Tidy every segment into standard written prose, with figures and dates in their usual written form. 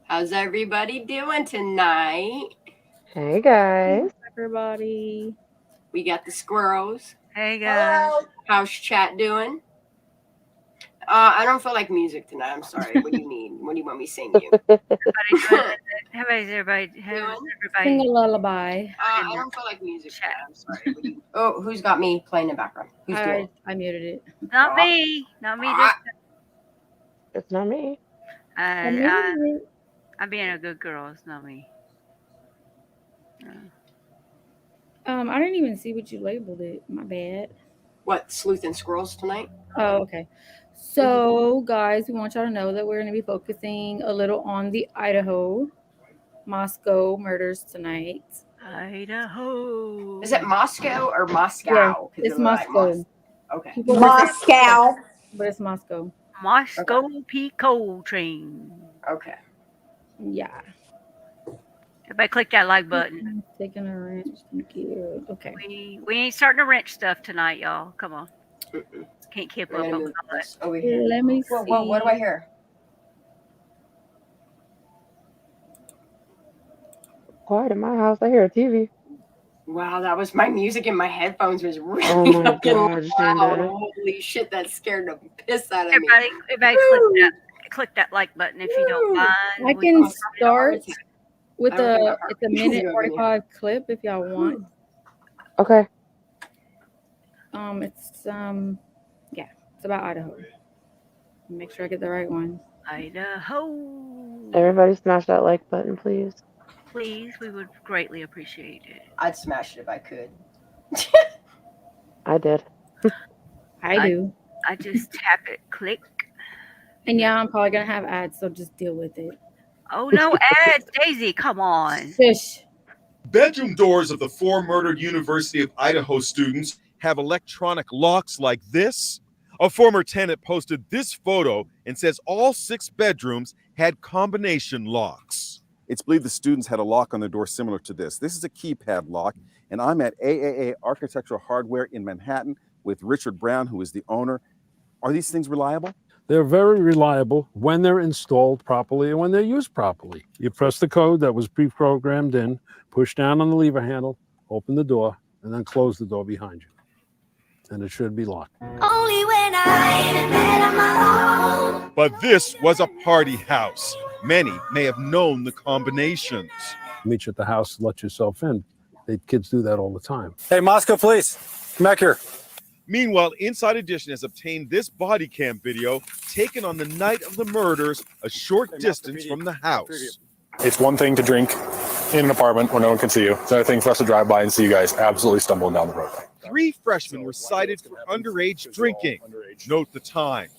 How's everybody doing tonight? Hey guys. Everybody. We got the squirrels. Hey guys. How's chat doing? I don't feel like music tonight. I'm sorry. What do you need? What do you want me to sing you? How's everybody? Sing a lullaby. I don't feel like music tonight. I'm sorry. What do you... Oh, who's got me playing in the background? Who's doing it? I muted it. Not me. Not me. This It's not me. I'm being a good girl. It's not me. I didn't even see what you labeled it. My bad. What, Sleuthin Squirrels tonight? Oh, okay. So, guys, we want y'all to know that we're going to be focusing a little on the Idaho Moscow murders tonight. Idaho. Is it Moscow or Moscow? Yeah, it's Moscow. Okay. Moscow. But it's Moscow. Moscow Pico train. Okay. Yeah. Everybody click that like button. Taking a wrench. Thank you. Okay. We ain't starting to wrench stuff tonight, y'all. Come on. Can't keep up with all that. Over here. Let me see. Whoa, what do I hear? Quiet in my house. I hear a TV. Wow, that was my music in my headphones was really God, loud. Holy shit, that scared the piss out of me. Everybody click that like button if you don't mind. I can start with it's a minute 45 clip if y'all want. Okay. It's about Idaho. Make sure I get the right one. Idaho. Everybody smash that like button, please. Please, we would greatly appreciate it. I'd smash it if I could. I did. I do. I just tap it, click. And yeah, I'm probably gonna have ads, so just deal with it. Oh no, ads, Daisy, come on. Fish. Bedroom doors of the 4 murdered University of Idaho students have electronic locks like this. A former tenant posted this photo and says all 6 bedrooms had combination locks. It's believed the students had a lock on their door similar to this. This is a keypad lock, and I'm at AAA Architectural Hardware in Manhattan with Richard Brown, who is the owner. Are these things reliable? They're very reliable when they're installed properly and when they're used properly. You press the code that was pre-programmed in, push down on the lever handle, open the door, and then close the door behind you. And it should be locked. Only when I met on my own. But this was a party house. Many may have known the combinations. Meet you at the house, let yourself in. Kids do that all the time. Hey, Moscow police, come back here. Meanwhile, Inside Edition has obtained this body cam video taken on the night of the murders, a short distance from the house. It's one thing to drink in an apartment where no one can see you. It's another thing for us to drive by and see you guys absolutely stumbling down the road. 3 freshmen were cited for underage drinking. Note the time,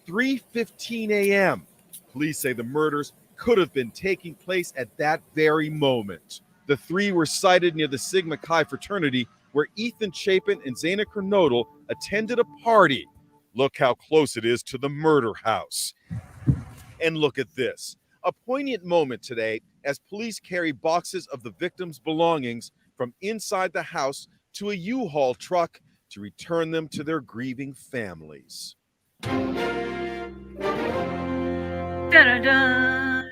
3:15 a.m. Police say the murders could have been taking place at that very moment. The 3 were cited near the Sigma Chi Fraternity, where Ethan Chapin and Zaina Kernodal attended a party. Look how close it is to the murder house. And look at this, a poignant moment today as police carry boxes of the victims' belongings from inside the house to a U-Haul truck to return them to their grieving families. Dun-dun-dun.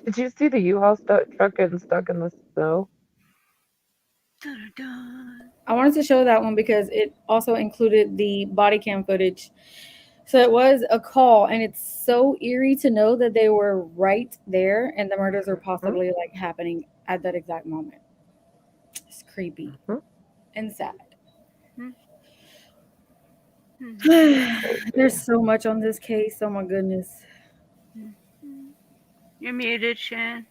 Did you see the U-Haul truck getting stuck in the snow? Dun-dun-dun. I wanted to show that one because it also included the body cam footage. So it was a call, and it's so eerie to know that they were right there and the murders are possibly like happening at that exact moment. It's creepy and sad. There's so much on this case. Oh my goodness. You're muted, Shan.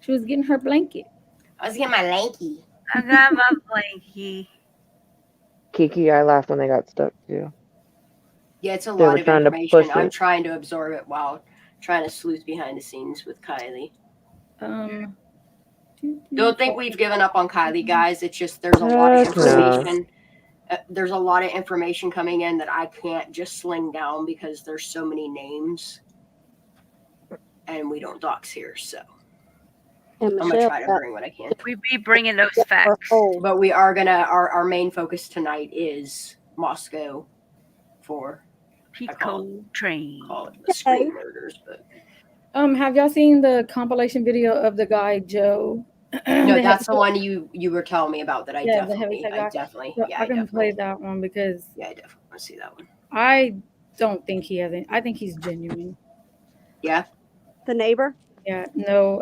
She was getting her blanket. I was getting my lanky. I got my blankie. Kiki, I laughed when they got stuck too. Yeah, it's a lot of information. I'm trying to absorb it while trying to sleuth behind the scenes with Kylie. Don't think we've given up on Kylie, guys. It's just there's a lot of information. There's a lot of information coming in that I can't just sling down because there's so many names, and we don't dox here. So I'm gonna try to bring what I can. We be bringing those facts, but we are gonna. Our main focus tonight is Moscow for Pico train. Call it the street murders, but Have y'all seen the compilation video of the guy Joe? no, The that's the heavy- one you were telling me about that I Yeah, the definitely, heavyset I guy. definitely, So yeah, I I can definitely, play that one because yeah, I definitely want to see that one. I don't think he has any. I think he's genuine. Yeah, The neighbor? Yeah, no,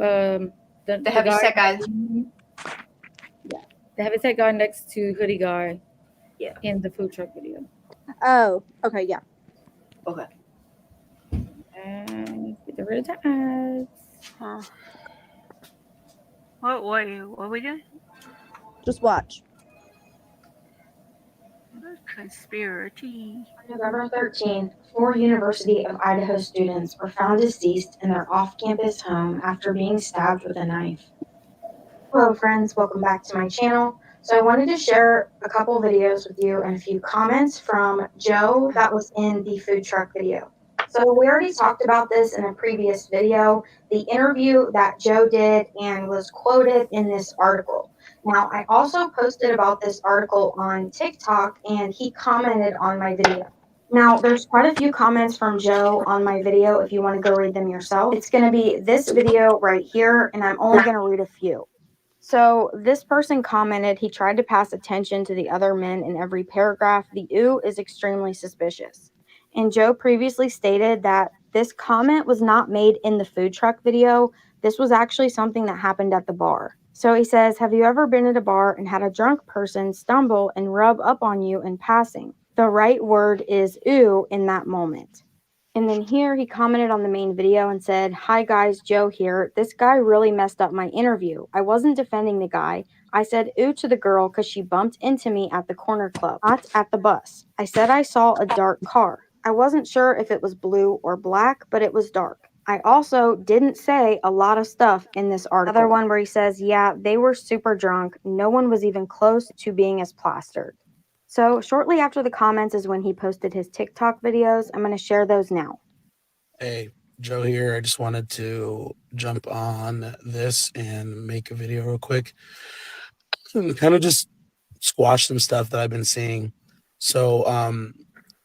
the heavyset guy. Yeah, the heavyset guy next to hoodie guy. Yeah. In the food truck video. Oh, okay, yeah. Okay. And get rid of the ads. Huh. What are we doing? Just watch. Conspiracy. November 13th, 4 University of Idaho students were found deceased in their off-campus home after being stabbed with a knife. Hello friends, welcome back to my channel. So I wanted to share a couple videos with you and a few comments from Joe that was in the food truck video. So we already talked about this in a previous video, the interview that Joe did and was quoted in this article. Now, I also posted about this article on TikTok and he commented on my video. Now, there's quite a few comments from Joe on my video if you want to go read them yourself. It's going to be this video right here, and I'm only going to read a few. So this person commented he tried to pass attention to the other men in every paragraph. The ooh is extremely suspicious. And Joe previously stated that this comment was not made in the food truck video. This was actually something that happened at the bar. So he says, have you ever been at a bar and had a drunk person stumble and rub up on you in passing? The right word is ooh in that moment. And then here he commented on the main video and said, hi guys, Joe here. This guy really messed up my interview. I wasn't defending the guy. I said ooh to the girl because she bumped into me at the corner club, not at the bus. I said I saw a dark car. I wasn't sure if it was blue or black, but it was dark. I also didn't say a lot of stuff in this article. Another one where he says, yeah, they were super drunk. No one was even close to being as plastered. So shortly after the comments is when he posted his TikTok videos. I'm going to share those now. Hey, Joe here. I just wanted to jump on this and make a video real quick and kind of just squash some stuff that I've been seeing. So,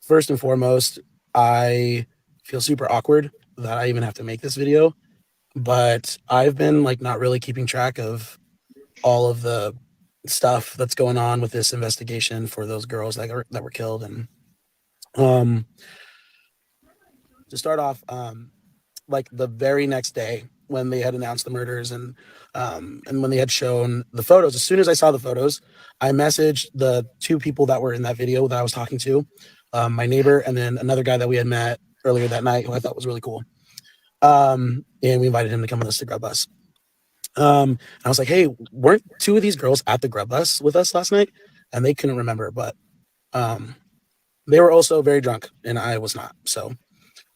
first and foremost, I feel super awkward that I even have to make this video, but I've been like not really keeping track of all of the stuff that's going on with this investigation for those girls that were killed. And to start off, like the very next day when they had announced the murders and when they had shown the photos, as soon as I saw the photos, I messaged the two people that were in that video that I was talking to, my neighbor and then another guy that we had met earlier that night who I thought was really cool. And we invited him to come with us to Grub Bus. I was like, hey, weren't two of these girls at the Grub Bus with us last night? And they couldn't remember, but they were also very drunk and I was not. So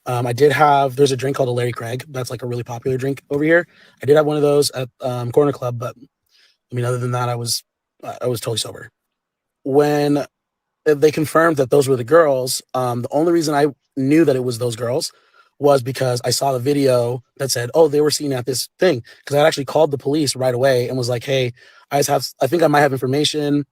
I did have, there's a drink called a Larry Craig. That's like a really popular drink over here. I did have one of those at Corner Club, but I mean, other than that, I was totally sober. When they confirmed that those were the girls, the only reason I knew that it was those girls was because I saw the video that said, oh, they were seen at this thing. Because I actually called the police right away and was like, hey, I think I might have information.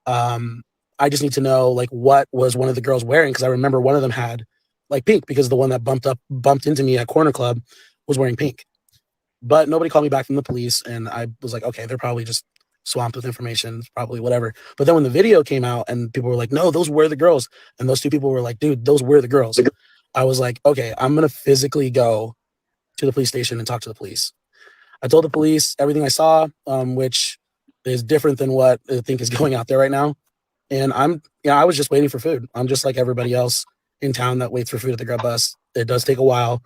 I just need to know like what was one of the girls wearing, because I remember one of them had like pink, because the one that bumped into me at Corner Club was wearing pink. But nobody called me back from the police, and I was like, okay, they're probably just swamped with information, probably whatever. But then when the video came out and people were like, no, those were the girls, and those two people were like, dude, those were the girls, I was like, okay, I'm gonna physically go to the police station and talk to the police. I told the police everything I saw, which is different than what I think is going out there right now. And I was just waiting for food. I'm just like everybody else in town that waits for food at the Grub Bus. It does take a while.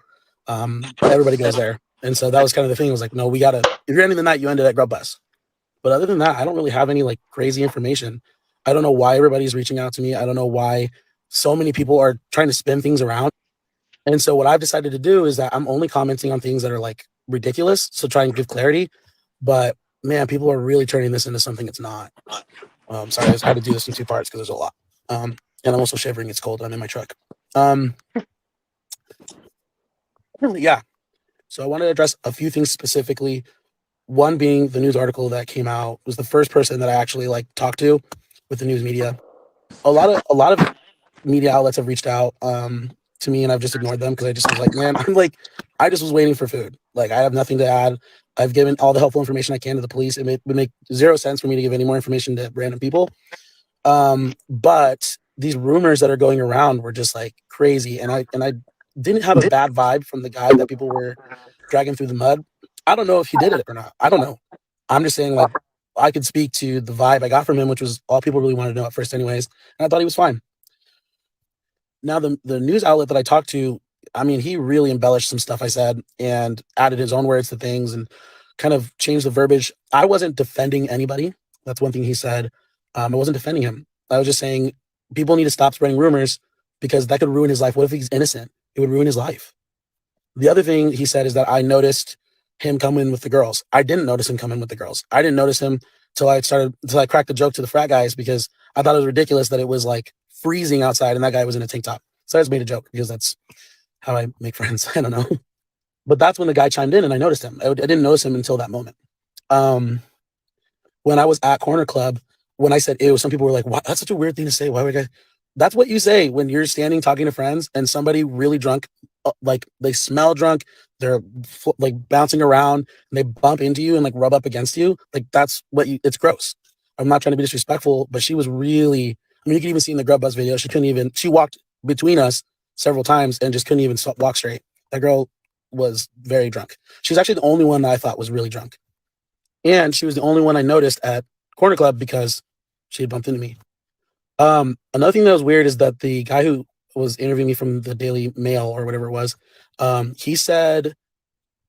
Everybody goes there. And so that was kind of the thing. It was like, no, if you're ending the night, you ended at Grub Bus. But other than that, I don't really have any like crazy information. I don't know why everybody's reaching out to me. I don't know why so many people are trying to spin things around. And so what I've decided to do is that I'm only commenting on things that are like ridiculous. So try and give clarity. But man, people are really turning this into something it's not. Sorry, I had to do this in two parts because there's a lot. And I'm also shivering. It's cold. I'm in my truck. Yeah. So I wanted to address a few things specifically. One being the news article that came out was the first person that I actually like talked to with the news media. A lot of media outlets have reached out. to me, and I've just ignored them because I just was like, man, I'm like, I just was waiting for food. Like, I have nothing to add. I've given all the helpful information I can to the police. It would make zero sense for me to give any more information to random people. But these rumors that are going around were just like crazy, and I didn't have a bad vibe from the guy that people were dragging through the mud. I don't know if he did it or not. I don't know. I'm just saying, like, I could speak to the vibe I got from him, which was all people really wanted to know at first anyways, and I thought he was fine. Now, the news outlet that I talked to, I mean, he really embellished some stuff I said and added his own words to things and kind of changed the verbiage. I wasn't defending anybody. That's one thing he said. I wasn't defending him. I was just saying people need to stop spreading rumors because that could ruin his life. What if he's innocent? It would ruin his life. The other thing he said is that I noticed him come in with the girls. I didn't notice him come in with the girls. I didn't notice him till I cracked the joke to the frat guys because I thought it was ridiculous that it was like freezing outside and that guy was in a tank top. So I just made a joke because that's how I make friends. I don't know. But that's when the guy chimed in and I noticed him. I didn't notice him until that moment. When I was at Corner Club, when I said ew, some people were like, what? That's such a weird thing to say. Why would I? That's what you say when you're standing talking to friends and somebody really drunk, like they smell drunk, they're like bouncing around and they bump into you and like rub up against you. Like that's what it's gross. I'm not trying to be disrespectful, but she was really, I mean, you can even see in the Grub Buzz video, she walked between us several times and just couldn't even walk straight. That girl was very drunk. She was actually the only one that I thought was really drunk. And she was the only one I noticed at Corner Club because she had bumped into me. Another thing that was weird is that the guy who was interviewing me from the Daily Mail or whatever it was, he said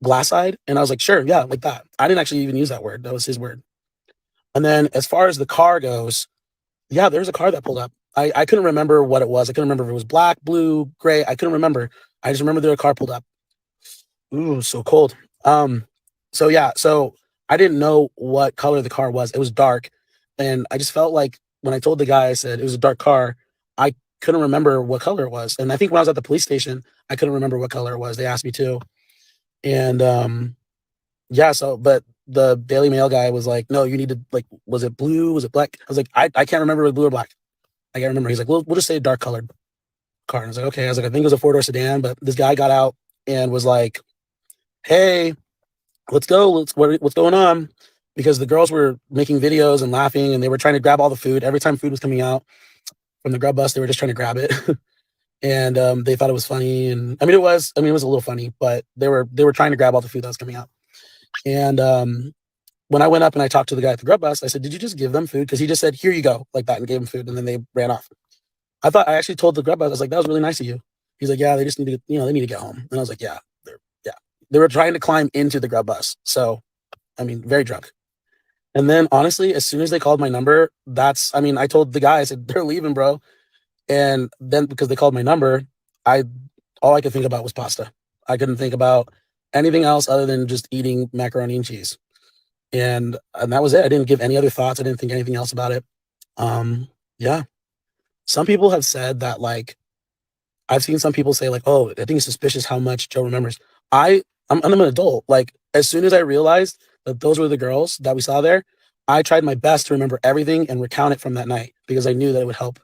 glass-eyed, and I was like, sure, yeah, like that. I didn't actually even use that word. That was his word. And then as far as the car goes, yeah, there was a car that pulled up. I couldn't remember what it was. I couldn't remember if it was black, blue, gray. I couldn't remember. I just remember there was a car pulled up. Ooh, so cold. So yeah, so I didn't know what color the car was. It was dark. And I just felt like when I told the guy, I said it was a dark car, I couldn't remember what color it was. And I think when I was at the police station, I couldn't remember what color it was. They asked me to. And yeah, so, but the Daily Mail guy was like, no, you need to, like, was it blue? Was it black? I was like, I can't remember if it was blue or black. I can't remember. He's like, we'll just say a dark colored car. And I was like, okay. I was like, I think it was a 4-door sedan, but this guy got out and was like, hey, let's go. What's going on? Because the girls were making videos and laughing and they were trying to grab all the food. Every time food was coming out from the grub bus, they were just trying to grab it. And they thought it was funny. And I mean, it was a little funny, but they were trying to grab all the food that was coming out. And when I went up and I talked to the guy at the grub bus, I said, did you just give them food? Because he just said, here you go, like that, and gave them food. And then they ran off. I actually told the grub bus, I was like, that was really nice of you. He's like, yeah, they just need to, they need to get home. And I was like, yeah. They were trying to climb into the grub bus. So, I mean, very drunk. And then honestly, as soon as they called my number, I told the guy, I said, they're leaving, bro. And then because they called my number, all I could think about was pasta. I couldn't think about anything else other than just eating macaroni and cheese. And that was it. I didn't give any other thoughts. I didn't think anything else about it. Yeah. Some people have said that, like, I've seen some people say, like, oh, I think it's suspicious how much Joe remembers. I'm an adult. Like, as soon as I realized that those were the girls that we saw there, I tried my best to remember everything and recount it from that night because I knew that it would help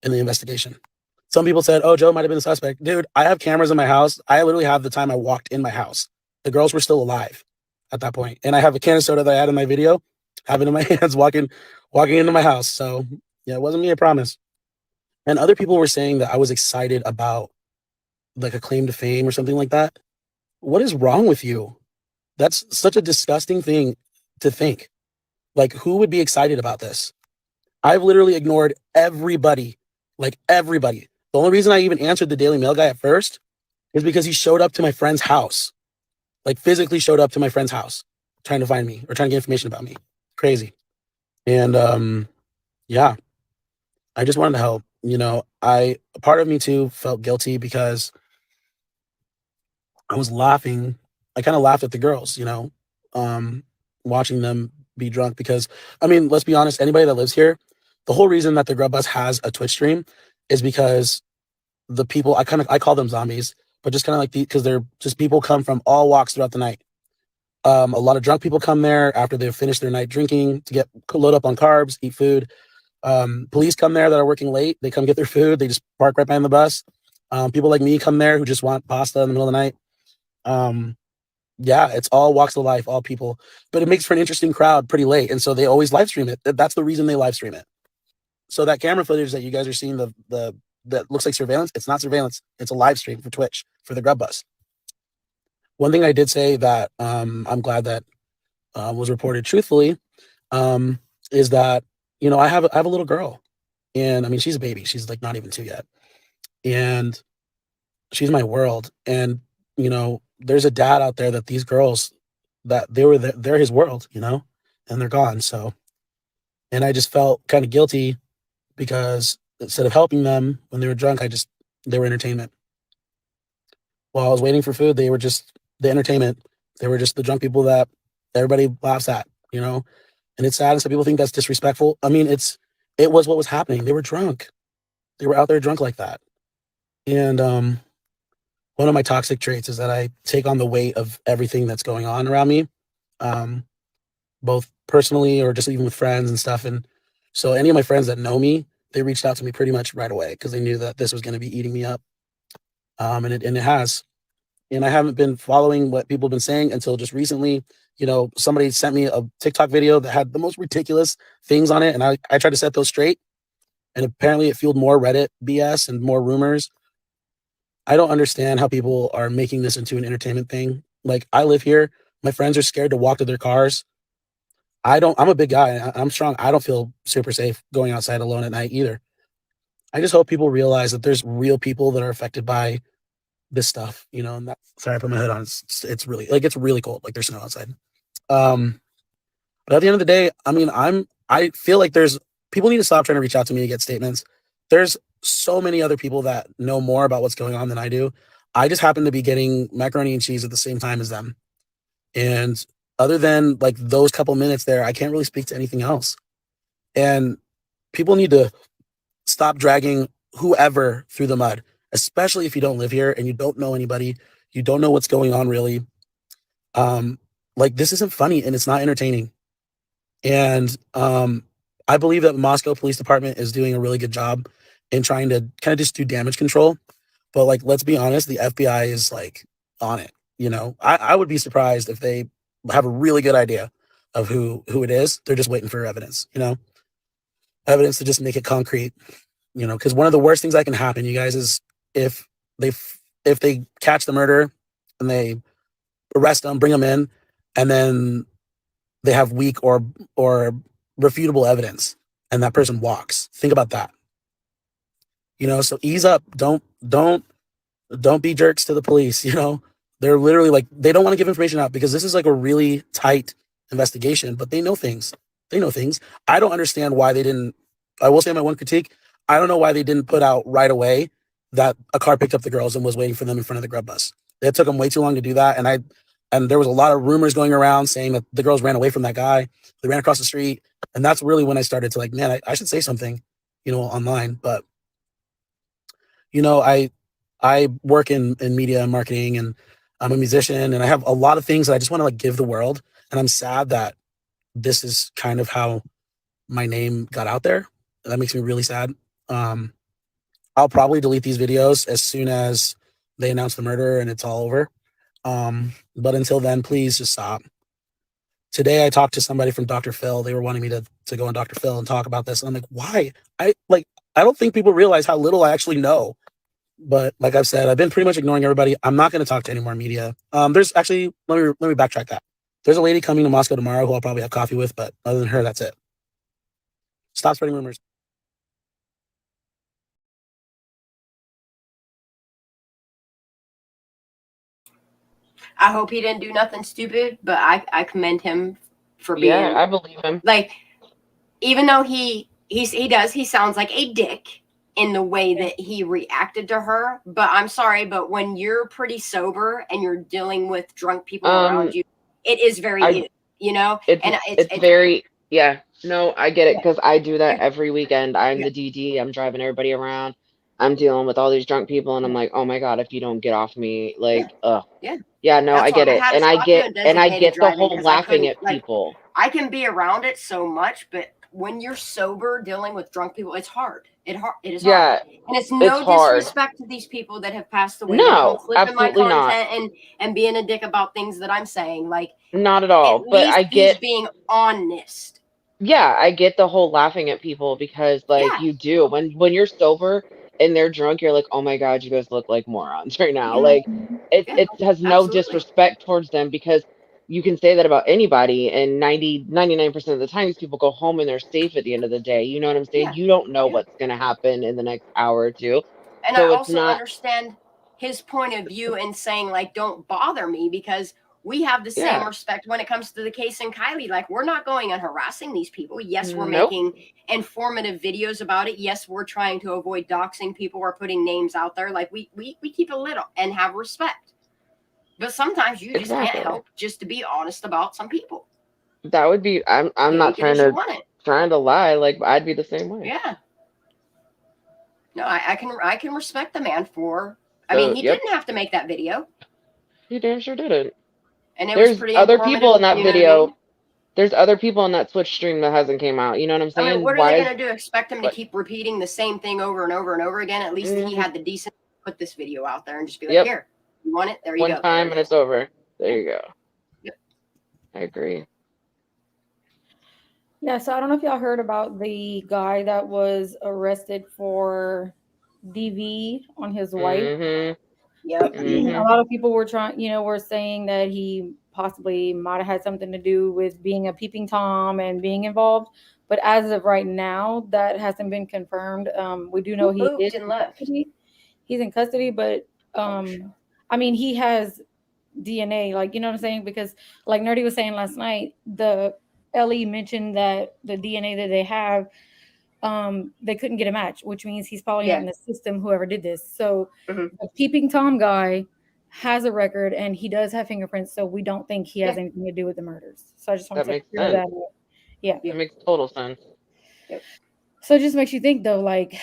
in the investigation. Some people said, oh, Joe might have been the suspect. Dude, I have cameras in my house. I literally have the time I walked in my house. The girls were still alive at that point. And I have a can of soda that I had in my video, have it in my hands, walking into my house. So yeah, it wasn't me, I promise. And other people were saying that I was excited about like a claim to fame or something like that. What is wrong with you? That's such a disgusting thing to think. Like, who would be excited about this? I've literally ignored everybody, like everybody. The only reason I even answered the Daily Mail guy at first is because he showed up to my friend's house, like physically showed up to my friend's house, trying to find me or trying to get information about me. Crazy. And yeah, I just wanted to help. A part of me too felt guilty because I was laughing. I kind of laughed at the girls, watching them be drunk because, I mean, let's be honest, anybody that lives here, the whole reason that the Grub Bus has a Twitch stream is because the people, I call them zombies, but just kind of like because they're just people come from all walks throughout the night. A lot of drunk people come there after they've finished their night drinking to load up on carbs, eat food. Police come there that are working late. They come get their food. They just park right behind the bus. People like me come there who just want pasta in the middle of the night. Yeah, it's all walks of life, all people, but it makes for an interesting crowd pretty late. And so they always live stream it. That's the reason they live stream it. So that camera footage that you guys are seeing, that looks like surveillance, it's not surveillance. It's a live stream for Twitch for the Grub Bus. One thing I did say that I'm glad that was reported truthfully is that, you know, I have a little girl, and I mean, she's a baby. She's like not even 2 yet. And she's my world. And, you know, there's a dad out there that these girls, that they're his world, you know, and they're gone. So, and I just felt kind of guilty because instead of helping them when they were drunk, they were entertainment. While I was waiting for food, they were just the entertainment. They were just the drunk people that everybody laughs at, you know, and it's sad. And some people think that's disrespectful. I mean, it was what was happening. They were drunk. They were out there drunk like that. And one of my toxic traits is that I take on the weight of everything that's going on around me, both personally or just even with friends and stuff. And so any of my friends that know me, they reached out to me pretty much right away because they knew that this was going to be eating me up. And it has. And I haven't been following what people have been saying until just recently. You know, somebody sent me a TikTok video that had the most ridiculous things on it. And I tried to set those straight. And apparently it fueled more Reddit BS and more rumors. I don't understand how people are making this into an entertainment thing. Like, I live here. My friends are scared to walk to their cars. I'm a big guy. I'm strong. I don't feel super safe going outside alone at night either. I just hope people realize that there's real people that are affected by this stuff, you know. And sorry, I put my hood on. It's really cold. Like, there's snow outside. But at the end of the day, I mean, I feel like people need to stop trying to reach out to me to get statements. There's so many other people that know more about what's going on than I do. I just happen to be getting macaroni and cheese at the same time as them. And other than like those couple minutes there, I can't really speak to anything else. And people need to stop dragging whoever through the mud, especially if you don't live here and you don't know anybody, you don't know what's going on really. Like, this isn't funny and it's not entertaining. And I believe that Moscow Police Department is doing a really good job in trying to kind of just do damage control. But like, let's be honest, the FBI is like on it. You know, I would be surprised if they have a really good idea of who it is. They're just waiting for evidence, you know, evidence to just make it concrete, you know, because one of the worst things that can happen, you guys, is if they catch the murderer and they arrest them, bring them in, and then they have weak or refutable evidence and that person walks. Think about that. You know, so ease up. Don't be jerks to the police. You know, they're literally like, they don't want to give information out because this is like a really tight investigation, but they know things. I don't understand why they didn't. I will say my one critique, I don't know why they didn't put out right away that a car picked up the girls and was waiting for them in front of the Grub Bus. It took them way too long to do that. And there was a lot of rumors going around saying that the girls ran away from that guy. They ran across the street. And that's really when I started to like, man, I should say something, you know, online. But, you know, I work in media and marketing, and I'm a musician, and I have a lot of things that I just want to like give the world. And I'm sad that this is kind of how my name got out there. That makes me really sad. I'll probably delete these videos as soon as they announce the murder and it's all over. But until then, please just stop. Today I talked to somebody from Dr. Phil. They were wanting me to go on Dr. Phil and talk about this. And I'm like, why? I don't think people realize how little I actually know. But like I've said, I've been pretty much ignoring everybody. I'm not going to talk to any more media. There's actually, let me backtrack that. There's a lady coming to Moscow tomorrow who I'll probably have coffee with, but other than her, that's it. Stop spreading rumors. I hope he didn't do nothing stupid, but I commend him for being. Yeah, I believe him. Like, even though he sounds like a dick in the way that he reacted to her. But I'm sorry, but when you're pretty sober and you're dealing with drunk people around you, it is very, you know. It's very, yeah. No, I get it, because I do that every weekend. I'm the DD. I'm driving everybody around. I'm dealing with all these drunk people, and I'm like, oh my god, if you don't get off me, like, yeah, no, I get it, and I get the whole laughing at people. I can be around it so much, but when you're sober dealing with drunk people, it's hard. It is Yeah, hard. And it's no hard. disrespect to these people that have passed away that come No, clipping my absolutely not. content and being a dick about things that I'm saying. Like, Not at all. at But least I he's get, being honest. yeah, I get the whole laughing at people because like Yeah. you do when you're sober and they're drunk, you're like, oh my God, you guys look like morons right now. Yeah. Like it Yeah, has no absolutely. disrespect towards them because you can say that about anybody and 99% of the time these people go home and they're safe at the end of the day. You know what I'm saying? Yeah. You don't know Yeah. what's gonna happen in the next hour or two. And So I it's also not understand his point of view in saying, like, don't bother me, because we have the same Yeah. respect when it comes to the case in Kylie. Like, we're not going and harassing these people. Yes, we're Nope. making informative videos about it. Yes, we're trying to avoid doxing people or putting names out there. Like, we keep it little and have respect. But sometimes you just Exactly. can't help just to be honest about some people. That would be I'm not Take it as you want it. trying to lie. Like I'd be the same way. Yeah. No, I can respect the man for. I mean, he Yep. didn't have to make that video, He damn sure didn't. and it was There's pretty other informative. people in that You know what I video. mean? There's other people in that Twitch stream that hasn't came out. You know what I'm I saying? mean, what are Why they is going to do? Expect him to what- keep repeating the same thing over and over and over again? At least he had the decency to put this video out there and just be like, Yep. here, you want it? There you one go. time There and it it's over. There you go. Yep. I agree. Yeah, so I don't know if y'all heard about the guy that was arrested for DV on his wife. Mm-hmm. Yep. A lot of people were were saying that he possibly might have had something to do with being a peeping Tom and being involved. But as of right now, that hasn't been confirmed. We do know he is in custody. He's in custody, but I mean, he has DNA, like, you know what I'm saying? Because like Nerdy was saying last night, the Ellie mentioned that the DNA that they have, they couldn't get a match, which means he's probably not in the system, whoever did this. So the peeping Tom guy has a record and he does have fingerprints, so we don't think he has anything to do with the murders. So I just want That to makes clear sense. that up. Yeah. That makes total sense. So it just makes you think though, like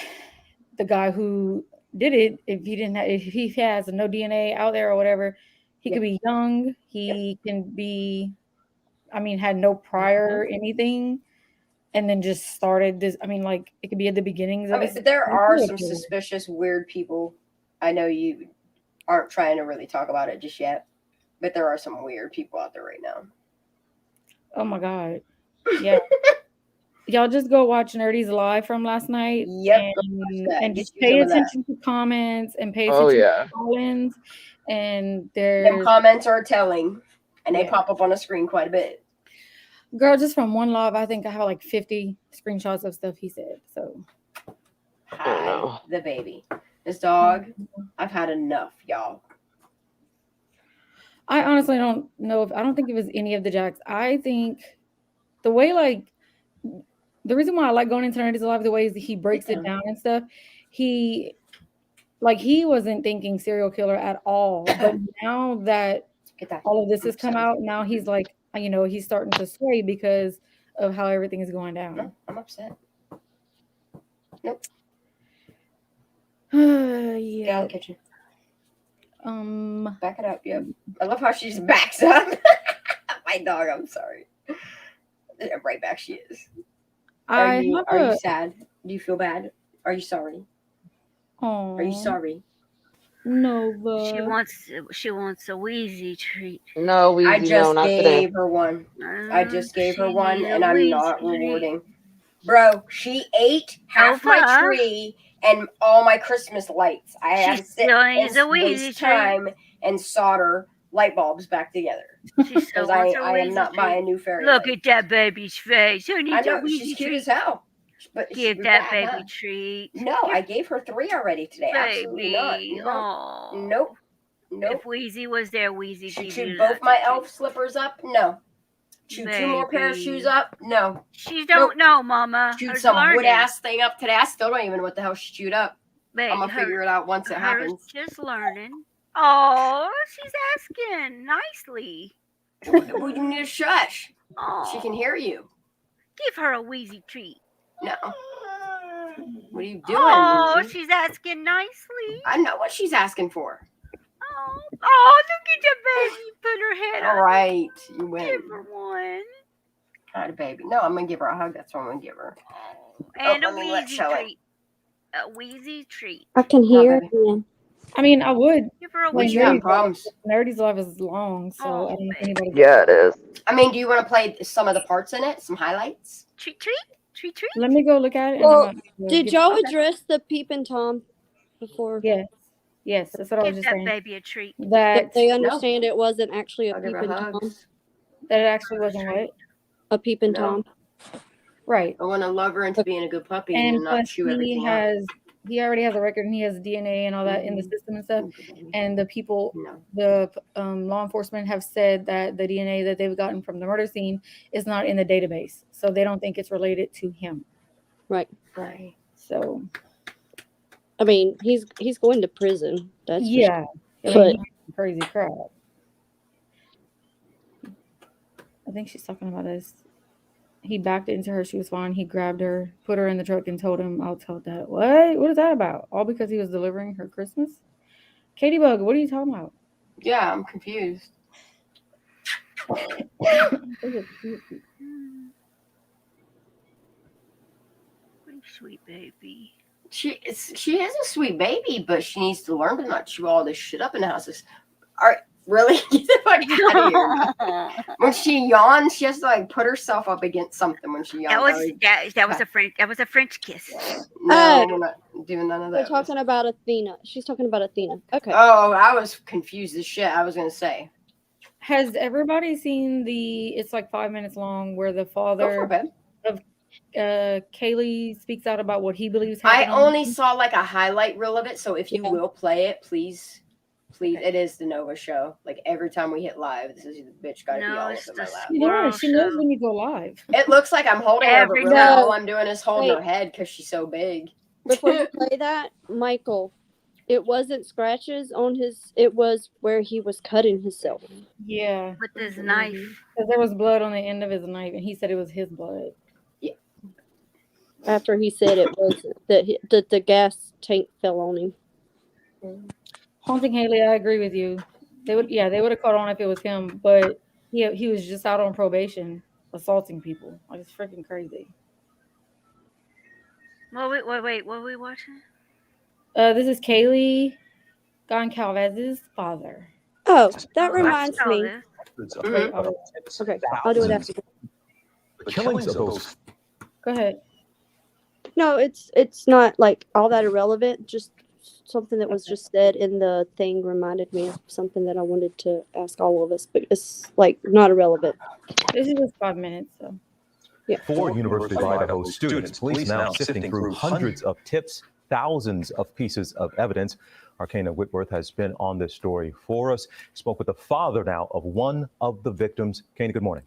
the guy who did it, if he has no DNA out there or whatever, he could be young, he can be, I mean, had no prior anything, and then just started this. I mean, like it could be at the beginnings of his. There are some suspicious, weird people. I know you aren't trying to really talk about it just yet, but there are some weird people out there right now. Oh my God. Yeah. Y'all just go watch Nerdy's live from last night. Yep. And just pay attention to comments and pay attention to call-ins. And Them comments are telling, and they pop up on the screen quite a bit. Girl, just from one live, I think I have like 50 screenshots of stuff he said. So hi, the baby. This dog, I've had enough, y'all. I honestly don't know I don't think it was any of the jacks. I think the way, like, the reason why I like going into Nerdy's live, the way is he breaks it down and stuff. He wasn't thinking serial killer at all. But now that all of this has come out, now he's like, he's starting to sway because of how everything is going down. No, I'm upset. Nope. Yeah. Get out of the kitchen. Back it up. Yep. I love how she just backs up. My dog. I'm sorry. Right back she is. Are you sad? Do you feel bad? Are you sorry? Oh. Are you sorry? No, but she wants a Wheezy treat. No, Wheezy, I just not gave today. her one. I just gave her one, and I'm not rewarding. Bro, she ate half my tree and all my Christmas lights. I had to sit and waste time and solder light bulbs back together. Because I am not buying new fairy lights. Look at that baby's face. Who needs I a know, Wheezy she's cute treat? as hell. But Give that baby treat. No, I gave her 3 already today. Absolutely not. Nope. If Wheezy was there, Wheezy she chewed both my elf slippers up. No. Chewed 2 more pair of shoes up. No. She don't know, Mama. Chewed some wood ass thing up today. I still don't even know what the hell she chewed up. I'm gonna figure it out once it happens. Just learning. Oh, she's asking nicely. Well, you need to shush. Oh. She can hear you. Give her a Wheezy treat. No. What are you doing? Oh, Wheezy? she's asking nicely. I know what she's asking for. Oh, look at the baby. Put her head All on. right, you win. Give her one. Hi, baby. No, I'm gonna give her a hug. That's what I'm gonna give her. And let a me let wheezy Shelley. treat. A wheezy treat. I can Come on, hear baby. him. I mean, I would. Give her a What Like, you having wheezy. problems? Nerdy's life is long, so Oh, I don't know if baby. anybody. Yeah, it is. I mean, do you want to play some of the parts in it? Some highlights? Treat, treat, treat, treat. Let me go look at it. Well, and I'm did give y'all Okay. address the Peepin' Tom before? Yes, that's what I was Give just that saying. baby a treat. Did That they understand it wasn't actually a I'll give her Peepin' Tom? hugs. it actually wasn't what? A Peepin' No. Tom? Right. I want to love her into being a good puppy and, And not plus, chew everything up. he already has a record, and he has DNA and all that in the system and stuff. And the people, No. the law enforcement have said that the DNA that they've gotten from the murder scene is not in the database, so they don't think it's related to him. Right. Right. So, I mean, he's going to prison. That's for yeah, sure. I mean, he's crazy crap. I think she's talking about this. He backed into her. She was fine. He grabbed her, put her in the truck, and told him, "I'll tell Dad." What is that about? All because he was delivering her Christmas? Katie Bug, what are you talking about? Yeah, I'm confused. Pretty sweet baby. She is a sweet baby, but she needs to learn to not chew all this shit up in the house. All right, really? Get the fuck out of here. When she yawns, she has to like put herself up against something when she yawns. That was a French kiss. No, we're not doing none of They're that. talking about Athena. She's talking about Athena. Okay. Oh, I was confused as shit. I was gonna say. Has everybody seen it's like 5 minutes long, where the father of Kaylee speaks out about what he believes I happened? only saw like a highlight reel of it, so if you will play it, please. It is the Nova show. Like every time we hit live, this is the bitch gotta be all up in my lap. Yeah, she knows when you go live. It looks like I'm holding her, but Every really time. all I'm doing is holding her Wait. head because she's so big. Before you play that, Michael, it wasn't scratches on his. It was where he was cutting himself. Yeah, with his knife. Because there was blood on the end of his knife, and he said it was his blood. Yeah. After he said it was that the gas tank fell on him. Haunting Haley, I agree with you. They would have caught on if it was him, but he was just out on probation, assaulting people. Like, it's freaking crazy. Wait, what are we watching? This is Kaylee Goncalvez's father. Oh, that reminds me. Okay, Okay, I'll do it after. The killings of those. Go ahead. No, it's not like all that irrelevant. Just something that was just said in the thing reminded me of something that I wanted to ask all of us, but it's like not irrelevant. This is just 5 minutes, so. Yeah. For University of Idaho students, police now sifting through hundreds of tips, thousands of pieces of evidence. Our Kana Whitworth has been on this story for us. Spoke with the father now of one of the victims. Kana, good morning.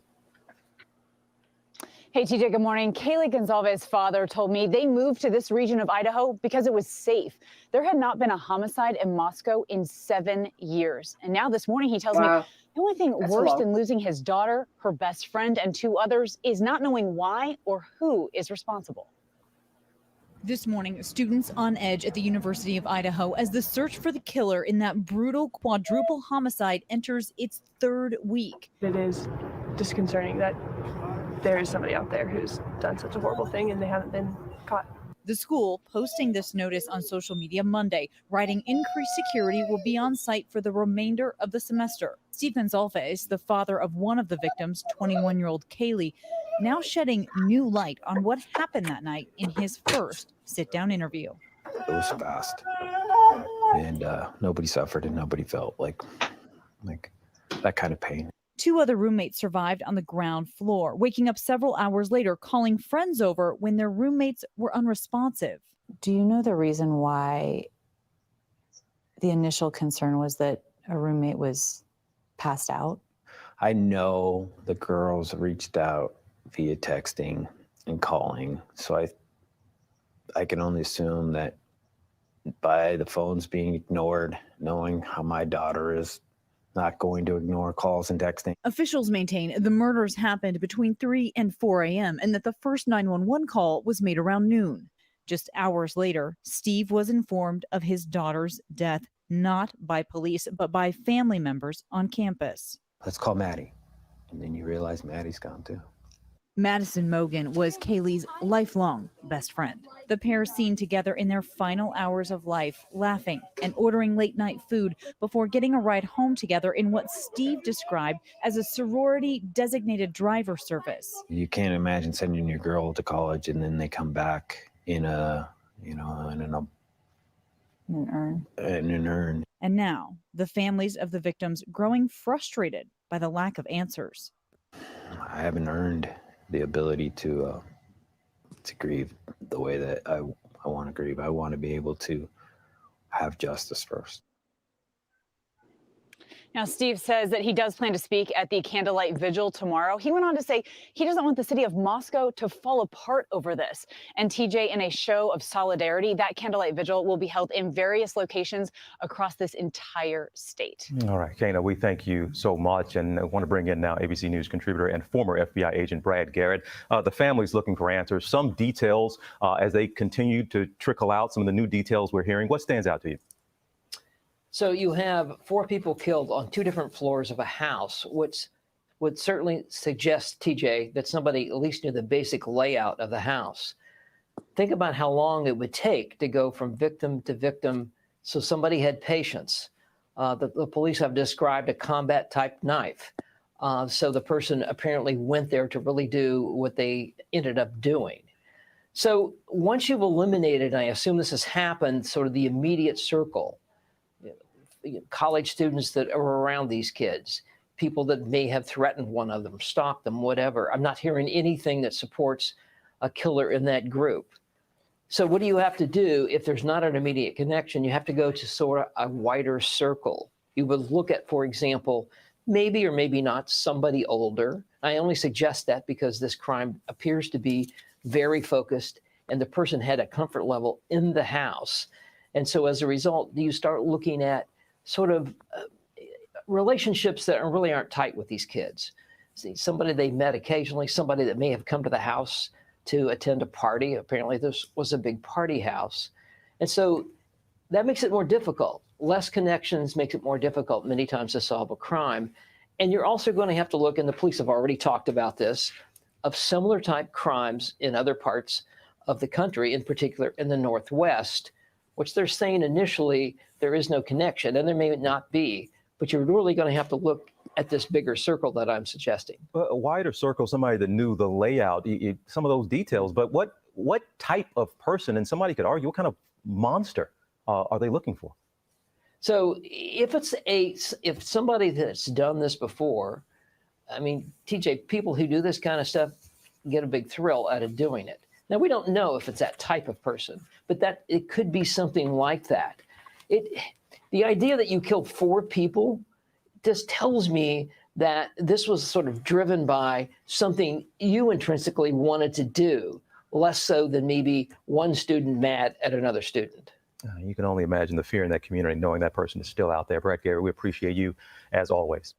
Hey, TJ, good morning. Kaylee Gonzalez's father told me they moved to this region of Idaho because it was safe. There had not been a homicide in Moscow in 7 years. And now this morning he tells me the only thing worse than losing his daughter, her best friend, and 2 others is not knowing why or who is responsible. This morning, students on edge at the University of Idaho as the search for the killer in that brutal quadruple homicide enters its 3rd week. It is disconcerting that there is somebody out there who's done such a horrible thing and they haven't been caught. The school posting this notice on social media Monday, writing increased security will be on site for the remainder of the semester. Steve Gonzalez, the father of one of the victims, 21-year-old Kaylee, now shedding new light on what happened that night in his first sit-down interview. It was fast, and nobody suffered and nobody felt like that kind of pain. 2 other roommates survived on the ground floor, waking up several hours later, calling friends over when their roommates were unresponsive. Do you know the reason why the initial concern was that a roommate was passed out? I know the girls reached out via texting and calling, so I can only assume that by the phones being ignored, knowing how my daughter is not going to ignore calls and texting. Officials maintain the murders happened between 3 and 4 a.m. and that the first 911 call was made around noon. Just hours later, Steve was informed of his daughter's death, not by police, but by family members on campus. Let's call Maddie. And then you realize Maddie's gone too. Madison Mogan was Kaylee's lifelong best friend. The pair seen together in their final hours of life, laughing and ordering late night food before getting a ride home together in what Steve described as a sorority designated driver service. You can't imagine sending your girl to college and then they come back in a, in an urn. And now, the families of the victims growing frustrated by the lack of answers. I haven't earned the ability to grieve the way that I want to grieve. I want to be able to have justice first. Now, Steve says that he does plan to speak at the candlelight vigil tomorrow. He went on to say he doesn't want the city of Moscow to fall apart over this. And TJ, in a show of solidarity, that candlelight vigil will be held in various locations across this entire state. All right, Kana, we thank you so much. And I want to bring in now ABC News contributor and former FBI agent Brad Garrett. The family's looking for answers, some details as they continue to trickle out, some of the new details we're hearing. What stands out to you? So you have 4 people killed on 2 different floors of a house, which would certainly suggest, TJ, that somebody at least knew the basic layout of the house. Think about how long it would take to go from victim to victim. So somebody had patience. The police have described a combat type knife. So the person apparently went there to really do what they ended up doing. So once you've eliminated, and I assume this has happened, sort of the immediate circle, college students that are around these kids, people that may have threatened one of them, stalked them, whatever. I'm not hearing anything that supports a killer in that group. So what do you have to do if there's not an immediate connection? You have to go to sort of a wider circle. You would look at, for example, maybe or maybe not somebody older. I only suggest that because this crime appears to be very focused and the person had a comfort level in the house. And so as a result, you start looking at sort of relationships that really aren't tight with these kids. See, somebody they met occasionally, somebody that may have come to the house to attend a party. Apparently this was a big party house. And so that makes it more difficult. Less connections makes it more difficult many times to solve a crime. And you're also going to have to look, and the police have already talked about this, of similar type crimes in other parts of the country, in particular in the Northwest, which they're saying initially there is no connection, and there may not be, but you're really going to have to look at this bigger circle that I'm suggesting. A wider circle, somebody that knew the layout, some of those details, but what type of person, and somebody could argue, what kind of monster are they looking for? So if somebody that's done this before, I mean, TJ, people who do this kind of stuff get a big thrill out of doing it. Now, we don't know if it's that type of person, but that it could be something like that. The idea that you killed 4 people just tells me that this was sort of driven by something you intrinsically wanted to do, less so than maybe one student mad at another student. You can only imagine the fear in that community, knowing that person is still out there. Brett Garrett, we appreciate you as always.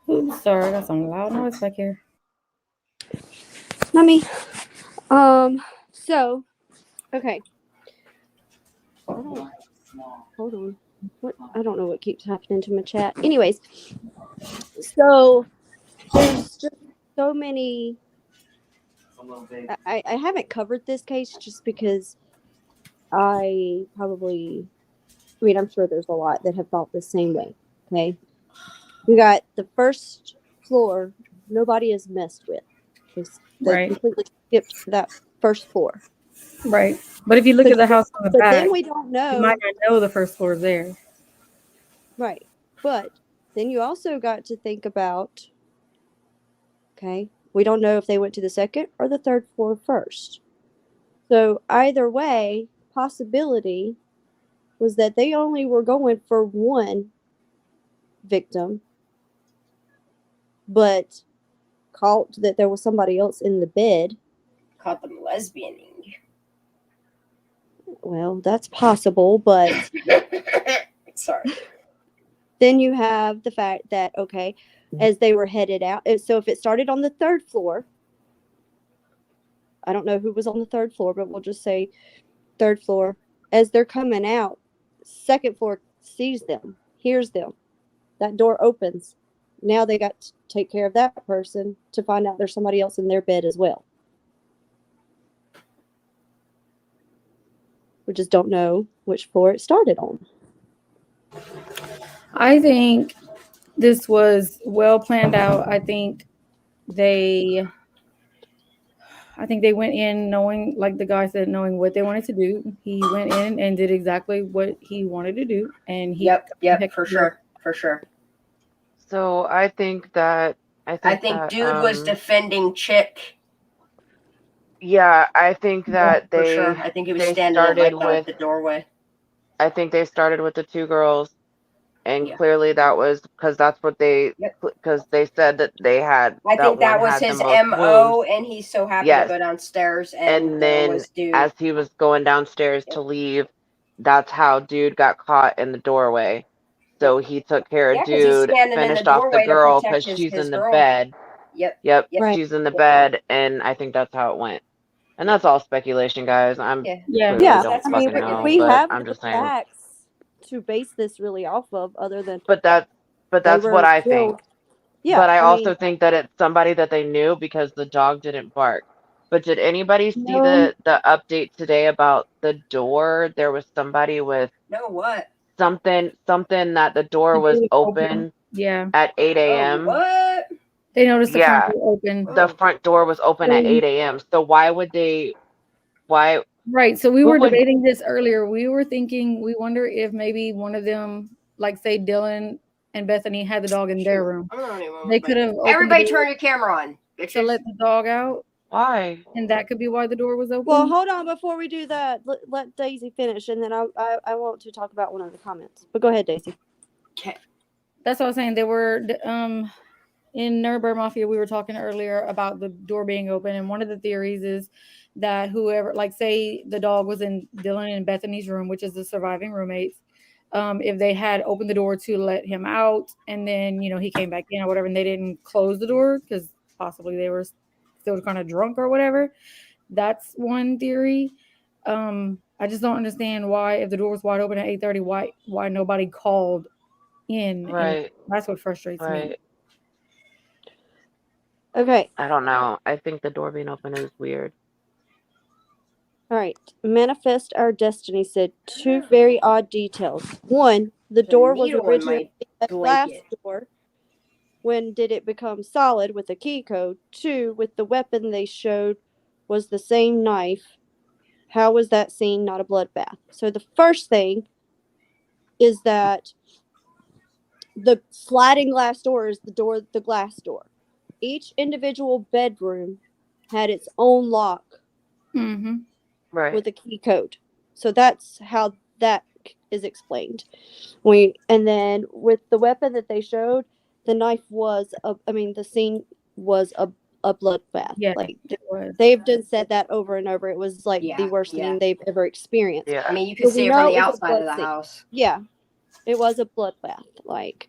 Oops, sorry, I got some loud noise back here. Mommy. So, okay. Hold on. What? I don't know what keeps happening to my chat. Anyways, so there's just so many. I haven't covered this case just because I'm sure there's a lot that have felt the same way. Okay. We got the first floor, nobody is messed with. They completely skipped that first floor. Right. But if you look at the house on the back, then we don't know. You might not know the first floor is there. Right. But then you also got to think about, okay, we don't know if they went to the second or the third floor first. So either way, possibility was that they only were going for one victim, but caught that there was somebody else in the bed. Caught them lesbianing. Well, that's possible, but sorry. Then you have the fact that, okay, as they were headed out, so if it started on the third floor, I don't know who was on the third floor, but we'll just say third floor, as they're coming out, second floor sees them, hears them. That door opens. Now they got to take care of that person to find out there's somebody else in their bed as well. We just don't know which floor it started on. I think this was well planned out. I think they went in knowing, like the guy said, knowing what they wanted to do. He went in and did exactly what he wanted to do, and he Yep, for sure. So I think that I think dude was defending chick. Yeah, I think that for they sure. I think he was they standing started like with the doorway. I think they started with the two girls, and Yeah. clearly that was because that's what they said that they had. I think that was had the his most MO, wounds. and he's so happy Yes. to go downstairs, and And there then was dude. as he was going downstairs to leave, that's how dude got caught in the doorway. So he took care of 'cause he's dude, standing in the finished off the doorway to girl protect because she's his in the girl. bed. Yep. She's in the bed, and I think that's how it went. And that's all speculation, guys. I'm clearly don't I mean, fucking know, we but have I'm no just saying. facts to base this really off of, other than But that's what I think. Yeah, But I I also mean, think that it's somebody that they knew because the dog didn't bark. But did anybody see No. the update today about the door? There was somebody with No, what? something that the door was open Yeah. at 8 a.m. What? They noticed the front Yeah, door open. the front door was open at 8 a.m. So why would they? Why? Right. So we who were would- debating this earlier. We were thinking, we wonder if maybe one of them, like say Dylan and Bethany, had the dog in their room. They could have opened Everybody the door turn your camera on. to let the dog out. Why? And that could be why the door was open. well, hold on before we do that. Let Daisy finish, and then I want to talk about one of the comments. But go ahead, Daisy. Okay. That's what I was saying. They were in Nuremberg Mafia. We were talking earlier about the door being open, and one of the theories is that whoever, like, say the dog was in Dylan and Bethany's room, which is the surviving roommates. If they had opened the door to let him out, and then he came back in or whatever, and they didn't close the door because possibly they were still kind of drunk or whatever. That's one theory. I just don't understand why, if the door was wide open at 8:30, why nobody called in. Right. And that's what frustrates me. Right. Okay. I don't know. I think the door being open is weird. All right. Manifest Our Destiny said two very odd details. One, the door was needle in originally my a glass blanket. door. When did it become solid with a key code? Two, with the weapon they showed was the same knife. How was that scene not a bloodbath? So the first thing is that the sliding glass door is the glass door. Each individual bedroom had its own lock Right. with a key code. So that's how that is explained. And then with the weapon that they showed, the knife was the scene was a bloodbath. Yeah, like it was. they've just said that over and over. It was like the worst thing they've ever experienced. Yeah. I mean, you could see it from the outside of the house. Yeah, it was a bloodbath. Like,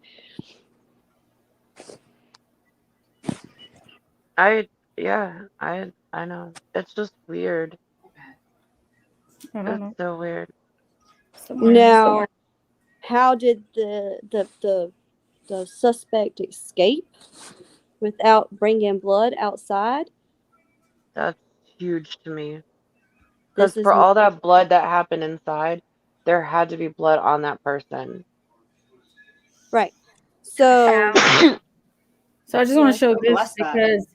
I know. It's just weird. I don't know. It's so weird. now, how did the suspect escape without bringing blood outside? That's huge to me. This Because is for all that blood that happened inside, there had to be blood on that person. Right. So, So I just want to show this bless that. because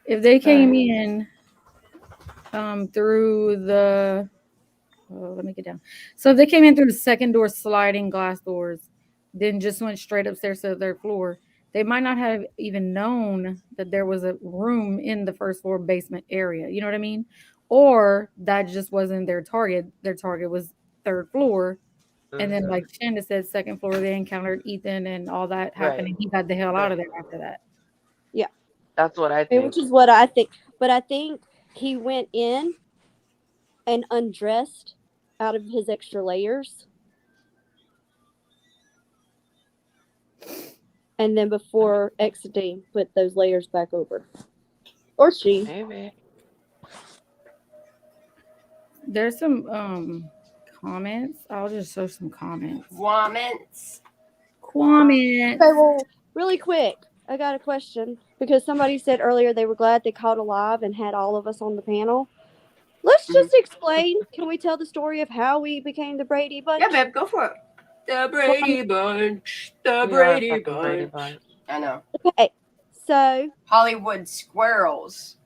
if they came in through the, let me get down. So if they came in through the second door, sliding glass doors, then just went straight upstairs to their floor, they might not have even known that there was a room in the first floor basement area. You know what I mean? Or that just wasn't their target. Their target was third floor. And then, like Shanda said, second floor, they encountered Ethan and all that happened, and he got the hell out of there after that. yeah. That's what I think. Which is what I think. But I think he went in and undressed out of his extra layers. And then before exiting, put those layers back over. Or she. Maybe. There's some comments. I'll just show some comments. Comments. Comments. Okay, well, really quick, I got a question because somebody said earlier they were glad they caught alive and had all of us on the panel. Let's just explain. Can we tell the story of how we became the Brady Bunch? Yeah, babe, go for it. The Brady Bunch. The Brady Bunch. I know. Okay, so Hollywood Squirrels.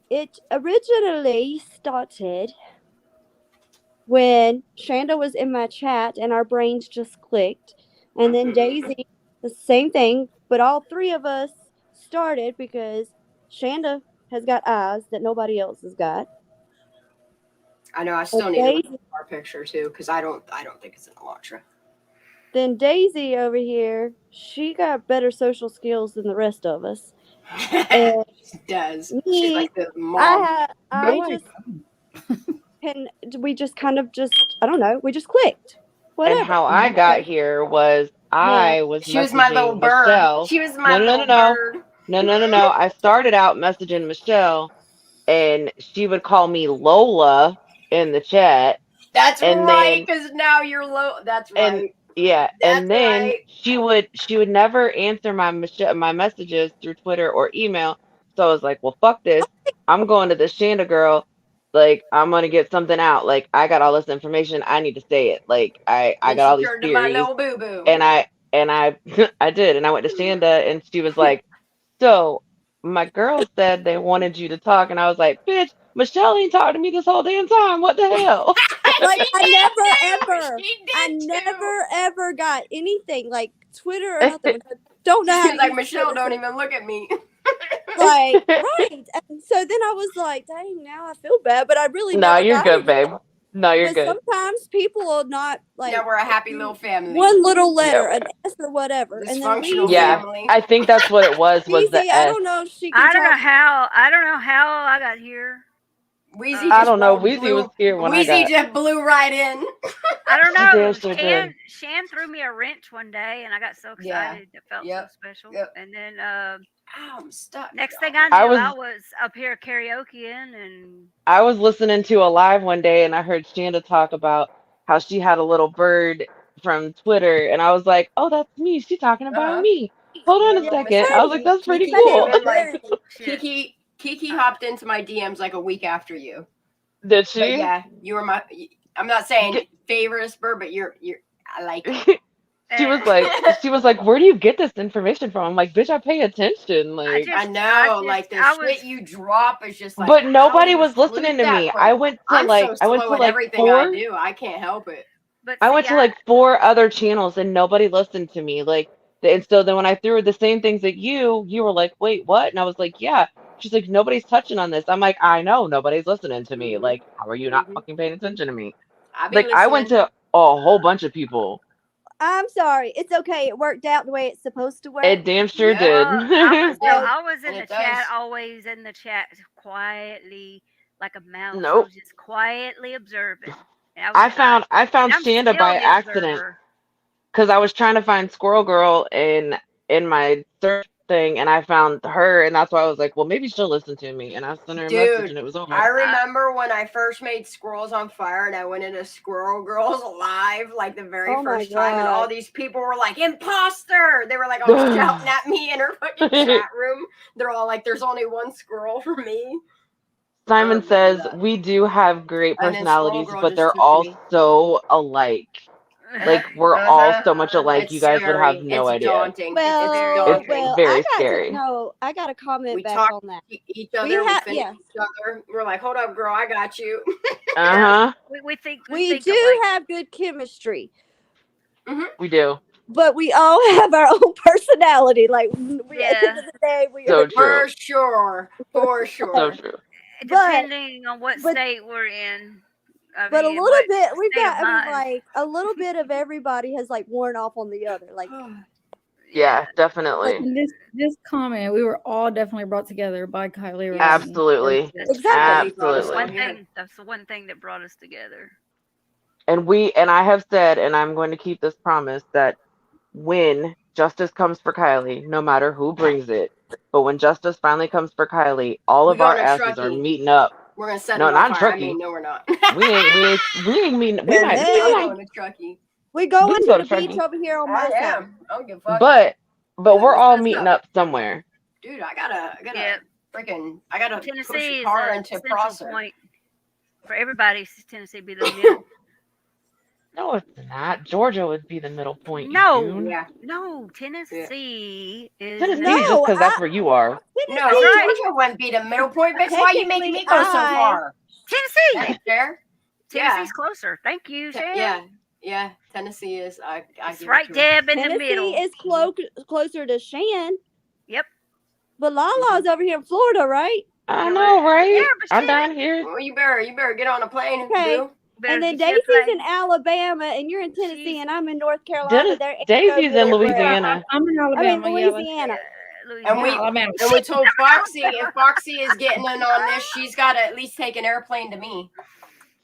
it originally started when Shanda was in my chat and our brains just clicked. And then Daisy, the same thing, but all three of us started because Shanda has got eyes that nobody else has got. I know. I still need to look at our picture too because I don't think it's an Elantra. Then Daisy over here, she got better social skills than the rest of us. And She does. me, She's like the mom. we just kind of I don't know, we just clicked. Whatever. And how I got here was I was She was my little messaging bird. Michelle. She was my little bird. No. I started out messaging Michelle, and she would call me Lola in the chat. That's and right, then- because now you're low. That's right. Yeah, That's and then right. she would never answer my messages through Twitter or email. So I was like, well, fuck this. I'm going to the Shanda girl. Like, I'm gonna get something out. Like, I got all this information. I need to say it. Like, I And got all she these turned to my theories, little boo boo. and I I did, and I went to Shanda, and she was like, so my girl said they wanted you to talk, and I was like, bitch, Michelle ain't talking to me this whole damn time. What the hell? Like I never ever got anything like Twitter or nothing. Which I don't know how She's to like, use Michelle, Twitter, don't so- even look at me. Like right. And so then I was like, dang, now I feel bad, but I really No, never you're got good, anything. babe. No, you're But good. sometimes people are not like. Now we're a happy little family. One little letter, No. an S or whatever, and then Dysfunctional Yeah, family. I think that's what it was the Weezy, I S. don't know if she can I don't know talk. how. I don't know how I got here. Weezy I just don't know. rolled Weezy blue. was here when I Weezy got. just blew right in. I don't She know. damn sure did. Shan threw me a wrench one day, and I got so excited. It felt so special. And then I'm stuck. next thing I I knew, was- I was up here karaokeing, and I was listening to a live one day, and I heard Shanda talk about how she had a little bird from Twitter, and I was like, oh, that's me. She's talking about me. Hold on a second. I was like, that's pretty Kiki cool. came in like Kiki hopped into my DMs like a week after you. Did But she? yeah, you were my. I'm not saying favorite bird, but you're. I like it. She was like, where do you get this information from? I'm like, bitch, I pay attention. Like, I know, like the shit you drop is just like. but nobody how was do you listening flute to that me. quick? I went to I'm like, so I went slow to at like everything I 4. do. I can't help it. But I went to like 4 other channels and nobody listened to me. Like, and so then when I threw the same things at you, you were like, wait, what? And I was like, yeah. She's like, nobody's touching on this. I'm like, I know, nobody's listening to me. Like, how are you not fucking paying attention to me? I be Like, I went listening. to a whole bunch of people. I'm sorry. It's okay. It worked out the way it's supposed to work. It damn sure did. I was in And the it chat, does. always in the chat, quietly, like a mouse. I Nope. was just quietly observing. And I found and I'm Shanda still by the accident observer. because I was trying to find Squirrel Girl in my search thing, and I found her, and that's why I was like, well, maybe she'll listen to me. And I sent her a message, Dude, and it was over. I remember when I first made Squirrels on Fire and I went into Squirrel Girls live like the very Oh my first time, and all God. these people were like, imposter! They were like all shouting at me in her fucking chat room. They're all like, there's only one squirrel for me. Simon says we do have great And then Squirrel personalities, Girl but just they're took all me. so alike. Like we're all so much alike. It's You guys would have scary. no It's idea. daunting. Well, It's daunting. It's very I got scary. to know. I got a comment We back talk on that. to each other. We have- finish yeah. each other. We're like, hold up, girl, I got you. Uh-huh. We think We do alike. have good chemistry, We do. but we all have our own personality. Like at the end of the day, we So are true. For sure. For sure. So true. Depending on what state we're in. But a mean, little what bit, we've state of got. I mean, mind. like a little bit of everybody has like worn off on the other. Like, Yeah, definitely. And this comment, we were all definitely brought together by Kylie. Rowland. Absolutely. Absolutely. That's the one thing that brought us together. And I have said, and I'm going to keep this promise, that when justice comes for Kylie, no matter who brings it, but when justice finally comes for Kylie, all We're of our going to asses are Truckee. meeting up We're gonna set No, it on not fire. I Truckee. mean, no, we're not. We're not going to Truckee. We going can to go the to beach Truckee. over here on I my side. am. I don't give a fuck. But we're let's all mess meeting up. up somewhere. Dude, I gotta freaking, I gotta push Tennessee a is car a into central Prosser. point for everybody. Tennessee be the middle. No, it's not. Georgia would be the middle point. No, You goon. no, Tennessee is Tennessee, middle. just because that's where you are. No, That's right. Georgia wouldn't be the middle point, bitch. Why you making me go so far? Tennessee. That ain't fair. Tennessee's closer. Thank you, Shan. Yeah. Tennessee is. I It's give right it to her. dab in the middle. Tennessee is closer to Shan. Yep. But Lala's over here in Florida, right? I know, right? Yeah, but I'm down here. Well, you better get on a plane. Okay. Boo. And then Daisy's in Alabama, and you're in Tennessee, and I'm in North Carolina. There ain't Daisy's no in middle ground. Louisiana. I'm in I mean, Alabama. Louisiana. And we Alabama. told Foxy if Foxy is getting in on this, she's got to at least take an airplane to me.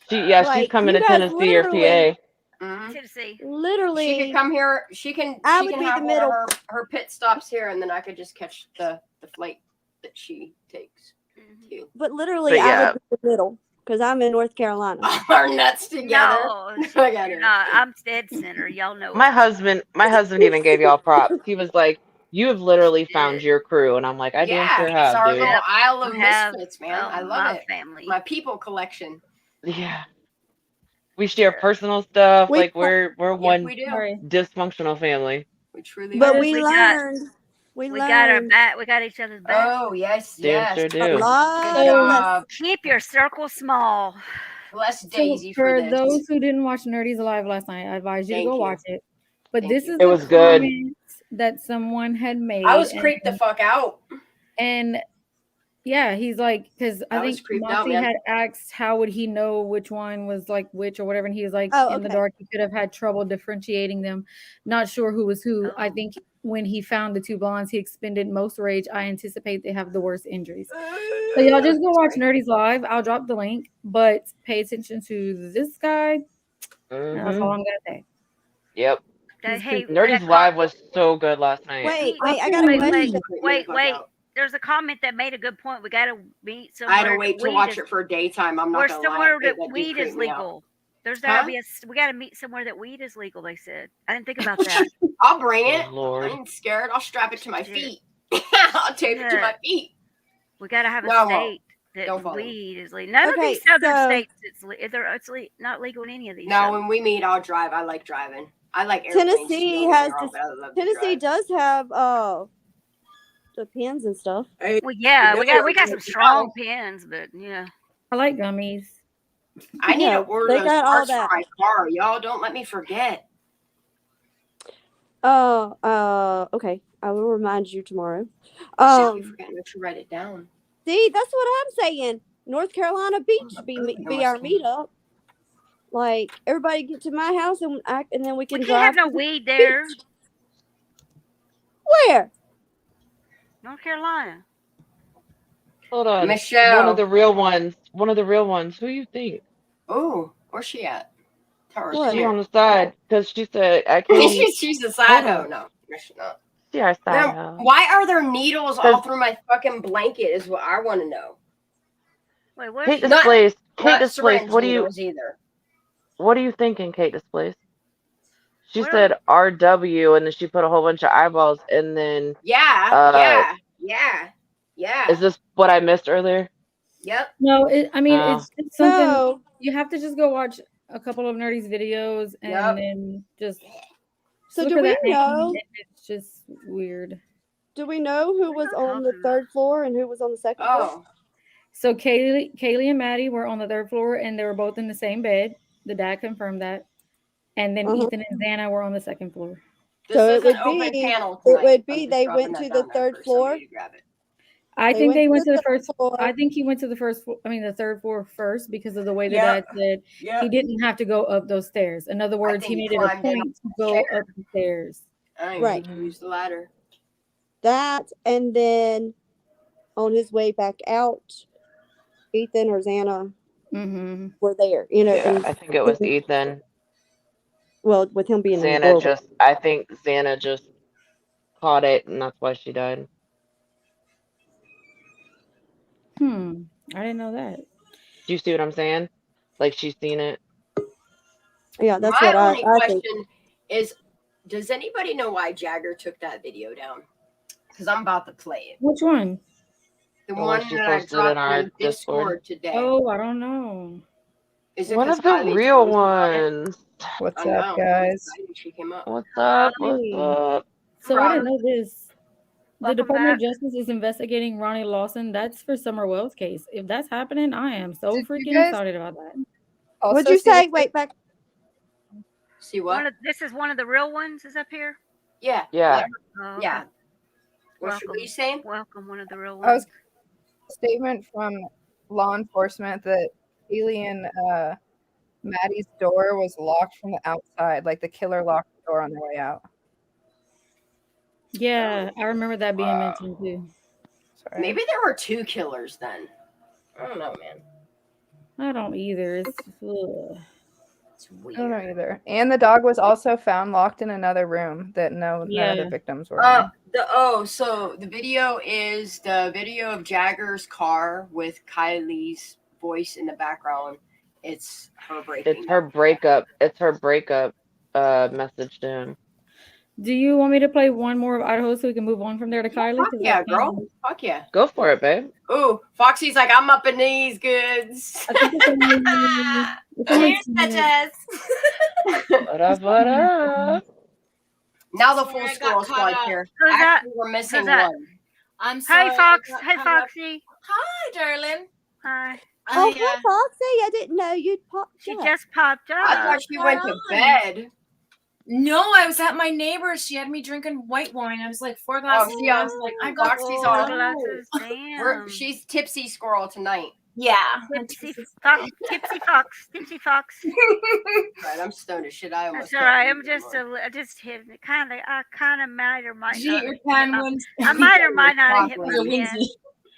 She's coming to Tennessee or PA. Tennessee. Literally, she could come here. She can. I She would can be have the one of middle. her pit stops here, and then I could just catch the flight that she takes. Too. But literally, But I yeah. would be the middle because I'm in North Carolina. Our nuts together. No, Together. you're not. I'm dead center. Y'all know My it. husband even gave y'all props. He was like, "You have literally found your crew," and I'm like, "I damn sure It's have, our dude." little Isle of We have, Misfits, man. I love my it. family. My people collection. Yeah. We share personal stuff. We- Like we're one we do. dysfunctional family. We truly But are. we learned. We got our learned. back. We got each other's back. Oh yes, Damn yes. sure A do. lot Good of job. Keep your circle small. Bless So Daisy for this. those who didn't watch Nerdy's Live last night, I advise you Thank to go you. watch it. But Thank this you. is It the was good. comment that someone had made. I was creeped the fuck out. And yeah, he's like, because I I was think creeped out, Moxie man. had asked how would he know which one was like which or whatever, and he was like, Oh, in the okay. dark, he could have had trouble differentiating them, not sure who was who. I Oh. think when he found the two blondes, he expended most rage. I anticipate they have the worst injuries. So y'all just go watch Nerdy's Live. I'll drop the link, but pay attention to this guy. And that's all I'm gonna say. Yep. He's Hey, creepy. Nerdy's Live was so good last night. Wait, I I got a can't question. Wait. There's a comment that made a good point. We got to meet somewhere. I had to wait to weed watch is- it for daytime. I'm not Where gonna somewhere lie. that That did weed creep is me out. legal. There's gotta Huh? be we got to meet somewhere that weed is legal. They said. I didn't think about that. I'll bring it. Oh, Lord. I ain't scared. I'll strap it to my Shit. feet. I'll tape it to my feet. We got to have a No, I won't. state that Don't follow me. weed is legal. None of Okay, these southern so- states it's not legal in any of these. No, southern- when we meet, I'll drive. I like driving. I like airplanes. Tennessee don't get me has wrong, this, but I love to Tennessee drive. does have the pins and stuff. Well, yeah, we got some strong pins, but yeah. I like gummies. I need Yeah, to order they those got all parts that. for my car. Y'all don't let me forget. Okay. I will remind you tomorrow. Shit, you forgot to write it down. See, that's what I'm saying. North Carolina Beach be our meetup. Like everybody get to my house and then we can We drive. can't have no to the weed there. beach. Where? North Carolina. Hold on. Michelle. One of the real ones. Who you think? Oh, where's she at? Tell her What? She on the side because she said I can't. she's the side Hold hoe. on. No, she's not. She our side Now, hoe. why are there needles all 'Cause- through my fucking blanket? Is what I want to know. Wait, what? Kate Not- Displays. Kate Not Displays. syringe What do you? needles either. What are you thinking, Kate Displays? She What said RW, and then she put a whole bunch of eyeballs, and then Yeah. is this what I missed earlier? Yep. No, I mean, Oh. it's just something No. you have to just go watch a couple of Nerdy's videos and Yep. then just So look do for we that name, know? and it's just weird. Do we know who was on the third floor and who was on the second floor? Oh. So Kaylee and Maddie were on the third floor and they were both in the same bed. The dad confirmed that. And then Ethan and Xana were on the second floor. This So is it would an open be. panel It tonight. would I'm be just they dropping went that to down the there third for floor. somebody to grab it. I They think went they to went the to the third first floor. I think he went to the first floor, the third floor first because of the way the Yep. dad said Yep. he didn't have to go up those stairs. In other words, he think made he it a climbed in point to on go the chair. up the stairs. I don't Right. even use the ladder. That and then on his way back out, Ethan or Xana Mm-hmm. were there. You know, Yeah, and I think it was Ethan. well, with him being in the Xana doorway. I think Xana just caught it, and that's why she died. I didn't know that. Do you see what I'm saying? Like she's seen it. Yeah, that's My what only I question think. is, does anybody know why Jagger took that video down? Because I'm about to play it. Which one? The The one one she that I posted in dropped our in Discord today. Oh, I don't know. Is it One because of the Kylie's real voice is on it? ones. What's I up, know. guys? She came up. What's up? What's Hey. up? So I didn't know this. The Welcome Department back. of Justice is investigating Ronnie Lawson. That's for Summer Wells' case. If that's happening, I am so Did you freaking guys excited about that. What'd also you see say? the- Wait, back. See what? This is one of the real ones. Is up here? Yeah. Yeah. Oh, Yeah. okay. What were you saying? Welcome, one of the real I was ones. a statement from law enforcement that Haley and Maddie's door was locked from the outside. Like the killer locked the door on their way out. Yeah, I remember that being mentioned too. Sorry. Maybe there were two killers then. I don't know, man. I don't either. It's It's weird. I don't know either. And the dog was also found locked in another room that none of the victims were in. So the video is the video of Jagger's car with Kylie's voice in the background. It's her breaking. It's her breakup. It's her breakup message to him. Do you want me to play one more of Idaho so we can move on from there to Kylie? Fuck yeah, girl. Fuck yeah. Go for it, babe. Ooh, Foxy's like, I'm up in these goods. Cheers, bitches. What up, what up? Now the full squirrel squad's here. Who's that? Actually, we're missing Who's that? one. I'm sorry. Hey, Fox. I got Hey, hung up. Foxy. Hi, darling. Hi. Oh, hi, Foxy. I didn't know you'd popped She up. just popped up. I thought she went to bed. No, I was at my neighbor's. She had me drinking white wine. I was like 4 glasses. see, I was like, I got Foxy's four on. glasses. She's tipsy squirrel tonight. Yeah. Tipsy Fox. Tipsy Fox. Tipsy Fox. Right, I'm stoned as shit. I almost. That's all right. I'm just hitting it. I kind of might or might She not. your pen wins. I might or might not have hit my You're pen. Lindsay.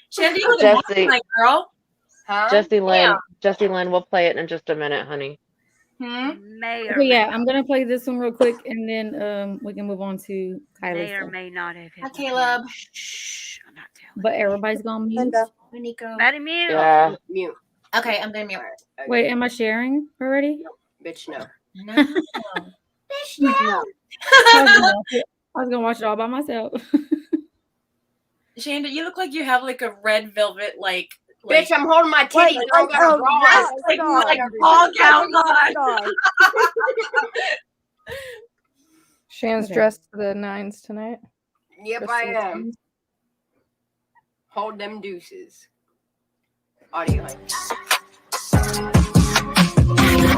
Shandy with a Jesse. my girl. Huh? Jesse Lynn, we'll play it in just a minute, honey. May or Okay, yeah, I'm gonna play this one real quick, and then we can move on to Kylie. may or may not have hit. Hi, Caleb. Shh, I'm not telling. But everybody's gonna mute. Hi, Nico. Maddie mute. Yeah. Mute. Okay, I'm gonna mute. Wait, am I sharing already? Bitch, no. No. Bitch, no. I was gonna watch it all by myself. Shanda, you look like you have like a red velvet like. Bitch, I'm holding my titties. Wait, I don't got a bra on. Like ball gown on. Shan's dressed for the nines tonight. Yep, Dressed I for the am. nines. Hold them deuces. Audio.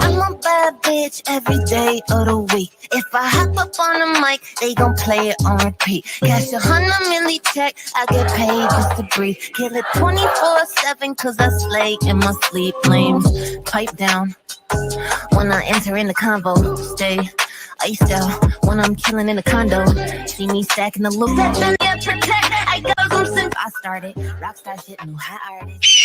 I'm a bad bitch every day of the week. If I hop up on the mic, they gon' play it on repeat. Cash 100 milli check, I get paid just to breathe. Kill it 24/7 cause I slay in my sleep. Flames pipe down when I enter in the convo. Stay iced out when I'm killing in the condo. See me stacking the loot. Yeah, protect. I got loose since I started. Rockstar shit, new hot artist.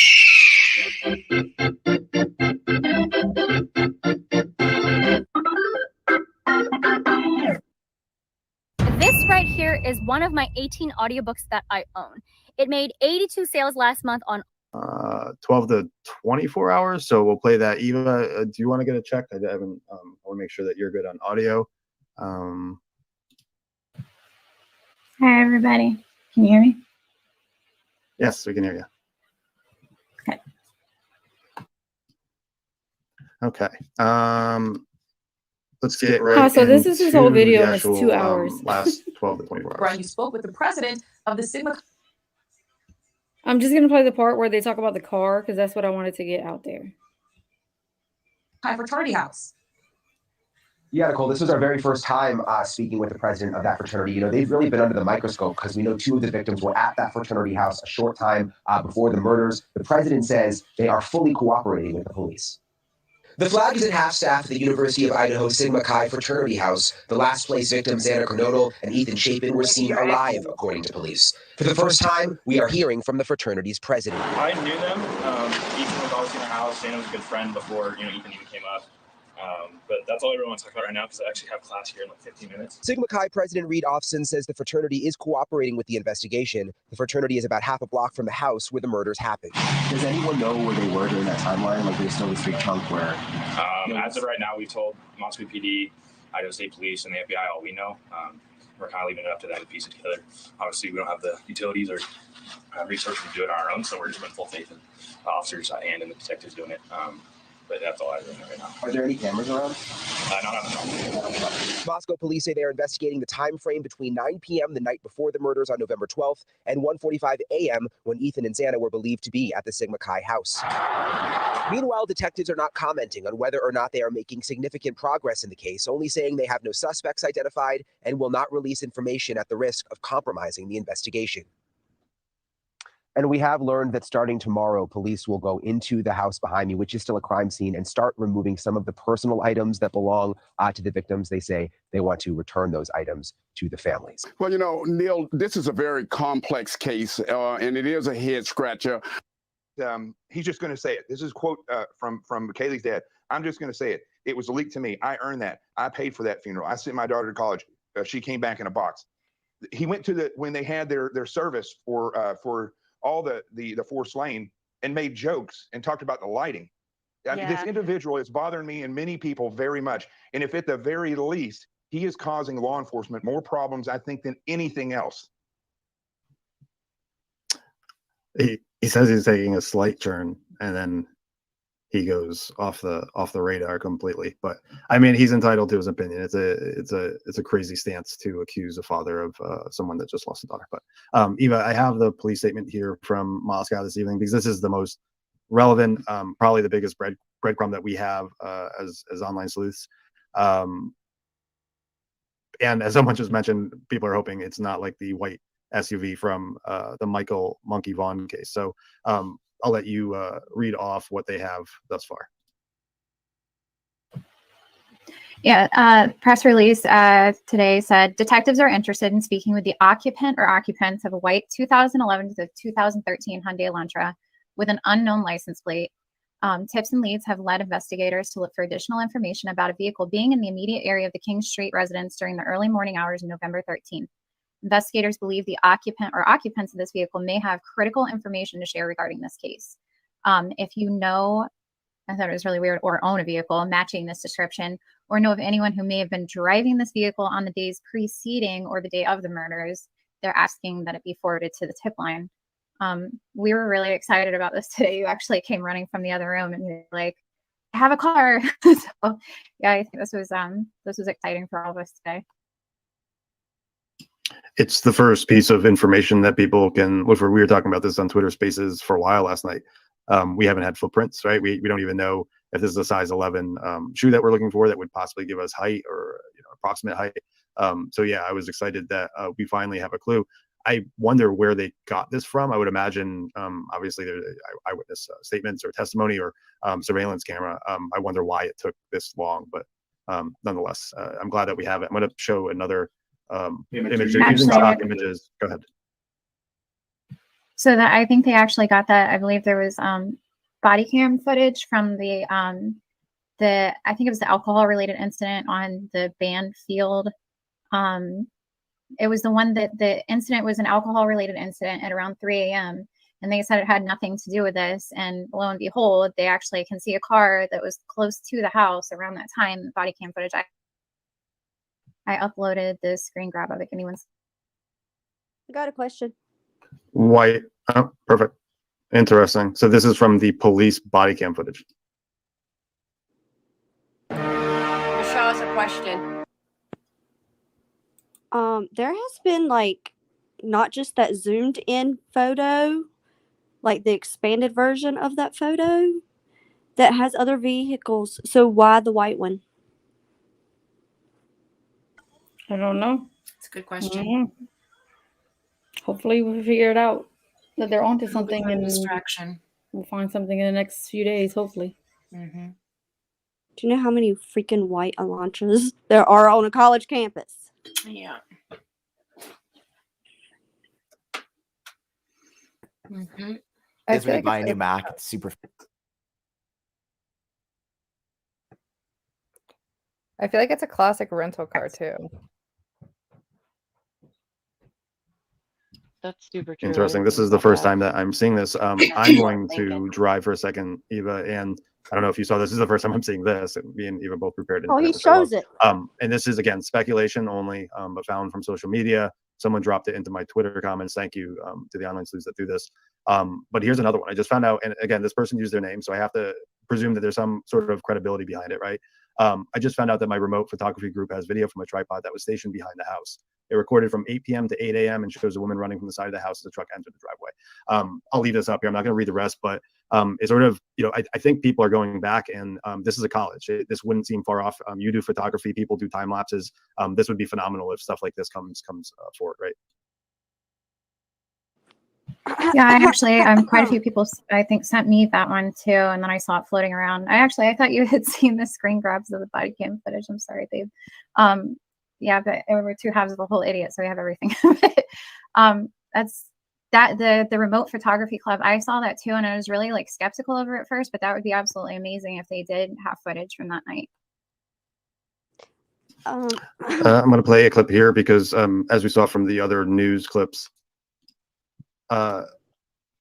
This right here is one of my 18 audiobooks that I own. It made 82 sales last month on 12 to 24 hours. So we'll play that. Eva, do you want to get a check? I haven't. I want to make sure that you're good on audio. Hi, everybody. Can you hear me? Yes, we can hear you. Okay. Let's get right. So this is his whole into the video, and it's actual, 2 hours. Last 12 to 24 hours. Brian, you spoke with the president of the Sigma. I'm just gonna play the part where they talk about the car because that's what I wanted to get out there. Chi Fraternity House. Yeah, Nicole, this was our very first time speaking with the president of that fraternity. You know, they've really been under the microscope because we know 2 of the victims were at that fraternity house a short time before the murders. The president says they are fully cooperating with the police. The flag is at half-staff at the University of Idaho Sigma Chi Fraternity House. The last place victims, Anna Kernodle and Ethan Chapin, were seen alive, according to police. For the first time, we are hearing from the fraternity's president. I knew them. Ethan was always in our house. Shannon was a good friend before, Ethan even came up. But that's all I really want to talk about right now because I actually have class here in like 15 minutes. Sigma Chi President Reed Offson says the fraternity is cooperating with the investigation. The fraternity is about half a block from the house where the murders happened. Does anyone know where they were during that timeline? Like there's still this big chunk where... As of right now, we've told Moscow PD, Idaho State Police, and the FBI all we know. We're kind of leaving it up to them to piece it together. Obviously, we don't have the utilities or resources to do it on our own, so we're just in full faith in the officers and in the detectives doing it. But that's all I really know right now. Are there any cameras around? Not on the Moscow police say they are investigating the time frame between 9 p.m. the night before the murders on November 12th and 1:45 a.m. when Ethan and Xana were believed to be at the Sigma Chi house. Meanwhile, detectives are not commenting on whether or not they are making significant progress in the case, only saying they have no suspects identified and will not release information at the risk of compromising the investigation. And we have learned that starting tomorrow, police will go into the house behind me, which is still a crime scene, and start removing some of the personal items that belong to the victims. They say they want to return those items to the families. Well, you know, Neil, this is a very complex case, and it is a head scratcher. He's just going to say it. This is a quote from Kaylee's dad. I'm just going to say it. It was leaked to me. I earned that. I paid for that funeral. I sent my daughter to college. She came back in a box. He went to when they had their service for all the four slain and made jokes and talked about the lighting. This individual is bothering me and many people very much. And if at the very least, he is causing law enforcement more problems, I think, than anything else. He says he's taking a slight turn and then he goes off the radar completely. But I mean, he's entitled to his opinion. It's a crazy stance to accuse a father of someone that just lost a daughter. But Eva, I have the police statement here from Moscow this evening because this is the most relevant, probably the biggest breadcrumb that we have as online sleuths. And as someone just mentioned, people are hoping it's not like the white SUV from the Michael Monkey Vaughn case. So I'll let you read off what they have thus far. Yeah, press release today said detectives are interested in speaking with the occupant or occupants of a white 2011 to 2013 Hyundai Elantra with an unknown license plate. Tips and leads have led investigators to look for additional information about a vehicle being in the immediate area of the King Street residence during the early morning hours of November 13th. Investigators believe the occupant or occupants of this vehicle may have critical information to share regarding this case. If you know, I thought it was really weird, or own a vehicle matching this description, or know of anyone who may have been driving this vehicle on the days preceding or the day of the murders, they're asking that it be forwarded to the tip line. We were really excited about this today. You actually came running from the other room and you're like, I have a car. So yeah, I think this was exciting for all of us today. It's the first piece of information that people can look for. We were talking about this on Twitter Spaces for a while last night. We haven't had footprints, right? We don't even know if this is a size 11 shoe that we're looking for that would possibly give us height or approximate height. So yeah, I was excited that we finally have a clue. I wonder where they got this from. I would imagine, obviously, there's eyewitness statements or testimony or surveillance camera. I wonder why it took this long, but nonetheless, I'm glad that we have it. I'm going to show another image. They're using stock images. Go ahead. So that I think they actually got that. I believe there was body cam footage from the I think it was the alcohol related incident on the band field. It was the one that the incident was an alcohol related incident at around 3 a.m. and they said it had nothing to do with this. And lo and behold, they actually can see a car that was close to the house around that time. Body cam footage. I uploaded the screen grab of it. Give me one second. I got a question. White. Oh, perfect. Interesting. So this is from the police body cam footage. Show us a question. There has been like not just that zoomed in photo, like the expanded version of that photo that has other vehicles. So why the white one? I don't know. That's a good question. Mm-hmm. Hopefully we'll figure it out that they're onto something and distraction. We'll find something in the next few days, hopefully. Mm-hmm. Do you know how many freaking white Elantras there are on a college campus? Yeah. Mm-hmm. It's when I buy a new Mac. It's super. I feel like it's a classic rental car too. That's super true. Interesting. This is the first time that I'm seeing this. I'm going to drive for a second, Eva, and I don't know if you saw this. This is the first time I'm seeing this. Me and Eva both prepared. Oh, he shows it. And this is again speculation only, but found from social media. Someone dropped it into my Twitter comments. Thank you to the online sleuths that do this. But here's another one. I just found out, and again, this person used their name, so I have to presume that there's some sort of credibility behind it, right? I just found out that my remote photography group has video from a tripod that was stationed behind the house. It recorded from 8 p.m. to 8 a.m. and shows a woman running from the side of the house as the truck entered the driveway. I'll leave this up here. I'm not going to read the rest, but it's sort of, I think people are going back, and this is a college. This wouldn't seem far off. You do photography, people do time lapses. This would be phenomenal if stuff like this comes forward, right? Yeah, I actually, quite a few people, I think, sent me that one too, and then I saw it floating around. I thought you had seen the screen grabs of the body cam footage. I'm sorry, babe. Yeah, but we're two halves of a whole idiot, so we have everything. That's that the remote photography club. I saw that too, and I was really like skeptical over it first, but that would be absolutely amazing if they did have footage from that night. I'm going to play a clip here because, as we saw from the other news clips,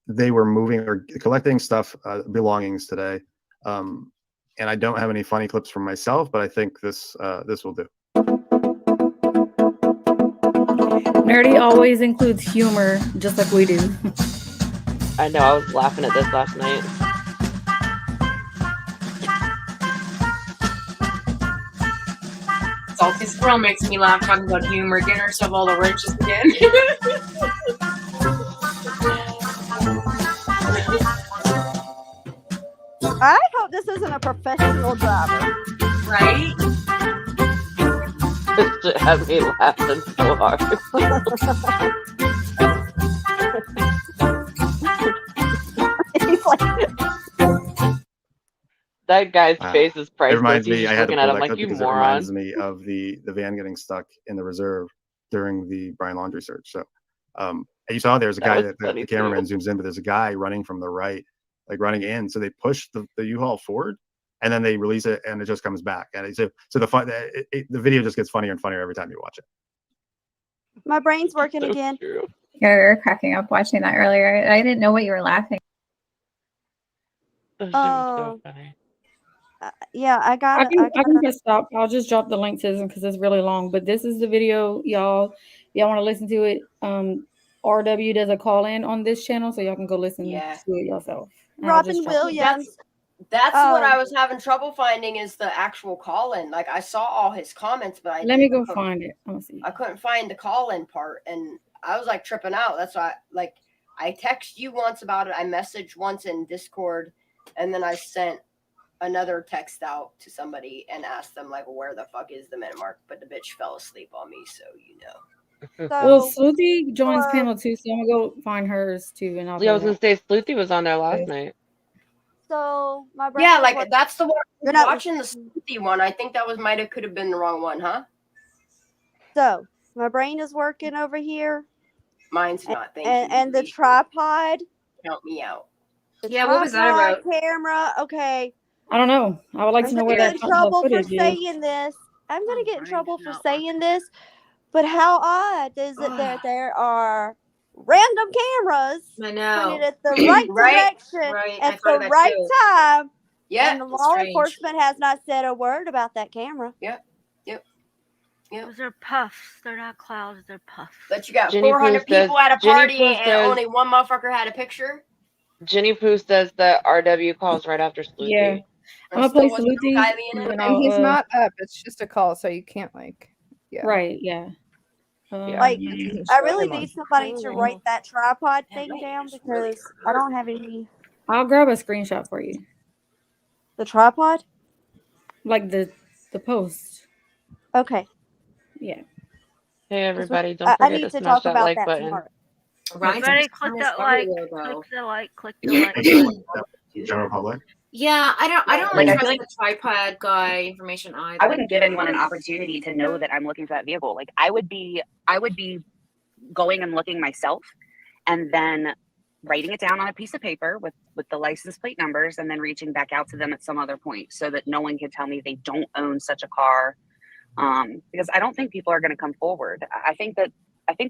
they were moving or collecting stuff, belongings today. And I don't have any funny clips from myself, but I think this will do. Nerdy always includes humor, just like we do. I know. I was laughing at this last night. Salty Squirrel makes me laugh talking about humor. Get herself all the wrenches again. I hope this isn't a professional driver. Right? It had me laughing so hard. That guy's face is It priceless. reminds He's me, just I had to looking pull at that him like, clip you because it moron. reminds me of the van getting stuck in the reserve during the Brian Laundrie search. So you saw there's a guy that the cameraman zooms in, but there's a guy running from the right, like running in. So they push the U-Haul forward, and then they release it, and it just comes back. And so the video just gets funnier and funnier every time you watch it. My brain's working again. Yeah, we were cracking up watching that earlier. I didn't know what you were laughing. Oh, yeah, I got it. I can just stop. I'll just drop the link to this because it's really long. But this is the video, y'all. Y'all want to listen to it? RW does a call in on this channel, so y'all can go listen to it yourself. And I'll Robin just drop it. Williams. That's what I was having trouble finding is the actual call-in. Like I saw all his comments, but Let me go find it. Let me see. I couldn't find the call-in part, and I was like tripping out. That's why, I text you once about it. I messaged once in Discord, and then I sent another text out to somebody and asked them like, where the fuck is the minute mark? But the bitch fell asleep on me, so you know. Well, Sleuthy joins panel too, so I'm gonna go find hers too, and I'll. Yeah, I was gonna say Sleuthy was on there last night. So my brain. Yeah, like that's the one I was not watching, the Sleuthy one. I think that could have been the wrong one, huh? So my brain is working over here. Mine's not. Thank you. And the tripod. Count me out. Yeah, what was that about? Camera. Okay. I don't know. I would like to know where that I'm gonna get in trouble for footage is. saying this. I'm gonna get in trouble for saying this. But how odd is it that there are random cameras pointed at the right direction at the right time? Yeah, and the law enforcement has not said a word about that camera. Yep. Those are puffs. They're not clouds. They're puffs. But you got Jenny 400 Poo says- people at a Jenny party, Poo and says- only one motherfucker had a picture. Jenny Poo says that RW calls right after Sleuthy. Yeah. I'm gonna play Sleuthy. And he's not up. It's just a call, so you can't Right. Yeah. Like, I really need somebody to write that tripod thing down because I don't have any. I'll grab a screenshot for you. The tripod? Like the post. Okay. Yeah. Hey everybody, don't I forget need to to smash talk that about like that button. tomorrow. Everybody click that like, click the like. General public. Yeah, I don't Like, I trust feel like the tripod guy information either. I wouldn't give anyone an opportunity to know that I'm looking for that vehicle. Like I would be going and looking myself and then writing it down on a piece of paper with with the license plate numbers and then reaching back out to them at some other point so that no one can tell me they don't own such a car. Because I don't think people are going to come forward. I think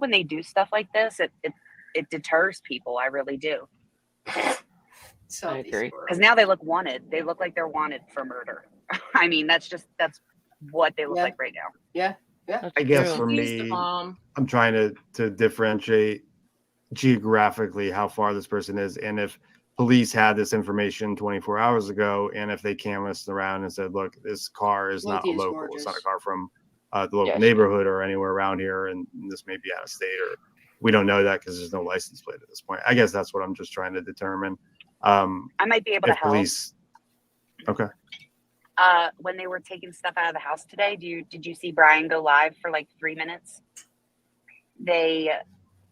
when they do stuff like this, it deters people. I really do. I agree. Because now they look wanted. They look like they're wanted for murder. I mean, that's what they look like right now. Yeah. I guess for me, I'm trying to differentiate geographically how far this person is, and if police had this information 24 hours ago, and if they canvassed around and said, look, this car is not Sleuthin local, it's not a Squirrels. car from the local neighborhood or anywhere around here, and this may be out of state, or we don't know that because there's no license plate at this point. I guess that's what I'm just trying to determine. I might be able to help. Police, okay. When they were taking stuff out of the house today, did you see Brian go live for like 3 minutes?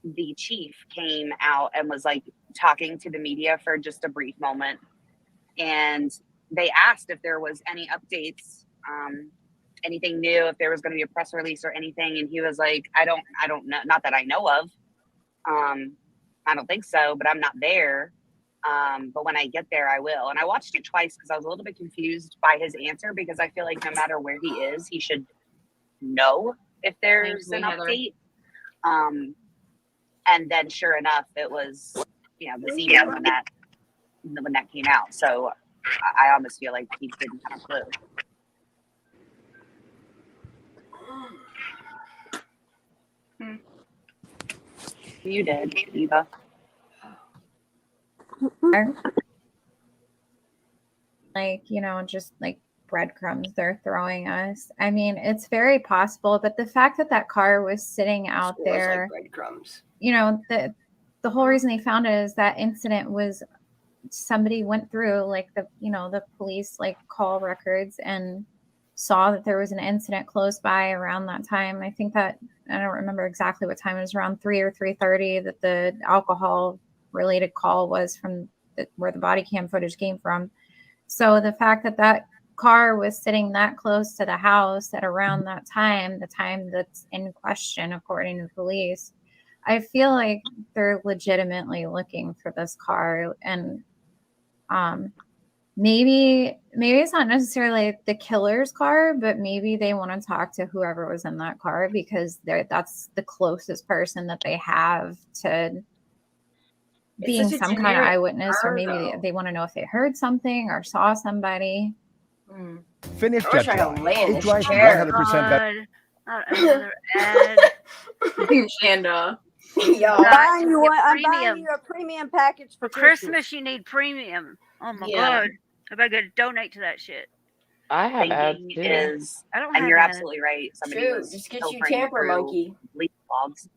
The chief came out and was like talking to the media for just a brief moment, and they asked if there was any updates, anything new, if there was going to be a press release or anything, and he was like, I don't know, not that I know of. I don't think so, but I'm not there. But when I get there, I will. And I watched it twice because I was a little bit confused by his answer, because I feel like no matter where he is, he should know if there's an update. And then sure enough, it was, this evening when that came out. So I almost feel like he didn't have a clue. You did, Eva. Like, just like breadcrumbs they're throwing us. I mean, it's very possible, but the fact that that car was sitting out there, like breadcrumbs. The whole reason they found it is that incident was somebody went through like the police like call records and saw that there was an incident close by around that time. I think that, I don't remember exactly what time, it was around 3 or 3:30 that the alcohol related call was from where the body cam footage came from. So the fact that that car was sitting that close to the house at around that time, the time that's in question, according to police, I feel like they're legitimately looking for this car. And maybe it's not necessarily the killer's car, but maybe they want to talk to whoever was in that car, because that's the closest person that they have to being some kind of eyewitness, or maybe they want to know if they heard something or saw somebody. Finished I wish jet I could drive. lay in It this drives chair. 100% better. Another ad. Shanda. I'm buying you Get I'm buying premium. you a premium package For Christmas. You need premium. Oh my god! I better donate to that shit. I have ads Thinking too. is, I don't and have you're ads. absolutely right. Somebody True, was just get you filtering Tamper through Monkey. leaf logs.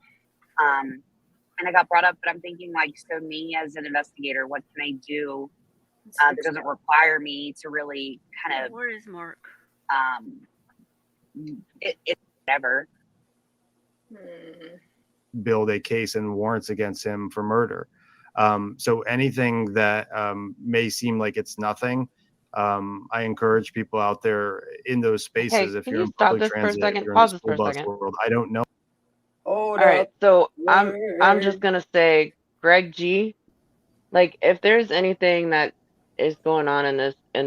And I got brought up, but I'm thinking, like, so me as an investigator, what can I do that doesn't require me to really kind of Where is Mark? It's whatever. Build a case and warrants against him for murder. So anything that may seem like it's nothing, I encourage people out there in those spaces, if can you're you in stop public this for a transit, if second? you're in the Pause this school for a bus second. world, I don't know. Hold All right, up. so I'm just gonna say, Greg G, like, if there's anything that is going on in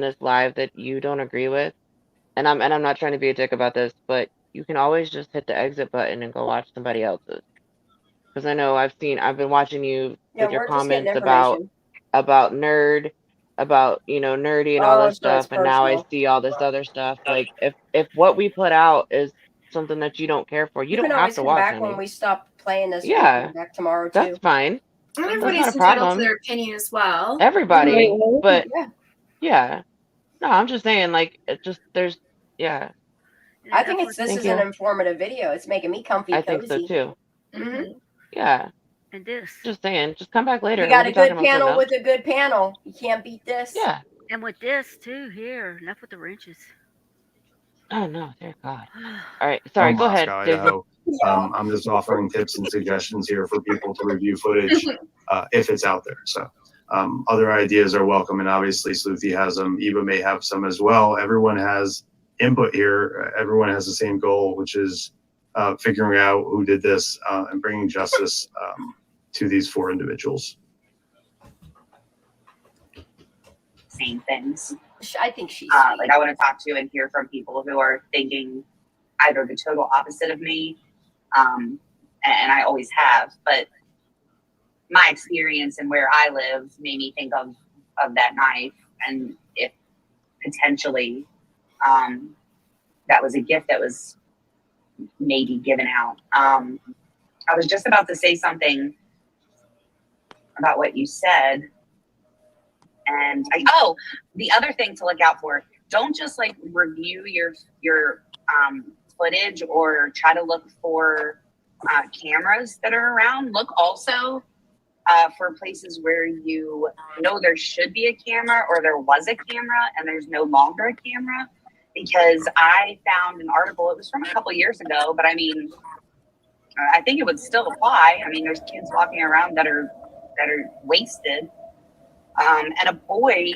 this live that you don't agree with, and I'm not trying to be a dick about this, but you can always just hit the exit button and go watch somebody else's. Because I know I've been watching you with your we're just getting comments about information. nerd, about nerdy and all Oh, this so it's stuff, and now I personal. see all this other stuff. Like, if what we put out is something that you don't care for, you don't can have always to come watch back when any. we stop playing this. Yeah, Come back tomorrow too. that's fine. And That's everybody's not a entitled to problem. their opinion as well. Everybody, Right. but Yeah. no, I'm just saying, like, it just yeah. I think this Thank is you. an informative video. It's making me comfy, I think so cozy. too. Mm-hmm. Yeah. And this. Just saying, just come back later. You and we'll got a be talking good about something panel else. with a good panel. You can't beat this. Yeah. And with this too, here. Enough with the wrenches. Oh no, dear God. All right, From sorry. Go Moscow, ahead, Daisy. Idaho. I'm just offering tips and suggestions here for people to review footage if it's out there. So other ideas are welcome, and obviously Sleuthy has them. Eva may have some as well. Everyone has input here. Everyone has the same goal, which is figuring out who did this and bringing justice to these 4 individuals. same things. I think she's like, I want to talk to and hear from people who are thinking either the total opposite of me, and I always have, but my experience and where I live made me think of that knife, and if potentially that was a gift that was maybe given out. I was just about to say something about what you said, and the other thing to look out for, don't just like review your footage or try to look for cameras that are around. Look also for places where you know there should be a camera or there was a camera and there's no longer a camera, because I found an article, it was from a couple years ago, but I mean, I think it would still apply. I mean, there's kids walking around that are wasted. And a boy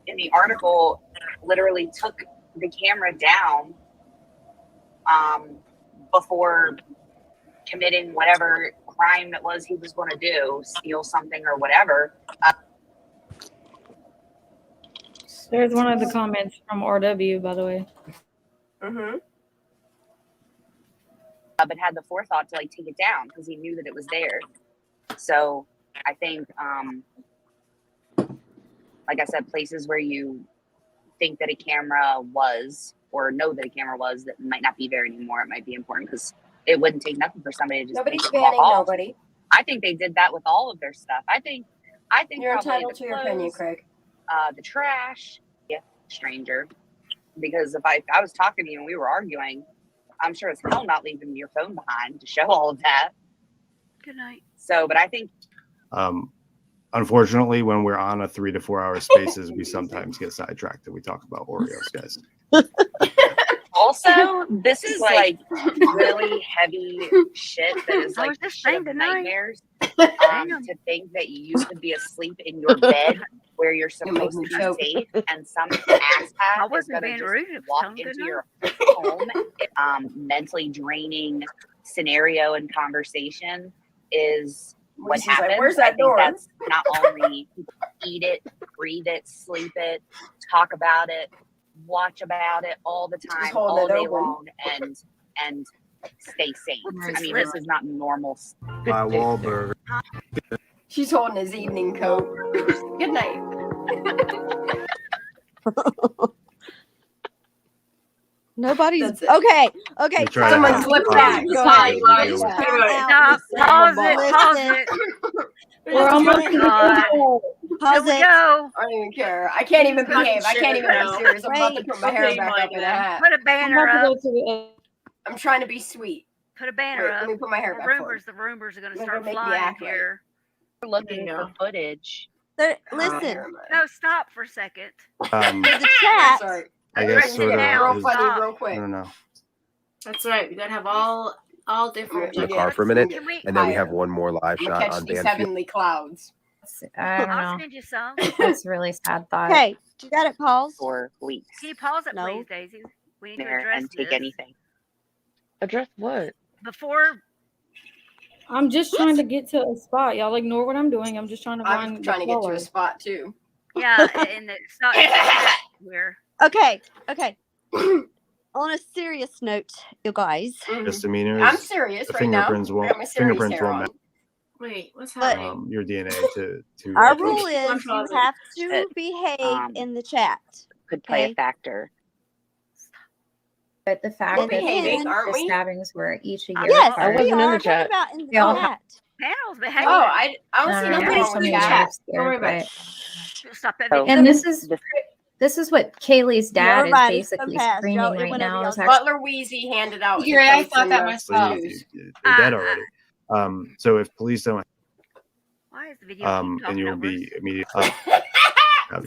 in the article literally took the camera down before committing whatever crime that was he was going to do, steal something or whatever. There's one of the comments from RW, by the way. Mm-hmm. But had the forethought to like take it down because he knew that it was there. So I think, like I said, places where you think that a camera was or know that a camera was that might not be there anymore, it might be important, because it wouldn't take nothing for somebody to just Nobody's take it walk banning off. nobody. I think they did that with all of their stuff. I think You're probably entitled the to your opinion, clothes, Craig. the trash, stranger. Because if I was talking to you and we were arguing, I'm sure as hell not leaving your phone behind to show all of that. Good night. So, but I think Unfortunately, when we're on a 3 to 4 hour spaces, we sometimes get sidetracked and we talk about Oreos, guys. also, this is like really heavy shit that is like shit of nightmares. To think that you could be asleep in your bed where you're supposed to be safe, and some asshat is going to just walk into your home. Mentally draining scenario and conversation is what She's like, happens. "Where's that I think door?" that's not only eat it, breathe it, sleep it, talk about it, watch about it all the time, hold all it day open. long, and stay safe. I mean, this is not normal. My Wahlberg. She's holding his evening coat. Good night. Nobody's That's it. okay. You try to Someone have slipped positive back. Go positive ahead. deal with it. Stop. Pause it. We're almost to the Pause Here we it. go. I don't even care. I can't even behave. I can't even be serious. I'm about to put my hair back up in a hat. Put a banner up. I'm trying to be sweet. Put a banner Wait, up. let me put my hair The back rumors are going to They're start gonna make me flying act right. here. We're looking for footage. Listen, No, stop for a second. the chat. Sorry. I guess Break it sort down. of Real is, funny, Stop. real I quick. don't know. That's right. We gotta have all different. in the car for a minute, Can we- and then we have one more live I'm gonna shot catch on these Danfield. heavenly clouds. I don't I'll know. send you some. That's a really sad thought. Okay, you got it paused? For weeks. Can you pause it, No. please, Daisy? We need to There address and take this. anything. Address what? Before I'm just trying to get to a spot. Y'all ignore what I'm doing. I'm just trying to find I'm trying to get to caller. a spot too. yeah, and it's not here. Okay. On a serious note, you guys. Misdemeanors. I'm serious The right now. fingerprints I won't. got my serious Fingerprints hair won't on. match Wait, what's But happening? your DNA to. our rule is you have to It, behave in the chat. could play Okay. a factor. But the fact We're that behaving, aren't the we? stabbings were each a year Yes, apart. we wasn't in are. the What chat. about in the They all chat? Panels Oh, behaving. I don't see I don't know. nothing There's wrong so with many the that chat. are Don't worry scared, about but Stop that So, video. and this is what Kaylee's dad Never mind, is it's been basically passed. screaming Y'all- right whenever now. y'all Is do. actually Butler Wheezy handed out. Gary, I coats thought and that the myself. shoes. They're dead already. So if police don't, Why is the video keep then talking you'll over be us? immediately.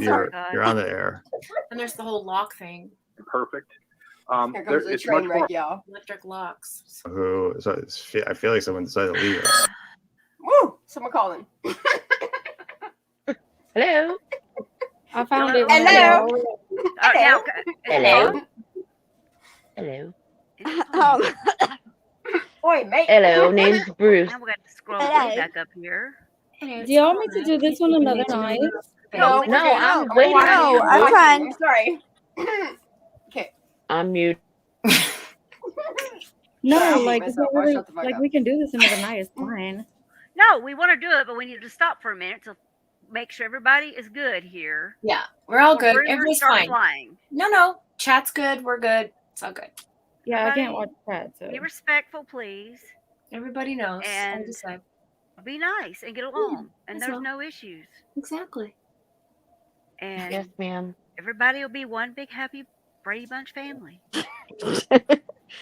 Sorry. You're on the air. And there's the whole lock thing. Perfect. Here comes the train wreck, y'all. Electric locks. Who? So I feel like someone decided to leave us. Woo! Someone calling. Hello. I found it. Hello. Now, Hello. Hello. Oi, mate. Hello. Name's Bruce. Now we got to scroll way back up here. Do y'all want me to do this one another night? No, Haley. No, I'm we're waiting. watching. No, We're I'm watching. trying. I'm sorry. Okay. I'm mute. No, Sorry, I hate like myself. I'll shut the fuck like up. we can do this another night. It's fine. No, we want to do it, but we need to stop for a minute to make sure everybody is good here. Yeah, we're all Before good. rumors Everybody's start fine. flying. No. Chat's good. We're good. It's all good. Yeah, I can't Everybody watch that. So Be respectful, please, Everybody knows. I and decide. be nice and get along. And that's there's all. no issues. Exactly. And Yes, ma'am. everybody will be one big happy Brady Bunch family.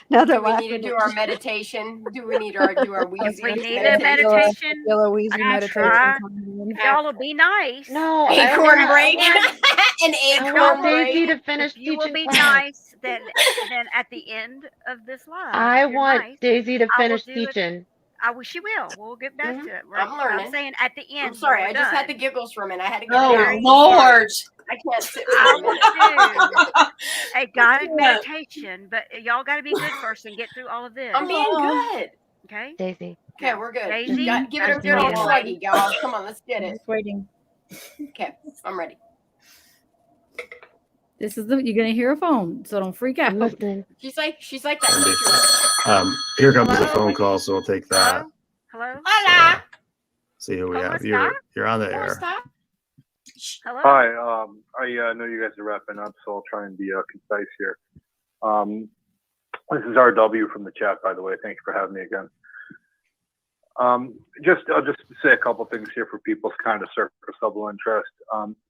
Now Do they're we need laughing to do at our you. meditation? Do we need to do our wheezy We need a meditation? meditation. Tequila Wheezy I meditation. try. time. If y'all will be nice. No, Acorn break. An I acorn want break. Daisy to finish If you will teaching be class. nice, then at the end of this live, I if you're want nice, Daisy to I will finish do it. teaching. I wish she will. We'll get back to it. Right? I'm learning. I'm saying at the end. I'm sorry. when I we're just had done. the giggles for a minute. I had to get Oh it out. Lord! I can't sit for I a minute. will do a guided Yeah. meditation, but y'all got to be good first and get through all of this. I'm being good. Okay. Daisy. Okay, we're good. Daisy, Give it a just good old need Swaggy, y'all. Come on, let's get I'm it. just waiting. Okay, I'm ready. This is you're gonna hear a phone, so don't freak out. I'm listening. She's like that teacher. Here comes the phone call, so we'll take that. Hello. Hola. See who we ¿Cómo have. está? You're on the ¿Cómo air. está? Hello. Hi, I know you guys are wrapping up, so I'll try and be concise here. This is RW from the chat, by the way. Thank you for having me again. I'll just say a couple things here for people's kind of surface level interest.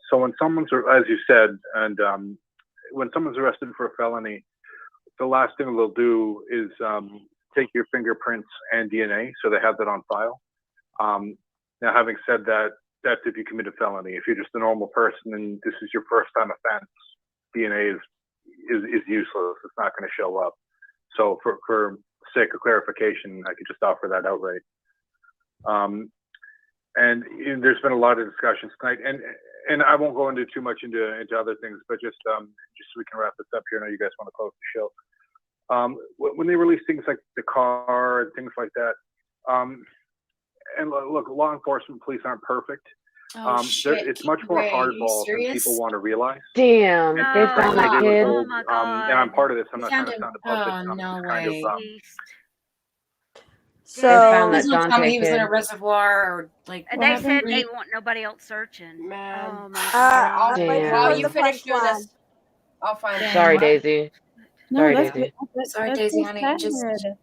So when someone's, as you said, and when someone's arrested for a felony, the last thing they'll do is take your fingerprints and DNA, so they have that on file. Now, having said that, that's if you commit a felony. If you're just a normal person and this is your first time offense, DNA is useless. It's not going to show up. So for sake of clarification, I could just offer that outright. And there's been a lot of discussions tonight, and I won't go into too much into other things, but just so we can wrap this up here. I know you guys want to close the show. When they release things like the car and things like that, and look, law enforcement, police aren't perfect. Shit. It's much more Ray, are you hardball than serious? people want to realize. Damn, they found They the do kid. hold, and I'm part of this. I'm not trying to sound above this. Oh, I'm no just kind way. of They found that Please don't tell me Dante he was in a kid. reservoir or like. And what they happened? said they want nobody else searching. Man. Oh my God. Damn. While you finish doing this, I'll find Sorry, what? Daisy. No, Sorry, that's Daisy. Sorry, that's Daisy, so honey. Just sad.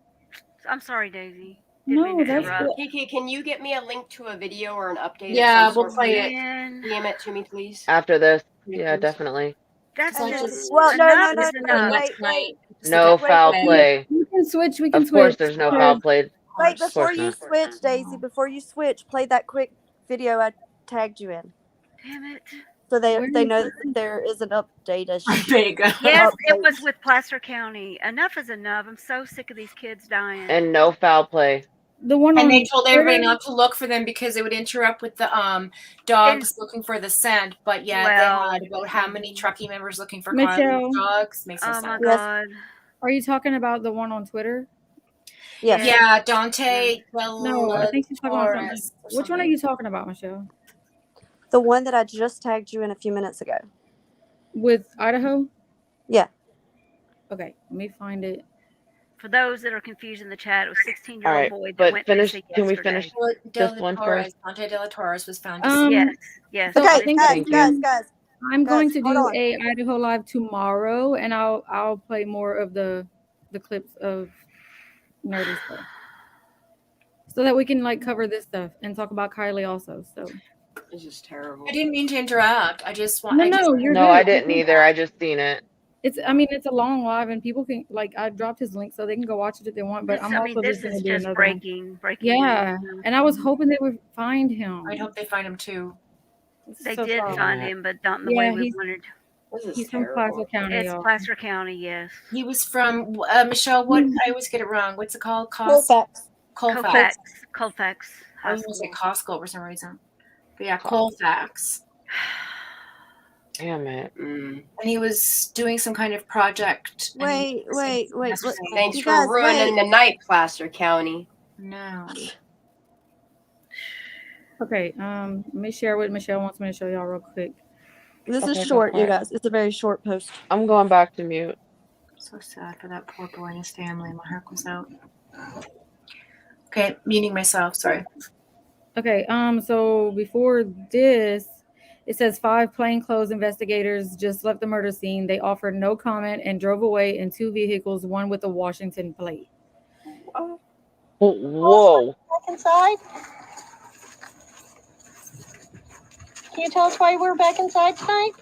I'm sorry, Daisy. Didn't No, mean to that's interrupt. Kiki, can you get me a link to a video or an update? Yeah, of some we'll sort, play please? it. DM it to me, please. After this, Please, yeah, please. definitely. That's And just Well, no, enough no, is no, no. enough. Wait. No foul Wait. play. We can switch. We can Of course, switch. there's no foul play. Wait, Of before course you not. switch, Daisy, before you switch, play that quick video I tagged you in. Damn it. So they know that there is an update. Yes, it was with Placer County. Enough is enough. I'm so sick of these kids dying. And no foul play. The one And on they told everybody Twitter? not to look for them because it would interrupt with the dogs looking for the scent. But yeah, Well, they had about how many Truckee members looking for Mitchell. Carly's dogs. Makes no Oh my sense. God. Are you talking about the one on Twitter? Yes. Yeah, Dante. No, I think she's talking about something. Torres or Which one are you talking about, Michelle? The one that I just tagged you in a few minutes ago. With Idaho? Yeah. Okay, let me find it. For those that are confused in the chat, it was a 16-year-old All right, boy that but went finish. missing Can we yesterday. finish this one first? Dante De La Torres was found. Yes. So I Okay, think guys. I'm going to hold do on. a Idaho live tomorrow, and I'll play more of the clips of nerdy stuff, so that we can like cover this stuff and talk about Kylie also. So This is terrible. I didn't mean to interrupt. I just want. No, I just, you're No, good. I didn't either. I just seen it. I mean, it's a long live, and people can like. I dropped his link so they can go watch it if they want. But I'm also this just going is to do just another breaking one. news. Yeah, and I was hoping they would find him. I hope they find him too. They so did sorry. find him, but not in the way we wanted. He's from Placer County, It's y'all. Placer County, yes. He was from Michelle. What I always get it wrong. What's it called? Colfax. Colfax. Colfax. I was going to say Costco for some reason. But yeah, Colfax. Damn it. And he was doing some kind of project. Wait. Thanks You for guys, ruining wait. the night, Placer County. No. Okay, let me share what Michelle wants me to show y'all real quick. This Okay, is go short, for you it. guys. It's a very short post. I'm going back to mute. So sad for that poor boy and his family. My heart goes out. Okay, muting myself. Sorry. Okay, so before this, it says 5 plainclothes investigators just left the murder scene. They offered no comment and drove away in 2 vehicles, one with a Washington plate. Whoa. Back inside? Can you tell us why we're back inside tonight?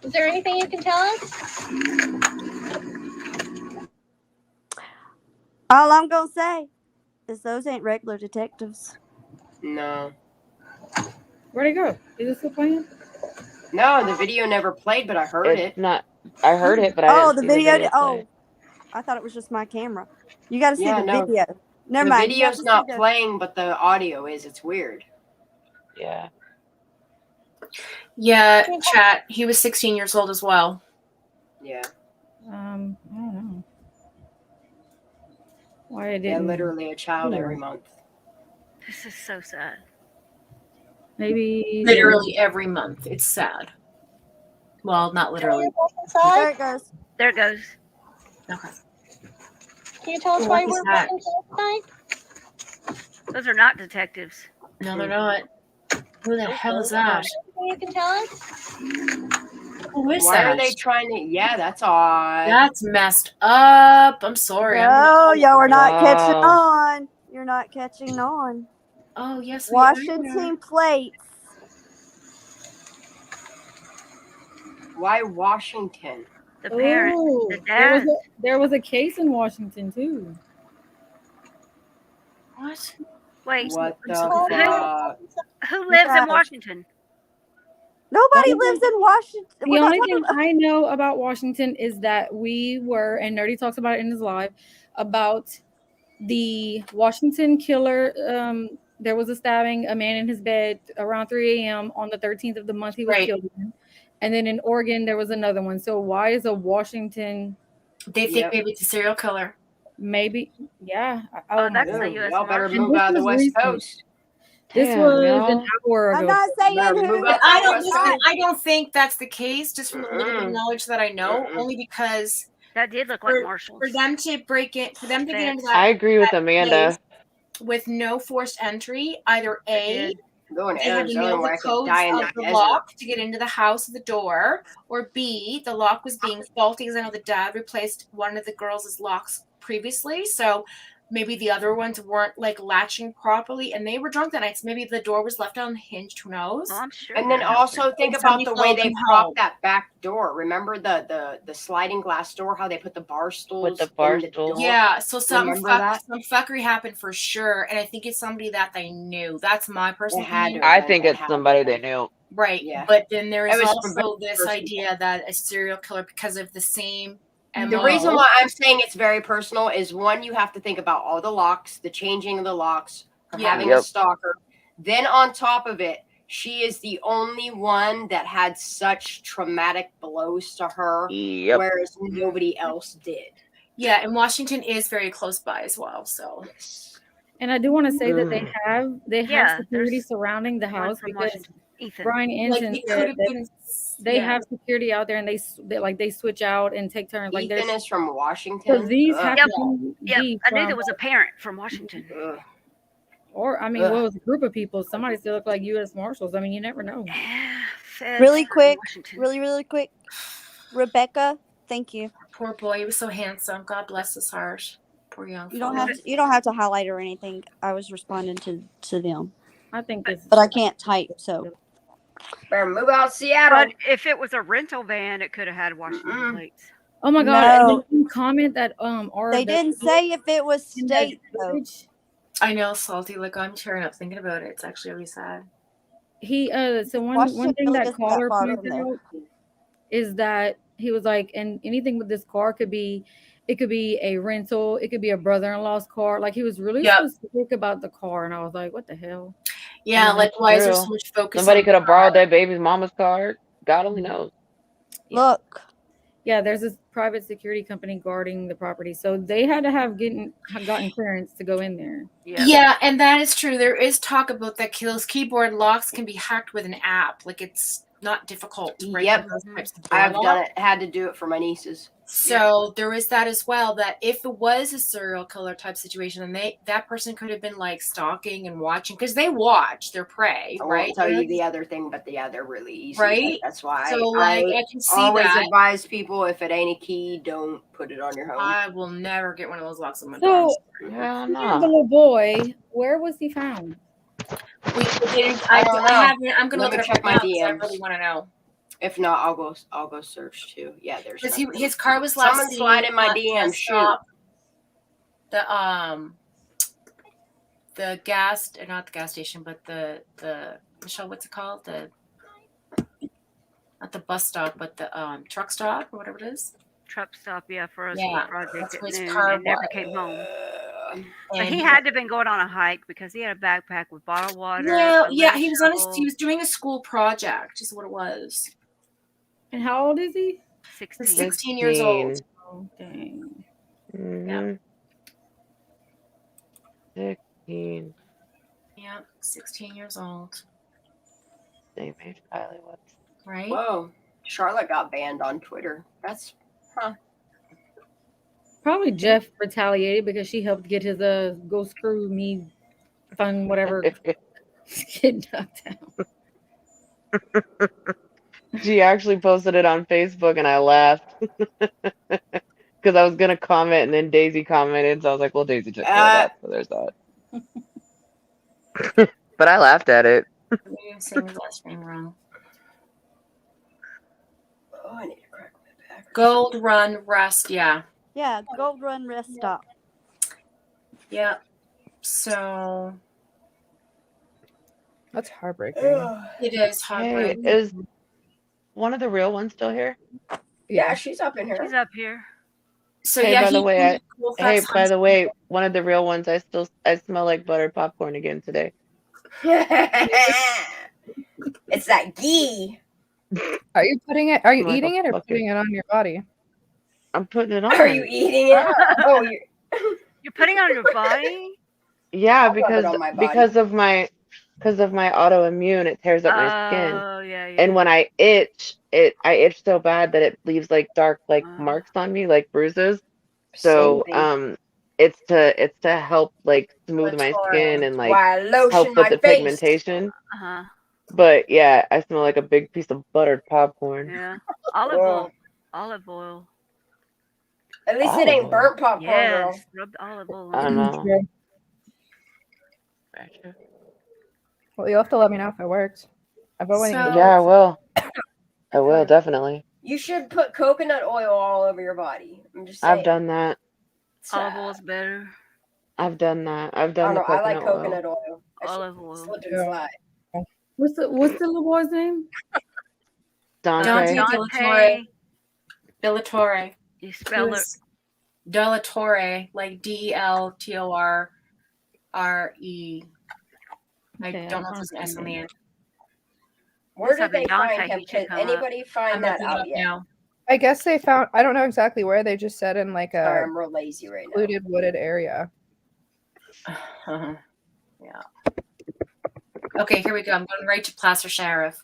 Is there anything you can tell us? All I'm gonna say is those ain't regular detectives. No. Where'd he go? Is it still playing? No, the video never played, but I heard It's it. not. I heard it, but I Oh, didn't the see video. the video play. Oh, I thought it was just my camera. You got to see Yeah, the no. video. Never The mind. You have video's to not see the. playing, but the audio is. It's weird. Yeah. Yeah, chat. He was 16 years old as well. Yeah. I don't know. Why it Yeah, didn't? literally a child every month. This is so sad. Maybe Literally every month. It's sad. Well, not literally. There it goes. There it goes. Okay. Can you tell us What why is we're that? back inside tonight? Those are not detectives. No, they're not. Who the hell is that? Anything you can tell us? Who is Why that? are they trying to? Yeah, that's odd. That's messed up. I'm sorry. No, y'all are not catching Wow. on. You're not catching on. Oh, yes, we are. Washington plates. Why Washington? The parent, Oh, the dad. there was a case in Washington too. What? Wait, What the who, fuck? who lives in Washington? Nobody lives in Washington. The We're not only talking thing about- I know about Washington is that we were, and Nerdy talks about it in his live, about the Washington killer. There was a stabbing, a man in his bed around 3 a.m. on the 13th of the month he was Right. killed in. And then in Oregon, there was another one. So why is a Washington? They think maybe it's a serial killer. Maybe, yeah. Oh, that's Yeah, the U.S. y'all better Marshal. move out of the West recent. Coast. This Damn, was y'all. an hour ago. I'm not saying Better who. move out I the don't. West Listen, Coast. I don't think that's the case. Just from the little bit of knowledge that I know, only because That did look like Marshall's. for them to break it, for them to get into that. I agree with that Amanda. place with no forced entry, either A, Go in they had to Arizona know where the I could codes die in of the the desert. lock to get into the house, the door, or B, the lock was being faulty because I know the dad replaced one of the girls' locks previously, so maybe the other ones weren't like latching properly, and they were drunk that night. So maybe the door was left unhinged. Who knows? I'm sure. And then also think about the way they home. propped that back door. Remember the sliding glass door? How they put the bar stools With the bar in the stools. door? Yeah, so some Remember some fuckery happened for sure, and I think it's somebody that they knew. That's my personal opinion. I think it's somebody they knew. Right, Yeah. but then there It is was also this personal. idea that a serial killer, because of the same The MO. reason why I'm saying it's very personal is one, you have to think about all the locks, the changing of the locks, her Yeah. having a stalker. Then on top of it, she is the only one that had such traumatic blows to her, whereas nobody else did. Yeah, and Washington is very close by as well. So, And I do want to say that they have Yeah, security there's surrounding the one house from because Washington. Ethan. Brian like, Anton it could said have that been. they yeah. have security out there and they switch out and take turns. Like Ethan there's is from Washington. because these Ugh. have Yep. to Yep. be I knew from, there was a parent from Washington. Ugh. or I mean, Ugh. what was a group of people? Somebody still look like U.S. Marshals. I mean, you never know. Really quick, Washington. really quick. Rebecca, thank you. Poor boy, he was so handsome. God bless his heart. Poor young. You don't fella. have to highlight or anything. I was responding to them, I think this. but I can't type. So Better move out Seattle. But if it was a rental van, it could have had Washington plates. Oh my God! No. And then comment that they didn't say if it was state though. I know, salty. Like I'm tearing up thinking about it. It's actually really sad. He so one Washington thing really that isn't that caller far pointed from there. out is that he was like, and anything with this car could be a rental, it could be a brother-in-law's car. Like he was really specific about the car, and I was like, what the hell? Yeah, like why is there so True. much focus? Somebody on could have borrowed their baby's mama's card. God only knows. Look, Yeah, there's this private security company guarding the property, so they had to have gotten clearance to go in there. Yeah, and that is true. There is talk about that those keyboard locks can be hacked with an app. Like it's not difficult to break Yep. those types of door I've done locks. it. Had to do it for my nieces. So there is that as well. That if it was a serial killer type situation, then that person could have been like stalking and watching because they watch their prey, I right? won't tell you the other thing, but yeah, they're really easy. Right? That's why So, like, I can see always that. advise people if it ain't a key, don't put it on your home. I will never get one of those locks on my door. So, the little boy, where was he found? I don't know. I'm gonna Let look me it up check right my now 'cause I DMs. really want to know. If not, I'll go search too. Yeah, there's. Because nothing. his car was last Someone seen slide in my at DM. the Shoot. stop. The gas, not the gas station, but the Michelle, what's it called? Not the bus stop, but the truck stop or whatever it is. Truck stop, yeah, for a Yeah, school project that's at where his noon car and never was. came home. But And he had to have been going on a hike because he had a backpack with bottled water. Yeah, he was shovel. he was doing a school project, is what it was. And how old is he? 16. 16 years old. 16. Oh, dang. Yeah. 16. Yeah, 16 years old. Same age Kylie was. Right? Whoa, Charlotte got banned on Twitter. That's Probably Jeff retaliated because she helped get his go screw me fun whatever kid knocked down. She actually posted it on Facebook and I laughed because I was gonna comment and then Daisy commented, so I was like, well, Daisy took care of that, so there's that. But I laughed at it. Maybe I'm saying his last name wrong. Oh, I need to crack my back. Gold Run Rest, yeah. Yeah, Gold Run Rest Stop. Yeah. So That's heartbreaking. it is Hey, heartbreaking. is one of the real ones still here? Yeah, she's up in here. She's up here. So Hey, yeah, by the he way, Colfax by the way, one of the real ones. I smell like buttered popcorn again today. It's that ghee. Are you putting it? Are you I'm like, eating it or fuck putting it on your body? I'm putting it on. Are you eating it? Oh, You're putting it on your body? Yeah, I'll rub it because on my body. because of my autoimmune, it tears up my skin. Oh, yeah. And when I itch, I itch so bad that it leaves like dark marks on me, like bruises. So Same thing. it's to help like smooth my skin and like Why lotion help with my the face? pigmentation. Uh-huh. But yeah, I smell like a big piece of buttered popcorn. Yeah. Olive oil. Olive oil. At least it ain't burnt popcorn, girl. Yes. Rub the olive oil I on know. Well, you'll have to let me know if it works. I've always Yeah, I will. I will definitely. You should put coconut oil all over your body. I'm just saying. I've done that. Olive oil's better. I've done that. I've I done don't the know. I like coconut oil. coconut oil. Olive oil. Slip and slide. What's the little boy's name? Dante. Delatorre. Delatorre. You spell it. Delatorre, like Deltore. I Okay, don't know if there's an S on the end. Where did Something they find Dante, him? he should Did come anybody find I'm that looking it out up yet? now. I guess they found. I don't know exactly where. They just said in like Sorry, a I'm real lazy right now. secluded wooded area. Uh-huh. Yeah. Okay, here we go. I'm going right to Placer Sheriff.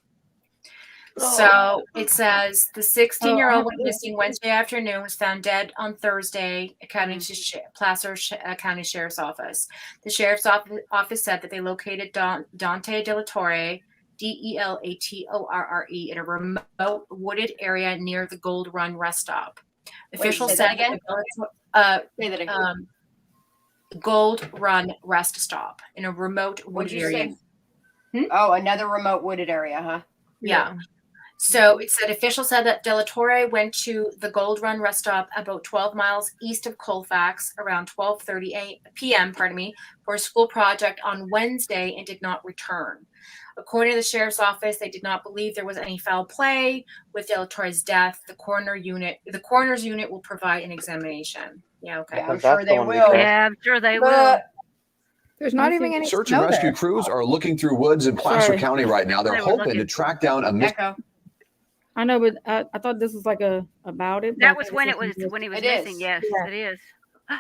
So it says the 16-year-old went missing Wednesday afternoon, was found dead on Thursday, Placer County Sheriff's Office. The Sheriff's Office said that they located Dante Delatorre, Delatorre, in a remote wooded area near the Gold Run rest stop. Officials say said that again? Say that again. Gold Run rest stop in a remote What'd wooded you area. say? Oh, another remote wooded area, huh? Yeah. So it said officials said that Delatorre went to the Gold Run rest stop about 12 miles east of Colfax around 12:30 p.m. For a school project on Wednesday and did not return. According to the sheriff's office, they did not believe there was any foul play with Delatorre's death. The coroner's unit will provide an examination. Yeah, okay. Yeah, I'm sure they will. Yeah, I'm sure they will. There's not even any Search snow and rescue there. crews are looking through woods in Placer Sorry. County right now. They're They were hoping looking. to track down a I know, but I thought this was like about it. But That was when he was missing. Yes, Yeah. it is.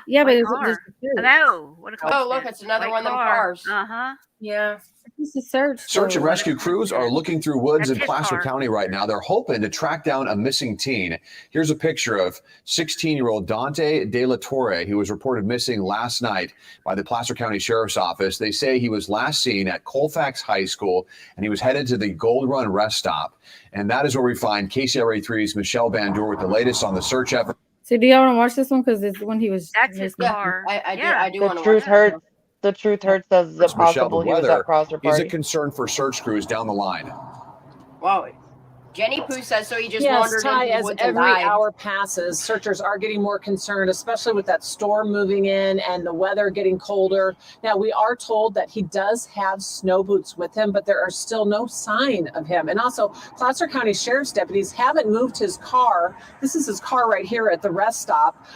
Yeah, but White it's car. just a search. No, what a Oh, look, coincidence. it's another White one of them car. cars. Uh-huh. Yeah. It's a search. Search and though. rescue crews are looking through woods That's in his Placer car. County right now. They're hoping to track down a missing teen. Here's a picture of 16-year-old Dante De La Torre, who was reported missing last night by the Placer County Sheriff's Office. They say he was last seen at Colfax High School, and he was headed to the Gold Run rest stop. And that is where we find KCRA3's Michelle Bandour with the latest on the search effort. So do y'all want to watch this one? Because it's when he was. That's his car. I do The want to truth watch hurts. The truth hurts. Says is it Michelle, the possible he was weather at Prosser is Party? a concern for search crews down the line. Wow. Jenny Poo says so. He just Yes, wandered Ty, into the as woods and every died. hour passes, searchers are getting more concerned, especially with that storm moving in and the weather getting colder. Now, we are told that he does have snow boots with him, but there are still no sign of him. And also, Placer County Sheriff's deputies haven't moved his car. This is his car right here at the rest stop.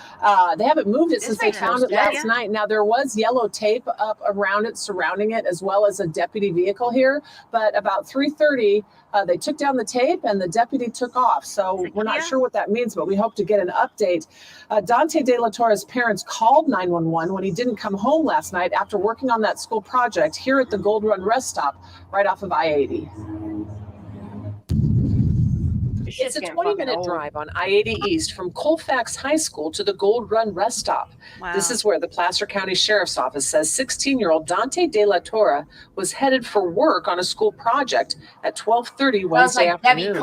They haven't moved it since they found it last night. Now, there was yellow tape up around it, surrounding it, as well as a deputy vehicle here. But about 3:30, they took down the tape and the deputy took off. So we're not sure what that means, but we hope to get an update. Dante De La Torre's parents called 911 when he didn't come home last night after working on that school project here at the Gold Run rest stop right off of I-80. It's a 20-minute drive on I-80 East from Colfax High School to the Gold Run rest stop. Wow. This is where the Placer County Sheriff's Office says 16-year-old Dante De La Torre was headed for work on a school project at 12:30 Wednesday afternoon.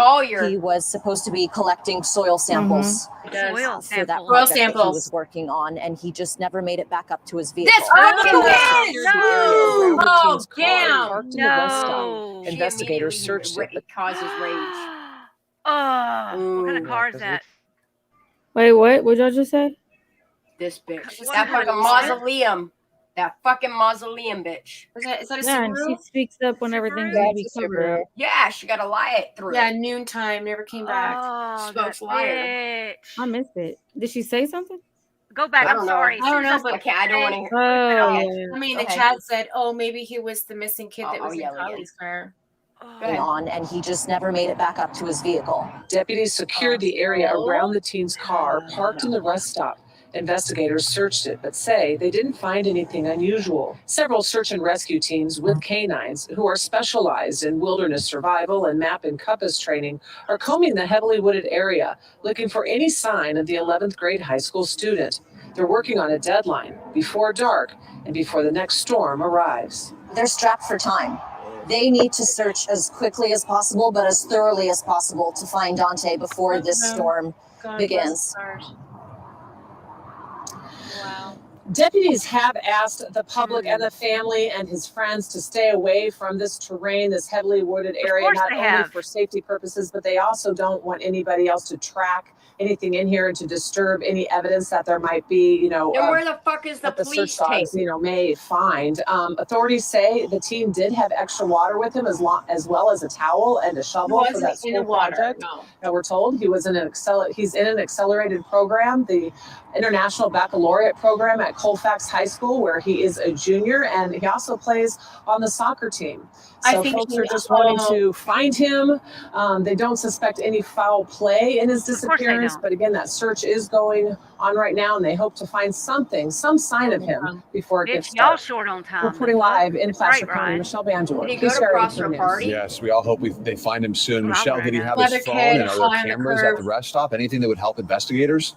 He was supposed to be collecting soil samples Soil for that samples. project that he was working on, and he just never made it back up to his vehicle. This fucking bitch! No! Oh, damn! Parked in the rest stop. No. Investigators searched it. It causes rage. Oh, what kind of car is that? Wait, what? What y'all just say? This bitch. What That kind fucking of car? mausoleum. That fucking mausoleum bitch. Is that a Yeah, and she Subaru? speaks up when everything's Yeah, to be it's a covered Subaru. up. Yeah, she got to lie it through. Yeah, noontime, never came back. Oh, Smokes that liar. bitch. I missed it. Did she say something? Go back. I I'm don't know. sorry. I don't know, but I don't want to hear. Oh, Okay. yeah. I mean, the Okay. chat said, "Oh, maybe he was the missing kid that I'll was in yell again. Kylie's car." On, and he just never made it back up to his vehicle. Deputies secured the area around the teen's car parked in the rest stop. Investigators searched it, but say they didn't find anything unusual. Several search and rescue teams with canines who are specialized in wilderness survival and map and compass training are combing the heavily wooded area, looking for any sign of the 11th grade high school student. They're working on a deadline before dark and before the next storm arrives. They're strapped for time. They need to search as quickly as possible, but as thoroughly as possible to find Dante before this storm begins. Wow. Deputies have asked the public and the family and his friends to stay away from this terrain, this heavily wooded area, course not they only have. for safety purposes, but they also don't want anybody else to track anything in here and to disturb any evidence that there might be, you know, Then where the fuck is the that the search police tape? dogs, you know, may find. Authorities say the team did have extra water with him, as well as a towel and a shovel for that in the school water. project. No. And we're told he was in he's in an accelerated program, the International Baccalaureate program at Colfax High School, where he is a junior, and he also plays on the soccer team. So folks are just wanting to find him. They don't suspect any foul play in his disappearance, but again, that search is going on right now, and they hope to find something, some sign of him before it gets Bitch, y'all dark. short on time. Reporting live in Placer Right, County, right. Michelle Bandour. Did he go to KCRA Prosser News. Party? Yes, we all hope they find him soon. Well, Michelle, did he have Leather his phone, kid, and are high on there the cameras at the curve. rest stop? Anything that would help investigators?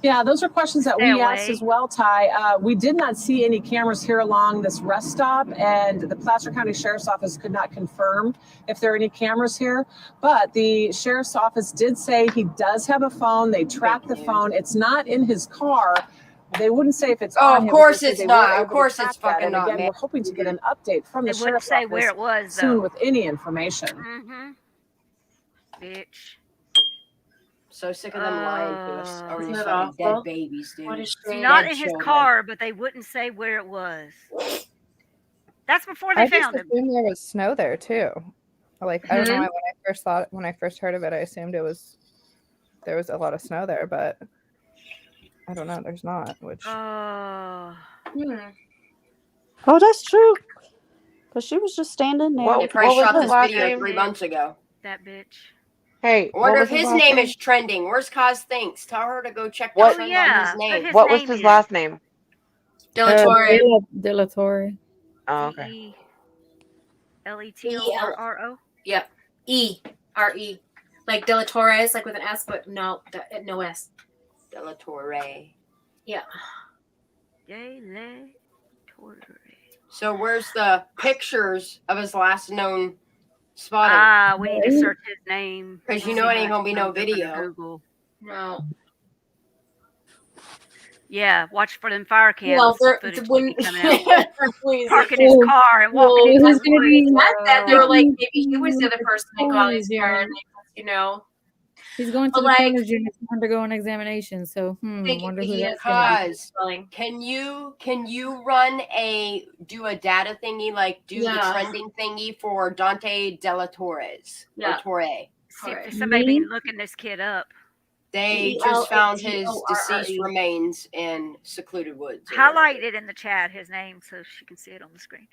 Yeah, those are questions that Stay we asked away. as well, Ty. We did not see any cameras here along this rest stop, and the Placer County Sheriff's Office could not confirm if there are any cameras here. But the Sheriff's Office did say he does have a phone. They tracked the phone. It's not in his car. They wouldn't say if it's Oh, on of him. course They said it's they not. were Of able to course track it's that. fucking And not, again, man. we're hoping to get an update from the They wouldn't Sheriff's say where Office it was, soon though. with any information. Mm-hmm. Bitch. So sick of them lying to us over Isn't these it fucking dead awful? babies, dude. What a It's shame. not Dead in his children. car, but they wouldn't say where it was. That's before they I just found him. assumed there was snow there too. Like I don't know Mhm. why when I first heard of it, I assumed there was a lot of snow there, but I don't know. There's not. Which Oh, that's true. Because she was just standing there. What They probably was shot his this last video name? 3 months ago. That bitch. Hey, I what wonder was if his his last name name? is trending. Where's Cos Thinks? Tell her to go check the What? trend on his Put name. his What was name his in. last name? Delatore. De La Torre. Oh, okay. Deletoro. Yep. E-R-E. Like Delatore, like with an S, but no S. Delatore. Yeah. Deletore. So where's the pictures of his last known spotting? We need to search his name. Because you See know it how ain't gonna it be no comes up under video. Google. No. Yeah, watch for them fire cams. Well, Footage when keep coming out. please, Parking his car and walking into who's the gonna be woods. mad that they were like Taking maybe he was the other person that got his car, corners, you know. He's going to But the like, corners unit to undergo an examination. So, wonder who that's gonna be. Cause can you run do a data thingy, like do the Yeah. trending thingy for Dante Della Torres? Yeah. Or Torre. See if somebody been looking this kid up. They just found his deceased remains in secluded woods. Highlight it in the chat, his name, so she can see it on the screen.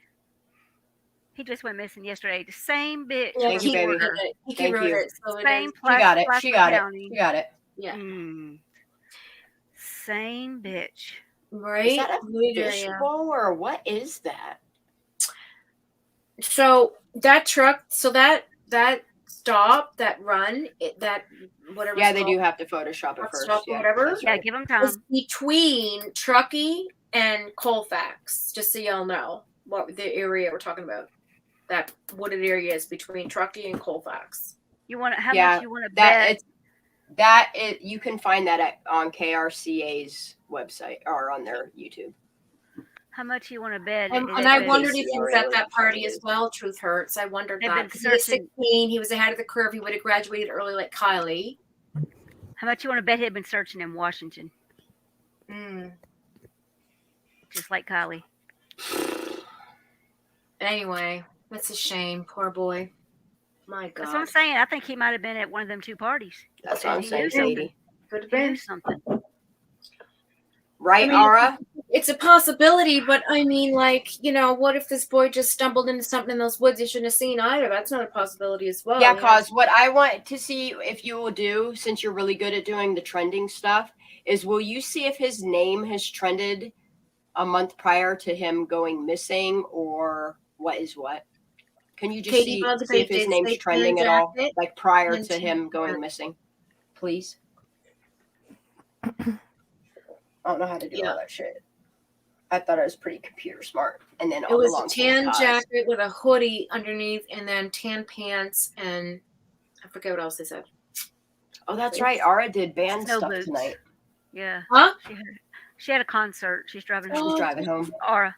He just went missing yesterday. The same bitch. Yeah, Thank you, baby. He wrote it. So Same She got it. Placer She got it. County. She got it. Yeah. Same bitch. Right? Is that a fishbowl or what is that? So that truck, that stop, that run, that whatever. Yeah, they do have to Photoshop it first. Stop or Yeah, whatever. that's right. Give them It's time. between Truckee and Colfax, just so y'all know what the area we're talking about. That wooded area is between Truckee and Colfax. You want how much you want to bet? bet? You can find that on KRCA's website or on their YouTube. How much you want to bet? And I wondered if he was at that party as well. Truth hurts. I wondered They've that. been He was searching- 16. He was ahead of the curve. He would have graduated early like Kylie. How much you want to bet he'd been searching in Washington? Just like Kylie. Anyway, that's a shame. Poor boy. My God. That's what I'm saying. I think he might have been at one of them two parties. That's what I'm He saying, knew something. Katie. Could have He knew been something. Right, I mean, Ara? It's a possibility, but I mean, like, what if this boy just stumbled into something in those woods he shouldn't have seen either? That's not a possibility as well. Yeah, cause what I want to see if you will do, since you're really good at doing the trending stuff, is will you see if his name has trended a month prior to him going missing, or what is what? Can you just Katie, see if his name's trending at all, like prior to him going missing? Please. I don't know how to do all that shit. I thought I was pretty computer smart. And then It was a tan jacket with a hoodie underneath, and then tan pants, and I forget what else they said. Oh, that's right. Ara did band Snow stuff boots. tonight. Yeah. Huh? She had a concert. She's driving home. She's driving home. Aura.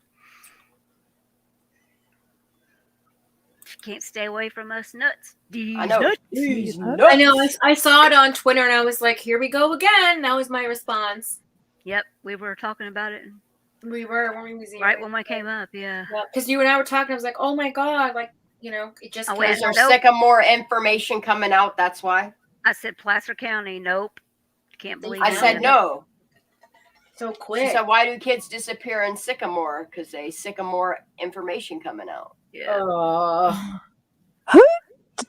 She can't stay away from us nuts. I know. I know. I saw it on Twitter, and I was like, "Here we go again." That was my response. Yep, we were talking about it. We were when we right when we came up. Yeah. Because you and I were talking. I was like, "Oh my God!" Like, it just. Is there sick of more information coming out? That's why. I said Placer County. Nope. Can't believe. I said no. So quick. She said, "Why do kids disappear in Sycamore? Because they Sycamore information coming out." Yeah.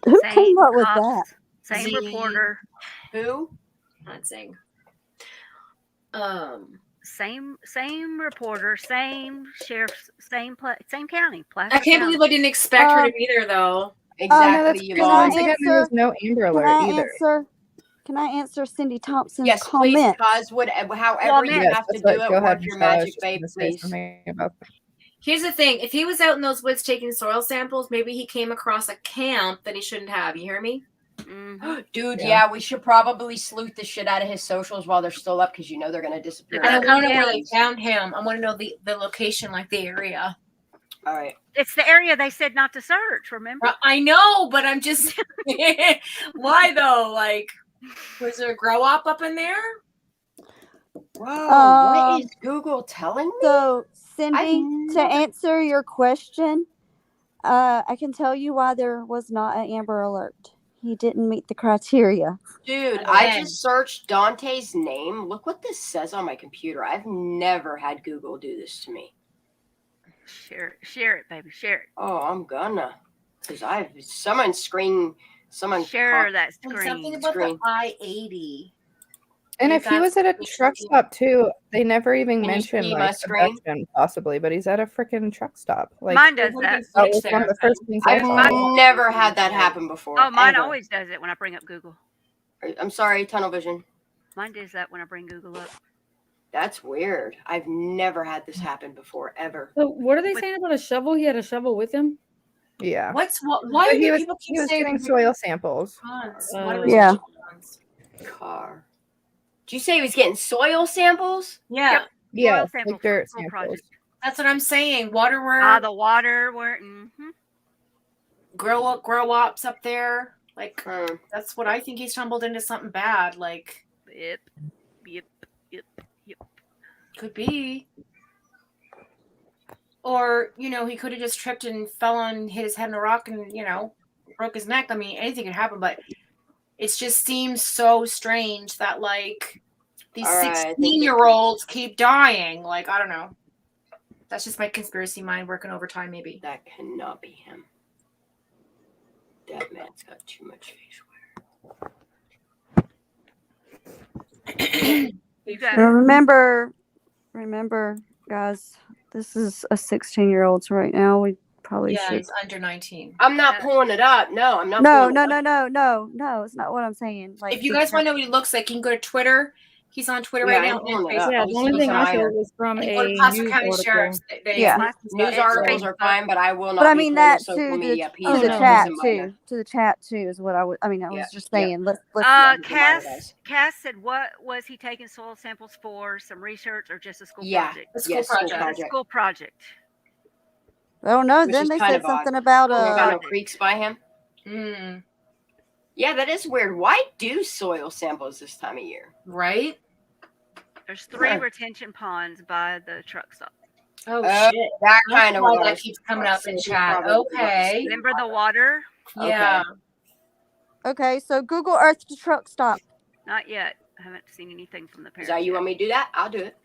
Who came up with that? Same reporter. Who? Not saying. Same reporter, same sheriff, same county. I can't believe I didn't expect her to be there, though. Exactly. There's no Amber Alert either. Can I answer Cindy Thompson's Yes, comment? please, cause however you have to do it, work your magic, babe, please. Here's the thing. If he was out in those woods taking soil samples, maybe he came across a camp that he shouldn't have. You hear me? Dude, yeah, we should probably sleuth the shit out of his socials while they're still up, because they're going to disappear. I want to know where they found him. I want to know the location, like the area. All right. It's the area they said not to search, remember? I know, but I'm just... Why, though? Like, was there a grow up in there? Whoa, what is Google telling me? So, Cindy, to answer your question, I can tell you why there was not an Amber Alert. He didn't meet the criteria. Dude, I just searched Dante's name. Look what this says on my computer. I've never had Google do this to me. Share it, baby, share it. Oh, I'm gonna. Because someone screen Someone Share that And screen. something about the I-80. And if he was at a truck stop too, they never even Can you mentioned see my like screen? pedestrian possibly, but he's at a freaking truck stop. Like Mine does that. that was one of the first things I I've saw. never had that happen before. Oh, mine ever. always does it when I bring up Google. I'm sorry, tunnel vision. Mine does that when I bring Google up. That's weird. I've never had this happen before, ever. So what are they saying about a shovel? He had a shovel with him. Yeah. Why But do he people keep was saying getting soil samples. Yeah. Car. Did you say he was getting soil samples? Yeah. Yeah, samples like dirt full samples. project. That's what I'm saying. Waterworks. The water where grow ups up there. Like that's what I think he's tumbled into something bad. Like Yep. could be. Or, he could have just tripped and fell on, hit his head in a rock and, broke his neck. I mean, anything could happen, but it just seems so strange that, like, these All right, 16-year-olds keep dying. Like, I don't know. That's just my conspiracy mind working overtime, maybe. That cannot be him. That man's got too much face wear. Now remember, guys, this is a 16-year-old. So right now we probably Yeah, should. he's under 19. I'm not pulling it up. No, I'm not No, pulling it up. no. It's not what I'm saying. Like, If you guys want to know what he looks like, you can go to Twitter. He's on Twitter right now. I'm pulling it up. Yeah, the only thing I saw was from And a go to Placer news County article. Sheriff's. Yeah. News articles are fine, but I will not But I be mean pulling that the social to media piece. the He's a chat minor. too. To the chat too is what I would. I mean, I was just saying. Let's. Cass said, what was he taking soil samples for? Some research or just a school project? A school project. A school project. I don't know. Which Then is they kind said of something odd. about There got no creeks by him. Yeah, that is weird. Why do soil samples this time of year? Right? There's 3 retention ponds by the truck stop. Oh, shit. That kind of why was. that keeps coming up in So he chat. probably Okay. Remember the water? Yeah. Okay, so Google Earth to truck stop. Not yet. I haven't seen anything from the Is parents. that you yet. want me to do that? I'll do it.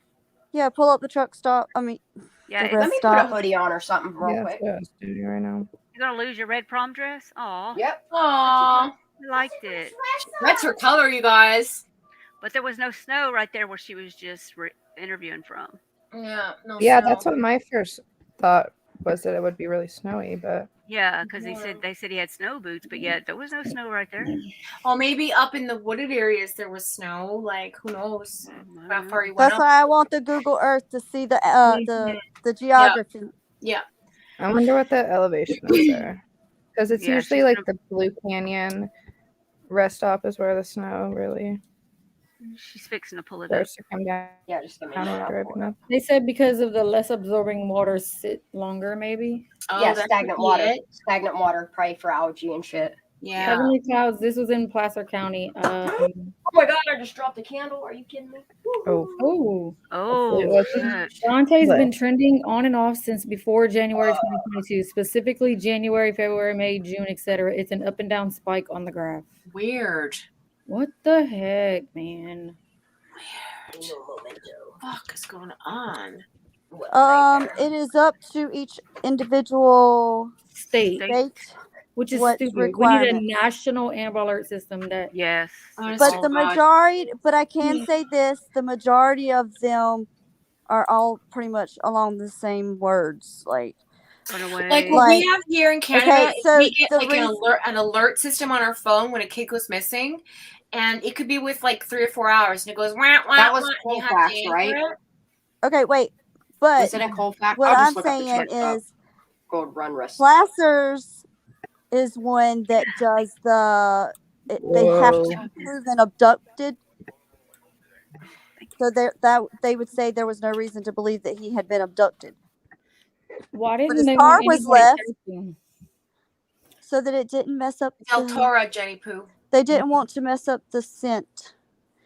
Yeah, pull up the truck stop. I mean, Yeah, the Let rest me stop. put a hoodie on or something real Yeah, quick. that's what I was doing right now. You're gonna lose your red prom dress? Aw. Yep. Aww. I liked it. That's her color, you guys. But there was no snow right there where she was just interviewing from. Yeah. No Yeah, snow. that's what my first thought was, that it would be really snowy, but Yeah, because they said he had snow boots, but yet there was no snow right there. Well, maybe up in the wooded areas there was snow. Like, who knows how far he went That's up. why I want the Google Earth to see the geography. Yeah. I wonder what the elevation is there. Because it's Yeah, usually she's like the Blue Canyon rest stop is where the snow really She's fixing to pull it up. starts to come down. Yeah, just give me a down minute. and driving up. They said because of the less absorbing water sit longer, maybe. Oh, Yeah, that stagnant could be water. it. Stagnant water, probably for algae and shit. Yeah. Heavenly Clouds. This was in Placer County. Oh my god, I just dropped the candle. Are you kidding me? Oh, Oh. Oh, Dante's But- been trending on and off since before January 2022, specifically January, February, May, June, etc. It's an up and down spike on the graph. Weird. What the heck, man? Fuck is going on? It is up to each individual State, which is what's stupid. We need requirement. a national Amber Alert system that. Yes. But the majority, but I can say this: the majority of them are all pretty much along the same words, like. Like what we have here in Canada, okay, is so we get the like an alert system on our phone when a kid goes missing, and it could be with like 3 or 4 hours, and it goes wah, wah, That was wah, and you have Colfax, to right? answer it. Okay, wait, but Was it in Colfax? what I'll I'm just look up the saying truck stop. is, Gold Run Rest. Placers is one that does they have to Whoa. be proven abducted. So they would say there was no reason to believe that he had been abducted. Why But didn't his they car want was anybody left searching? so that it didn't mess up. Del Toro, Jenny Poo. They didn't want to mess up the scent.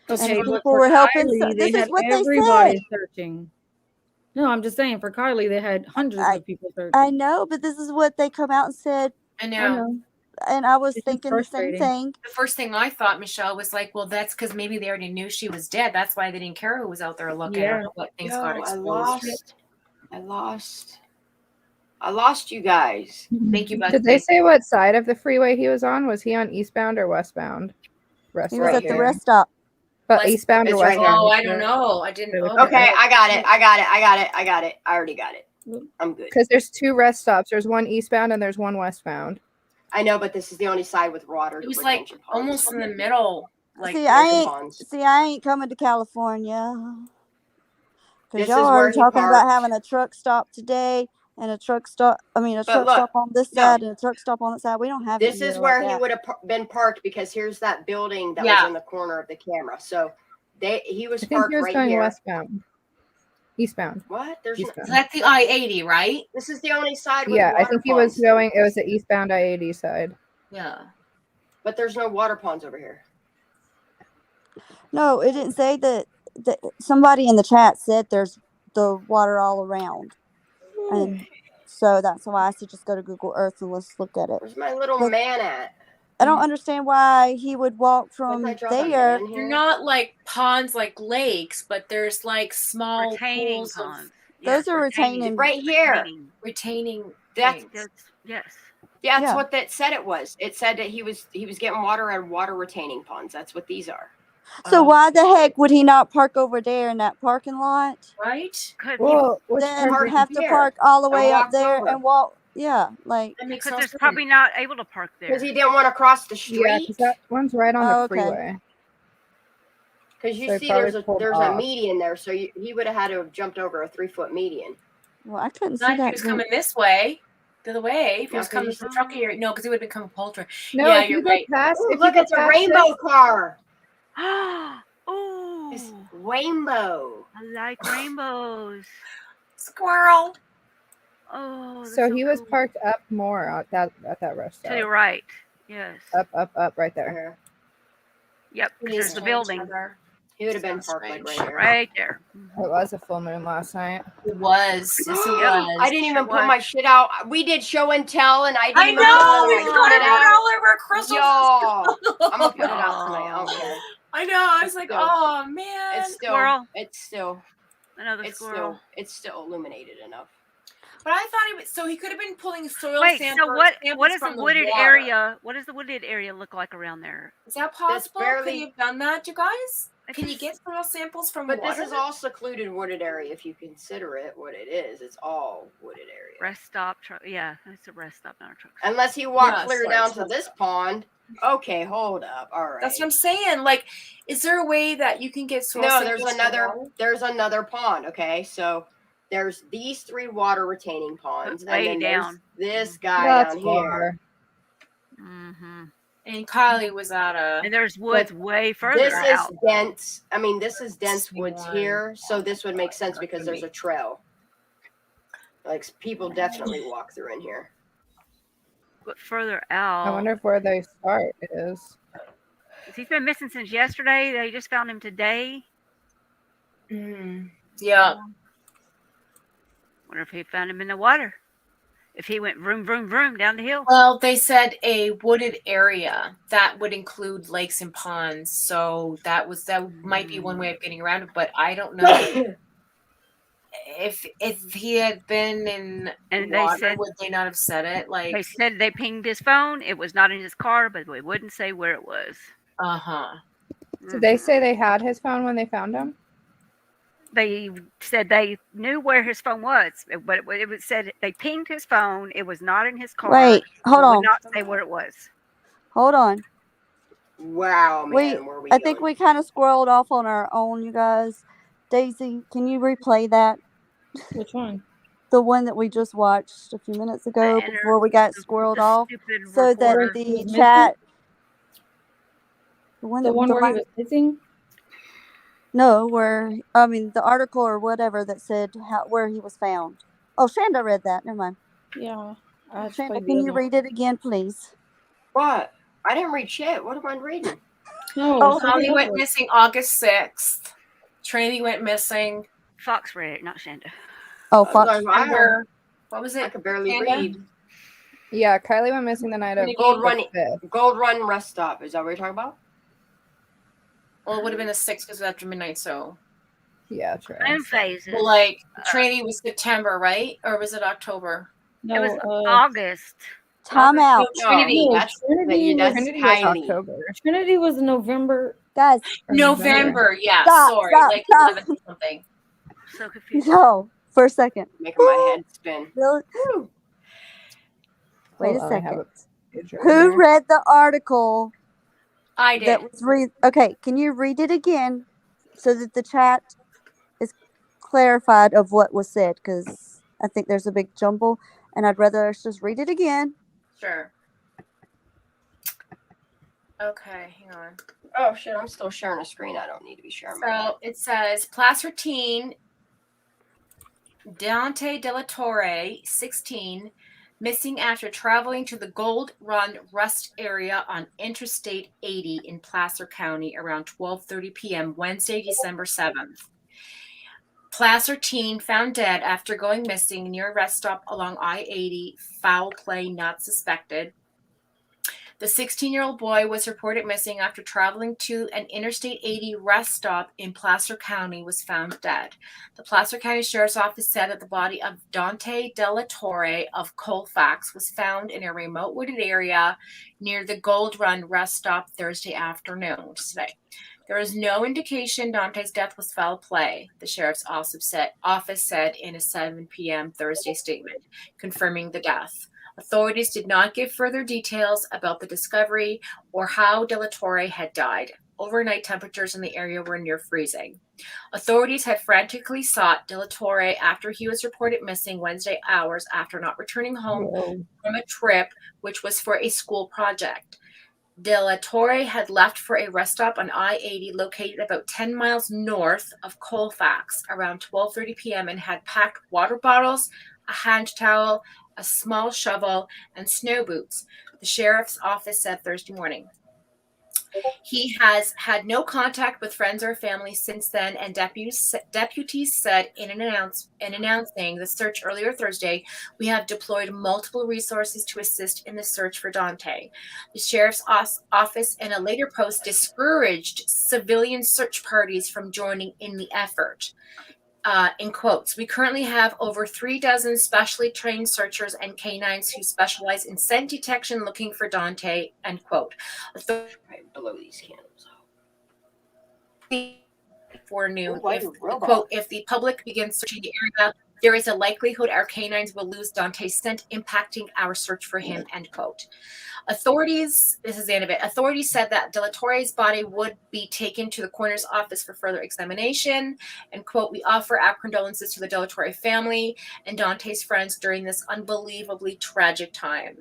Okay, And but people for were helping. Kylie, This they is had what they everybody said. searching. No, I'm just saying for Kylie, they had hundreds of people searching. I know, but this is what they come out and said. I know. And I was It's thinking the same frustrating. thing. The first thing I thought, Michelle, was like, well, that's because maybe they already knew she was dead. That's why they didn't care who was out there looking. Yeah. But things Yo, got I exposed. lost. I lost you guys. Thank you, Betsy. Did they say what side of the freeway he was on? Was he on eastbound or westbound? He was at the rest stop. But West- eastbound or It's right westbound? here. Oh, I don't know. I didn't. Okay, I got it. I already got it. I'm good. Because there's 2 rest stops. There's one eastbound and there's one westbound. I know, but this is the only side with water. It was like almost in the middle. Like See, I ain't coming to California. This Because y'all is are where he talking about parked. having a truck stop today and a truck stop. I mean, a But truck look, stop on this no. side and a truck stop on that side. We don't have it This here is where like he that. would have been parked because here's that building that Yeah. was in the corner of the camera. So he was I think parked he was right going here. westbound. Eastbound. What? There's Eastbound. That's the I-80, right? This is the only side with Yeah, water I think he was ponds. going. It was the eastbound I-80 side. Yeah. But there's no water ponds over here. No, it didn't say that. Somebody in the chat said there's the water all around. And so that's why I said just go to Google Earth and let's look at it. Where's my little But man at? I don't understand why he would walk from I drop a there. man here? They're not like ponds like lakes, but there's like small Retaining pools ponds. Those are retaining. Right here. retaining That's things. Yes. that's Yeah. what that said it was. It said that he was getting water at water retaining ponds. That's what these are. So why the heck would he not park over there in that parking lot? Right? Well, which Then park have to here park all the and way up walk there over. and walk. Yeah, like. That makes Because no there's sense. probably not able to park there. Because he didn't want to cross the Yeah, street. because that one's right on Oh, the okay. freeway. Because you So he see, probably there's pulled a off. median there, so he would have had to have jumped over a 3-foot median. Well, I couldn't see Not if he that. was coming this way. The other way. If he No, was 'cause coming he's- from truck area. No, because he would have become poultry. No, yeah, if you're you go right. past, Ooh, if look, you go it's a past rainbow this, car. Oh, It's rainbow. I like rainbows. Squirrel. Oh, that's so he was cool. parked up more at that rest To your stop. right. Yes. Up, right there. Yep. 'Cause there's the Strange building weather. He would have been Sounds parked like strange. right here. right there. It was a full moon last night. It was. Yes, it Yep. was. I didn't even Sure put was. my shit out. We did show and tell, and I didn't I even know. put We my got shit it out. all over crystals. Yo, I'm gonna put it out tonight. I don't care. I know. I was It's like, still- oh man. Squirrel. Another it's squirrel. still illuminated enough. But I thought he was. So he could have been pulling soil Wait. samples. So what samples is the from wooded water. area? What does the wooded area look like around there? Is that possible? Could barely- he have done that, you guys? I Can you just- get soil samples from But water? this is all secluded wooded area if you consider it what it is. It's all wooded area. Rest stop. Truck. Yeah, it's a rest stop, not a truck stop. Unless he walked Yeah, clear sorry, down it's to not this pond. Okay, hold up. All right. That's what I'm saying. Like, is there a way that you can get soil No, samples there's another pond. Okay, so there's these 3 water retaining ponds, Way and then down. there's this guy That's down here. far. Mm-hmm. And Kylie was at a. And there's woods way further This is out. dense. I mean, this is dense woods 61. here, so this would make sense because there's a trail. Like people definitely walk through in here. But further out. I wonder if where they start is. He's been missing since yesterday. They just found him today. Yeah. Wonder if he found him in the water. If he went vroom, vroom, vroom down the hill. Well, they said a wooded area that would include lakes and ponds. So that might be one way of getting around it, but I don't know. If he had been in And water, they said would they not have said it? Like, they said they pinged his phone. It was not in his car, but they wouldn't say where it was. uh-huh. Did they say they had his phone when they found him? They said they knew where his phone was, but it was said they pinged his phone. It was not in his car. Wait, hold but on. would not say where it was. Hold on. Wow, man, where we I think we kind of squirreled off on our own, you guys. Daisy, can you replay that? Which one? The one that we just watched a few minutes ago before we got squirreled off, stupid so that reporter. the Missing? chat. The The one where he was missing? No, the article or whatever that said where he was found. Oh, Shanda read that. Never mind. Yeah. I just Shanda, played the can you other read it again, please? What? I didn't read shit. What am I reading? No, Holly went missing August 6th. Trinity went missing. Fox read it, not Shanda. Oh, Fox. September. What was it? I could barely Shanda? read. Yeah, Kylie went missing the night of Gold the Run. 5th. Gold Run rest stop. Is that what you're talking about? Well, it would have been the 6th because it was after midnight, so. Yeah, true. Moon phases. Well, like, Trinity was September, right? Or was it October? It was No, August. Time out. Trinity. No, That's Trinity was Kylie. October. Trinity was November. Guys. November. Yeah, Stop, sorry. stop, Like stop. 11 something. So confused. No, for a second. Making my head spin. Really? Wait Hold a on, I have second. page right Who here. read the article I did. that was okay, can you read it again so that the chat is clarified of what was said? Because I think there's a big jumble, and I'd rather us just read it again. Sure. Okay, hang on. Oh shit, I'm still sharing a screen. I don't need to be sharing my So it says Placer teen Dante De La Torre, 16, missing after traveling to the Gold Run Rest area on Interstate 80 in Placer County around 12:30 p.m. Wednesday, December 7th. Placer teen found dead after going missing near a rest stop along I-80. Foul play not suspected. The 16-year-old boy was reported missing after traveling to an Interstate 80 rest stop in Placer County, was found dead. The Placer County Sheriff's Office said that the body of Dante De La Torre of Colfax was found in a remote wooded area near the Gold Run rest stop Thursday afternoon. Today, there is no indication Dante's death was foul play, the Sheriff's Office said in a 7 p.m. Thursday statement, confirming the death. Authorities did not give further details about the discovery or how De La Torre had died. Overnight temperatures in the area were near freezing. Authorities had frantically sought De La Torre after he was reported missing Wednesday, hours after not returning home from a trip, which was for a school project. De La Torre had left for a rest stop on I-80 located about 10 miles north of Colfax around 12:30 p.m. and had packed water bottles, a hand towel, a small shovel, and snow boots, the sheriff's office said Thursday morning. He has had no contact with friends or family since then, and deputies said in announcing the search earlier Thursday, we have deployed multiple resources to assist in the search for Dante. The sheriff's office in a later post discouraged civilian search parties from joining in the effort. In quotes, we currently have over 36 specially trained searchers and canines who specialize in scent detection looking for Dante, end quote. Right below these candles. For noon, quote, if the public begins searching the area, there is a likelihood our canines will lose Dante's scent, impacting our search for him, end quote. Authorities, this is the end of it. Authorities said that De La Torre's body would be taken to the coroner's office for further examination. And quote, we offer our condolences to the De La Torre family and Dante's friends during this unbelievably tragic time.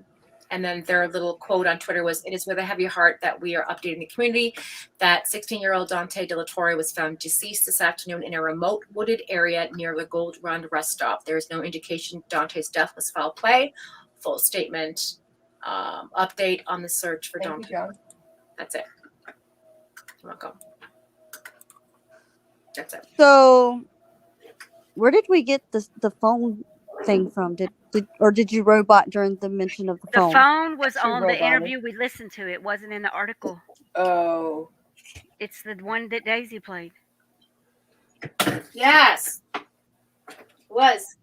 And then their little quote on Twitter was, it is with a heavy heart that we are updating the community that 16-year-old Dante De La Torre was found deceased this afternoon in a remote wooded area near the Gold Run rest stop. There is no indication Dante's death was foul play. Full statement. Update on the search for Dante. That's it. You're welcome. That's it. So, where did we get the phone thing from? Did you robot during the mention of the phone? The phone was on the roboted. interview we listened to. It wasn't in the article. Oh. It's the one that Daisy played. Yes. Was.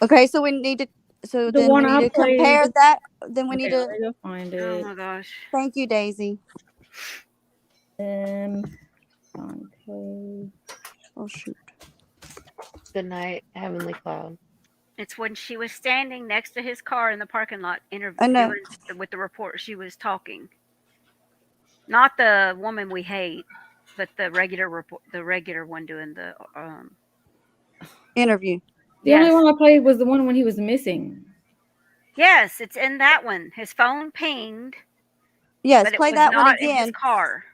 Okay, so we need to. So The then one we I need to played- compare that. Then we need Okay, to let me go find it. Oh my gosh. Thank you, Daisy. Okay. Oh shoot. Good night, Heavenly Cloud. It's when she was standing next to his car in the parking lot I know. interviewing with the reporter. She was talking. Not the woman we hate, but the regular one doing the Interview. The only one I played was the one when he was missing. Yes, it's in that one. His phone pinged. Yes, but it play was that one not in his again. car.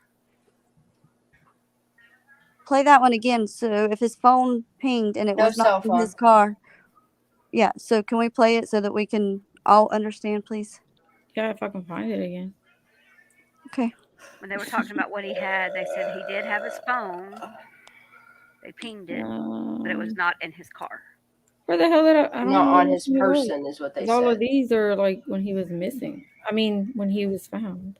Play that one again. So if his phone pinged and it No was cell not in his phone. car. Yeah. So can we play it so that we can all understand, please? Yeah, if I can find it again. Okay. When they were talking about what he had, they said he did have his phone. They pinged it, but it was not in his car. Where the hell did I don't Not know on where his it was. person is what they 'Cause all of said. these are like when he was missing. I mean, when he was found.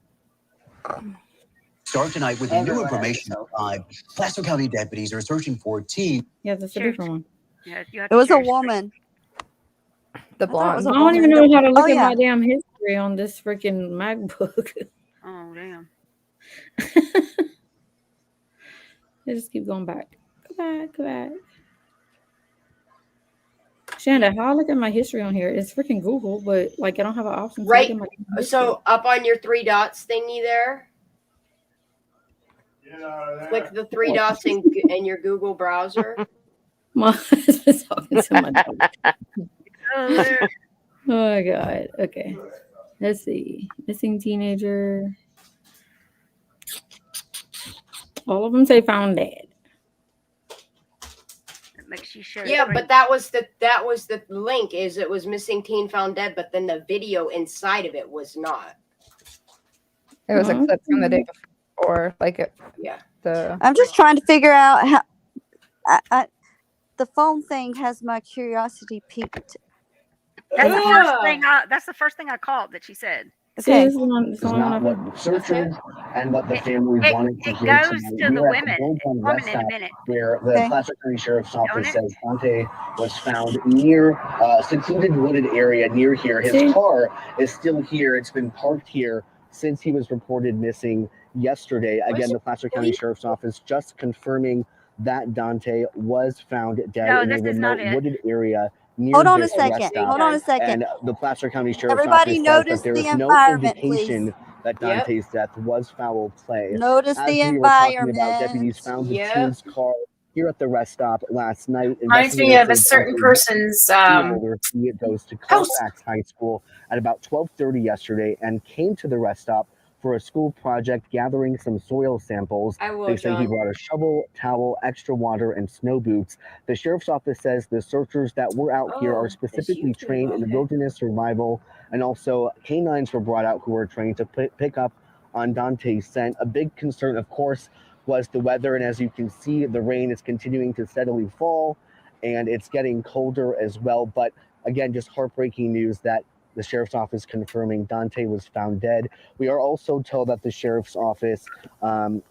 Start tonight with new Everyone has a information cell live. Placer County deputies are searching for teen. Yeah, that's a different one. Yeah, you have It to was share a your screen. woman. The I thought it was blonde. a I don't woman. even know how to look Oh at yeah. my damn history on this freaking MacBook. Oh damn. I just keep going back. Go back. Shanda, how I look at my history on here? It's freaking Google, but like I don't have an option to look Right. at my history. So up on your three dots thingy there, click the three dots in your Google browser. My husband's talking to my dog. Oh, there. Oh my god. Okay. Let's see. Missing teenager. All of them say found dead. It makes you share. Yeah, screen. but that was the link. Is it was missing teen found dead, but then the video inside of it was not. It was a clip from the day before, like it. Yeah. I'm just trying to figure out how. The phone thing has my curiosity piqued. That's the first thing. That's the first thing I called that she said. Okay. Is not what the searchers and what the family wanted to It hear goes tonight. to the We are at women. Downtown Woman West in a Side, minute. where the Placer County Sheriff's Office says Dante was found near a secluded wooded area near here. His car is still here. It's been parked here since he was reported missing yesterday. Again, the Placer County Sheriff's Office just confirming that Dante was found dead No, in a this is not remote it. wooded area near Hold on a this rest second. stop. Hold on a second. And the Placer County Sheriff's Everybody Office says notice that there the is no environment, indication please. that Dante's death was foul play. Notice As the we were talking about, environment. deputies found the teen's car here at the rest stop last night. Reminds me of a Investigators say certain Dante person's it goes to house. Colfax High School at about 12:30 yesterday and came to the rest stop for a school project gathering some soil samples. I will, They say he John. brought a shovel, towel, extra water, and snow boots. The sheriff's office says the searchers that were out here are specifically trained in wilderness survival, and also canines were brought out who were trained to pick up on Dante's scent. A big concern, of course, was the weather, and as you can see, the rain is continuing to steadily fall, and it's getting colder as well. But again, just heartbreaking news that the sheriff's office confirming Dante was found dead. We are also told that the sheriff's office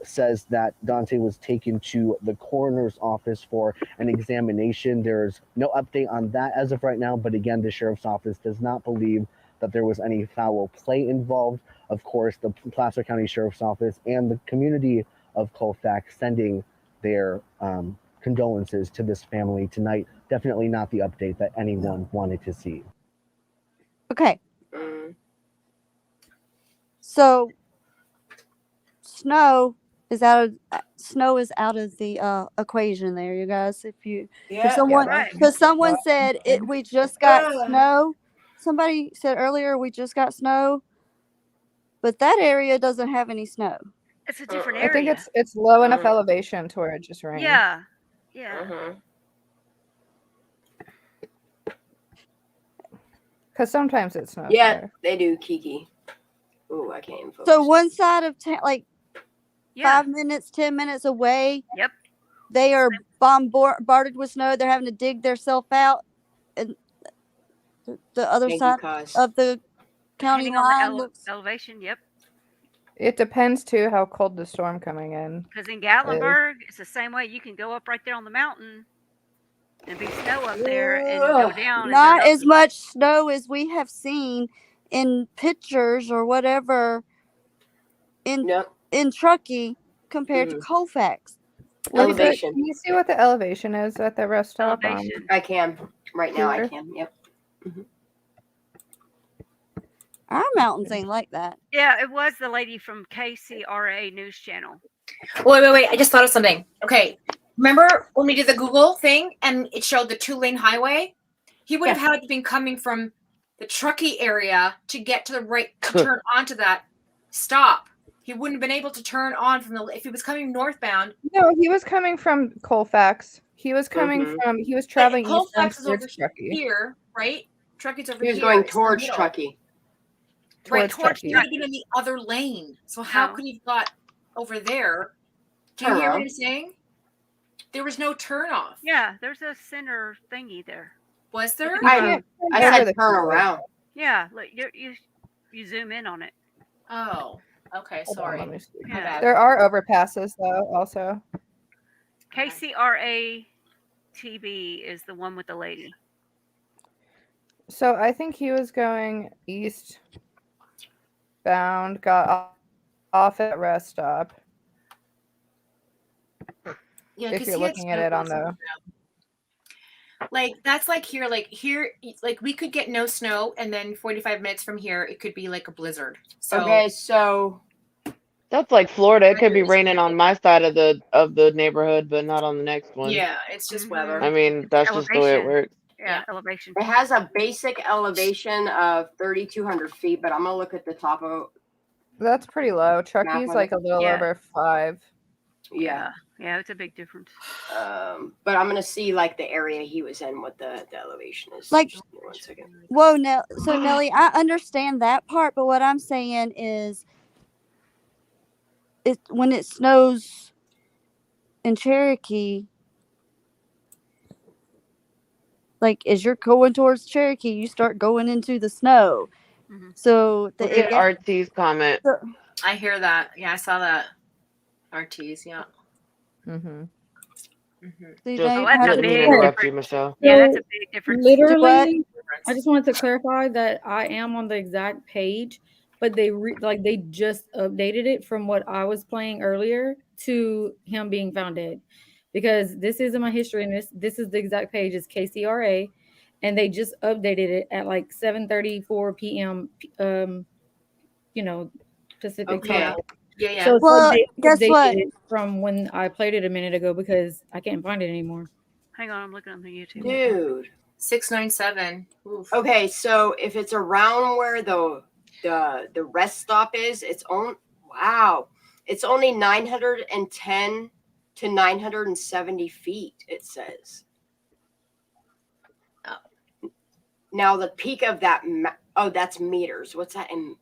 says that Dante was taken to the coroner's office for an examination. There's no update on that as of right now, but again, the sheriff's office does not believe that there was any foul play involved. Of course, the Placer County Sheriff's Office and the community of Colfax sending their condolences to this family tonight. Definitely not the update that anyone wanted to see. Okay. So snow is out of the equation there, you guys. If someone said we just got snow. Somebody said earlier we just got snow, but that area doesn't have any snow. It's a different I think area. it's low enough elevation to where it just rains. Yeah. Yeah. Because sometimes it snows. Yeah, there. they do, Kiki. Ooh, I can't even focus. So one side of town, like 5 minutes, 10 minutes away. Yep. They are bombarded with snow. They're having to dig themselves out, and the other side of the county Depending on line the looks. elevation. Yep. It depends too how cold the storm coming in. Because in Gatlinburg, it's the same way. You can go up right there on the mountain and be snow up there and go down. Not as much snow as we have seen in pictures or whatever in Truckee compared to Colfax. Elevation. Can you see what the elevation is at the rest stop? I can. Right now I Here? can. Yep. Our mountains ain't like that. Yeah, it was the lady from KCRA News Channel. Wait. I just thought of something. Okay. Remember when we did the Google thing and it showed the 2-lane highway? He would have had to been coming from the Truckee area to get to the right to turn onto that stop. He wouldn't have been able to turn on from if he was coming northbound. No, he was coming from Colfax. He was coming from. He was traveling Colfax is eastbound over towards Truckee. here, right? Truckee's over He here. was going It's in the towards middle. Truckee. Right, Towards towards Truckee. he would have been in the other lane. So how could he have got over there? Do you Turn hear what around. I'm saying? There was no turn off. Yeah, there's a center thingy there. Was there? I said turn around. Yeah, look, you zoom in on it. Oh, okay. Hold on, Sorry. let me see. My bad. There are overpasses though, also. KCRA TV is the one with the lady. So I think he was going eastbound, got off at rest stop. Yeah, If because you're he had looking at it on the like that's like here, like we could get no snow, and then 45 minutes from here, it could be like a blizzard. So Okay, so That's like Florida. It could be raining on my side of the neighborhood, but not on the next one. yeah, it's just weather. I mean, that's just the way it works. Yeah, elevation. it has a basic elevation of 3,200 feet, but I'm gonna look at the top of. That's pretty low. Chucky's of like it. a little Yeah. over 5. Yeah. Yeah, it's a big difference. But I'm gonna see like the area he was in, what the elevation is. Like, Just give me 1 second. whoa, so Nelly, I understand that part, but what I'm saying is, when it snows in Cherokee, like as you're going towards Cherokee, you start going into the snow. So Look at RT's comment. I hear that. Yeah, I saw that. RTs, yeah. Mm-hmm. See, Just now you didn't have mean to to- interrupt you, Michelle. Yeah, that's a big difference. Literally, I just wanted to clarify that I am on the exact page, but they just updated it from what I was playing earlier to him being found dead, because this isn't my history, and this is the exact page. It's KCRA, and they just updated it at like 7:34 p.m. Pacific Okay. time. Yeah. So it's Well, like they guess updated what? it from when I played it a minute ago, because I can't find it anymore. Hang on, I'm looking on the YouTube. Dude. 697. Oof. Okay, so if it's around where the rest stop is, it's only 910 to 970 feet, it says. Now the peak of that that's meters. What's that in?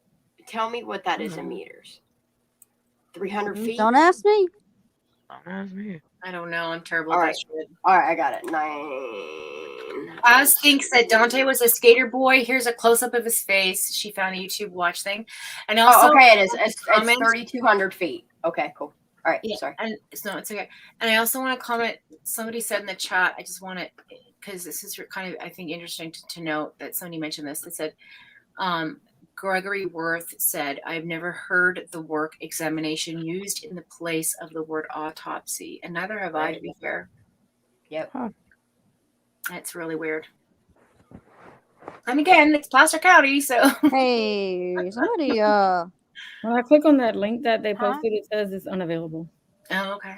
Tell me what that is in meters. 300 feet. Don't ask me. I don't know. I'm terrible All at right. that shit. All right, I got it. 9. As thinks that Dante was a skater boy. Here's a close up of his face. She found a YouTube watch thing, and also okay, it is. It's 3,200 feet. Okay, cool. All right, sorry. And it's okay. And I also want to comment. Somebody said in the chat. I just want to, because this is kind of, I think, interesting to note that somebody mentioned this. They said, Gregory Worth said, "I've never heard the work examination used in the place of the word autopsy, and neither have I, to be fair." Yep. Huh. That's really weird. And again, it's Placer County, so. Hey, somebody. When I click on that link that they posted, it says it's unavailable. Oh, okay.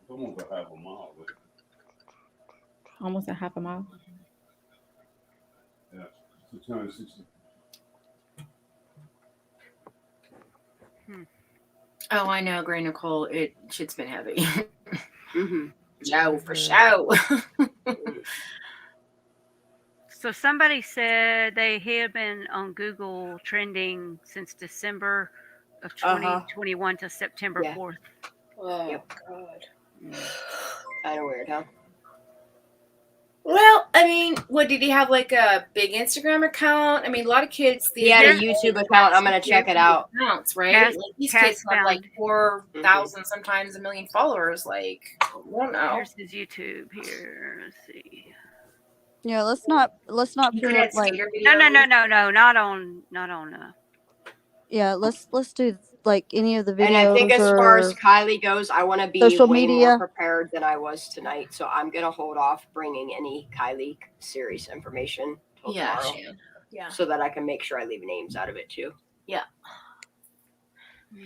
Almost a half a mile. Almost a half a mile. Yeah, 660. Oh, I know, Gray Nicole. Shit's been heavy. Joe, for show. So somebody said they had been on Google trending since December of 2021 to September 4th. Oh, God. Kind of weird, huh? Well, I mean, what did he have, like a big Instagram account? I mean, a lot of kids. He had a YouTube account. I'm gonna check it out. Accounts, right? Cass- Like these Cass kids have like found- 4,000, sometimes a million followers. Like, I don't know. Here's his YouTube here. Let's see. Yeah, let's not put up like. No, not on. Yeah, let's do like any of the videos. And I think as far as or Kylie goes, I want to be social way media. more prepared than I was tonight. So I'm gonna hold off bringing any Kylie series information till tomorrow, Yeah. so that I can make sure I leave names out of it too. Yeah.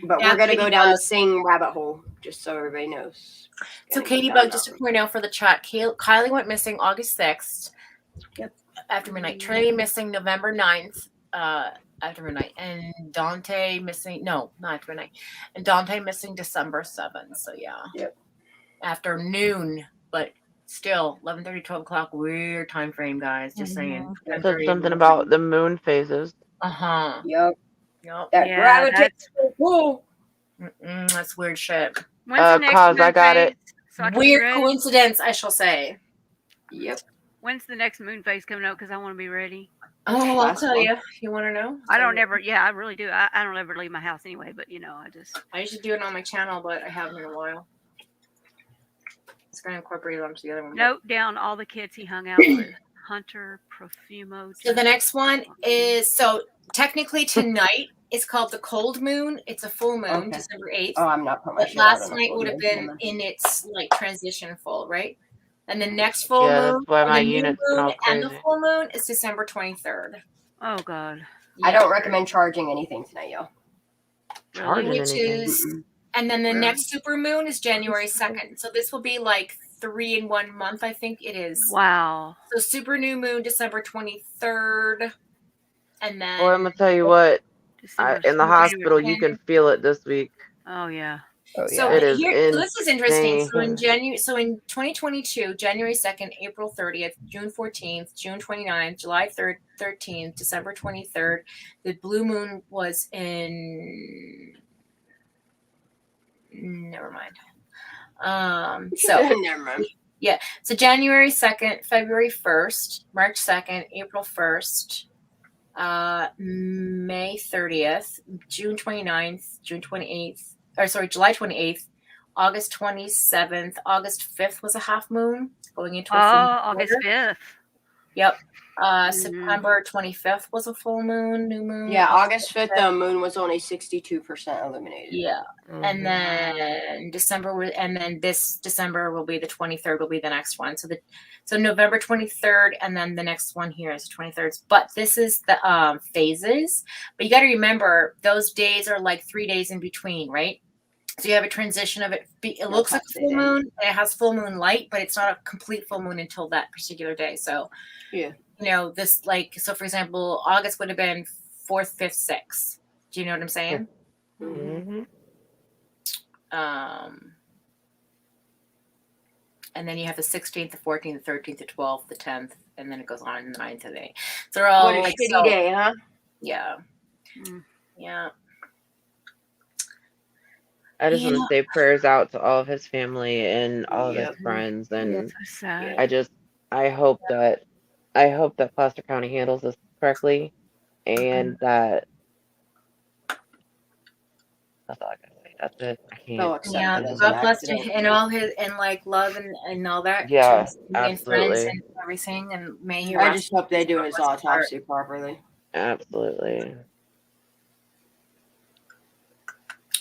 But Yeah, we're gonna go Katie down the Bug. sing rabbit hole, just so everybody knows. So Gonna Katie go Bug, down just that to point out for the chat, Kylie went missing August 6th. Yep. After midnight. Trinity missing November 9th. After midnight. And Dante missing, no, not after midnight. And Dante missing December 7th. So yeah. Yep. After noon, but still 11:30, 12 o'clock, weird time frame, guys. Just saying. Said something about the moon phases. Uh-huh. Yep. Yep. That Yeah, gravitational pull. That's weird shit. When's the next Cause moon I got phase? it. So I can be Weird ready? coincidence, I shall say. Yep. When's the next moon phase coming up? Because I want to be ready. Oh, I'll tell you. You want to know? I don't ever. Yeah, I really do. I don't ever leave my house anyway. But I just. I usually do it on my channel, but I haven't in a while. It's going to incorporate it onto the other one. Note down all the kids he hung out with. Hunter, Profumo. So the next one is, so technically tonight is called the cold moon. It's a full moon, December 8th. Oh, I'm not putting my But shit out last on the night full would have moon. been in its like transition full, right? And the next full Yeah, moon, that's why or my the new unit's been moon all and the crazy. full moon is December 23rd. Oh God. Yeah. I don't recommend charging anything tonight, y'all. Charging Which anything? is, and then the next super moon is January 2nd. So this will be like 3 in 1 month, I think it is. Wow. So super new moon, December 23rd. And then Boy, I'm gonna tell you what. In the January hospital, you 2nd. can feel it this week. Oh yeah. So It is here, so this is interesting. So in insane. in 2022, January 2nd, April 30th, June 14th, June 29th, July 13th, December 23rd, the blue moon was in. Never mind. So Never mind. Yeah. So January 2nd, February 1st, March 2nd, April 1st, May 30th, June 29th, June 28th, or sorry, July 28th, August 27th, August 5th was a half moon going into a full moon. August 5th. Yep. September 25th was a full moon, new moon. Yeah, August 5th, the moon was only 62% illuminated. Yeah. And then this December will be the 23rd will be the next one. So November 23rd, and then the next one here is 23rd. But this is the phases. But you got to remember those days are like 3 days in between, right? So you have a transition of it. It looks like a full moon. And it has full moon light, but it's not a complete full moon until that particular day. So yeah, this so for example, August would have been 4th, 5th, 6th. Do you know what I'm saying? Mm-hmm. And then you have the 16th, the 14th, the 13th, the 12th, the 10th, and then it goes on in the 9th of the day. So they're all what a like shitty day, huh? Yeah. Yeah. I just want to say prayers out to all of his family and all of his friends, and I hope that Placer County handles this correctly, and that that's all I gotta say. That's it. I can't. Yeah, God bless him and all his and like love and all that. Yeah, to his family and friends absolutely. and everything, and may he. I just hope they do his autopsy properly. Absolutely.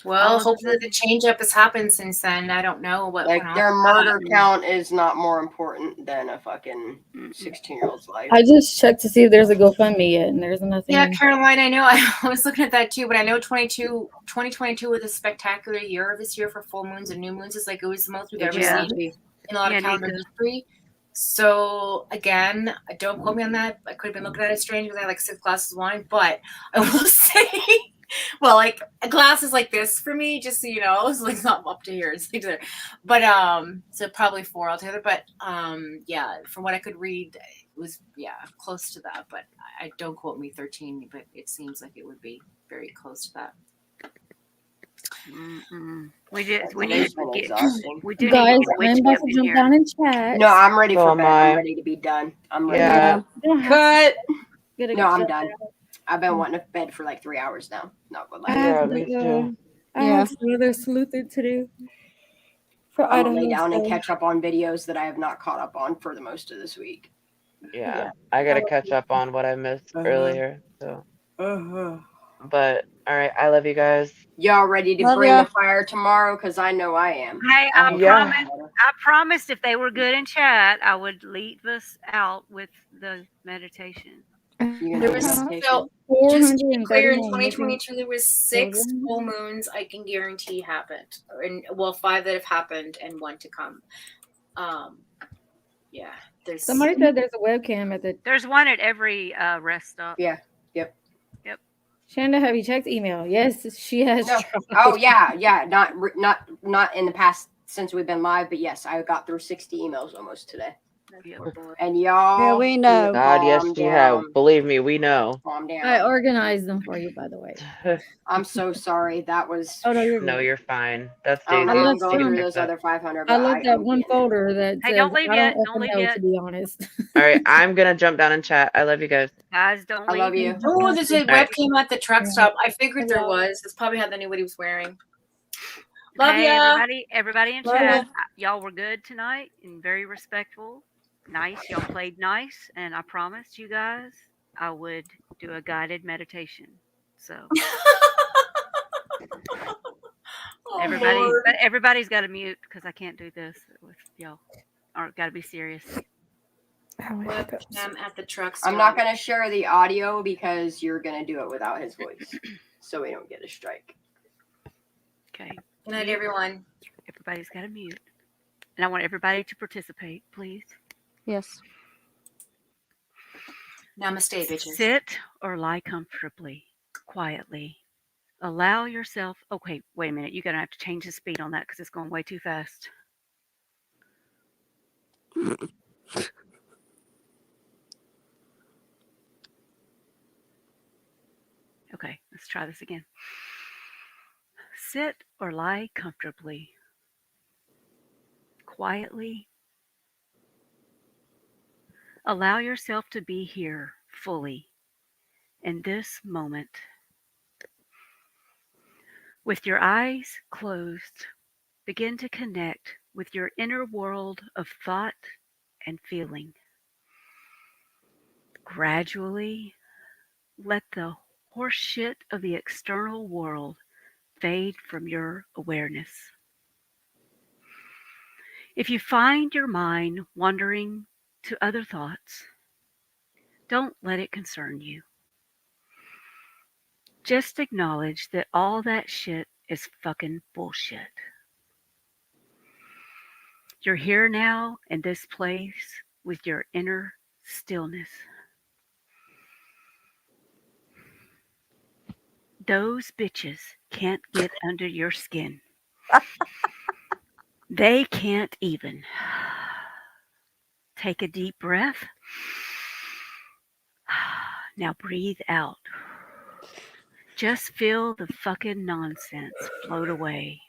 Well, hopefully the change up has happened since then. I don't know what Like went their on. murder count is not more important than a fucking 16-year-old's life. I just checked to see if there's a GoFundMe yet, and there's nothing. Yeah, Caroline, I know. I was looking at that too, but I know 2022 was a spectacular year this year for full moons and new moons. It's like it was the most we've ever seen in a lot of calendar history. So again, don't quote me on that. I could have been looking at it strange because I had like 6 glasses of wine, but I will say, well, like a glass is like this for me, just so you know. It's like not up to here, it's like there. But so probably 4 altogether. But yeah, from what I could read, it was close to that. But I don't quote me 13, but it seems like it would be very close to that. We did. We Guys, need to I'm about to jump down in chat. No, I'm ready So for am bed. I'm I. ready to be done. I'm ready. Yeah. Cut. Gotta No, I'm get done. I've been wanting to bed for like 3 hours now. Not gonna lie. Yeah, me too. I have some other sleuthing to do. For I'm gonna Idaho. lay down and so- catch up on videos that I have not caught up on for the most of this week. Yeah, I gotta catch up on what I missed earlier. So, but all right, I love you guys. Y'all ready to Love bring ya. the fire tomorrow? Because I know I am. Hey, I I promised if they were good in chat, I would lead us out with the meditation. There was so just to be clear, in 2022 there was 6 full moons I can guarantee happened, and 5 that have happened and 1 to come. Yeah, there's Somebody said there's a webcam at the. There's one at every rest stop. Yeah. Yep. Shanda, have you checked email? Yes, she has. No. tried. Oh yeah. Not in the past since we've been live, but yes, I got through 60 emails almost today. And y'all, Yeah, we know. God, yes, calm you have. down. Believe me, we know. Calm down. I organized them for you, by the way. I'm so sorry. That was. Oh no, you're No, good. you're fine. That's I don't Daisy. know. I'm Need going to through fix those that. other 500. I But looked at one folder that Hey, says don't leave I yet. don't Don't even leave know, yet. to be honest. All right, I'm gonna jump down and chat. I love you guys. Guys, don't I leave. love you. Oh, there's a All right. webcam at the truck stop. I figured there was. It's probably how anybody was wearing. Love Okay, ya. everybody in Love chat, ya. y'all were good tonight and very respectful. Nice, y'all played nice, and I promised you guys I would do a guided meditation. So Oh, Lord. everybody's got to mute because I can't do this with y'all. Or got to be serious. Webcam at the truck stop. I'm not going to share the audio because you're going to do it without his voice. So we don't get a strike. Okay. Good night, everyone. Everybody's got to mute. And I want everybody to participate, please. Yes. Namaste, bitches. Sit or lie comfortably, quietly. Allow yourself. Okay, wait a minute. You're going to have to change the speed on that because it's going way too fast. Okay, let's try this again. Sit or lie comfortably, quietly. Allow yourself to be here fully in this moment. With your eyes closed, begin to connect with your inner world of thought and feeling. Gradually, let the horseshit of the external world fade from your awareness. If you find your mind wandering to other thoughts, don't let it concern you. Just acknowledge that all that shit is fucking bullshit. You're here now in this place with your inner stillness. Those bitches can't get under your skin. They can't even. Take a deep breath. Now breathe out. Just feel the fucking nonsense float away.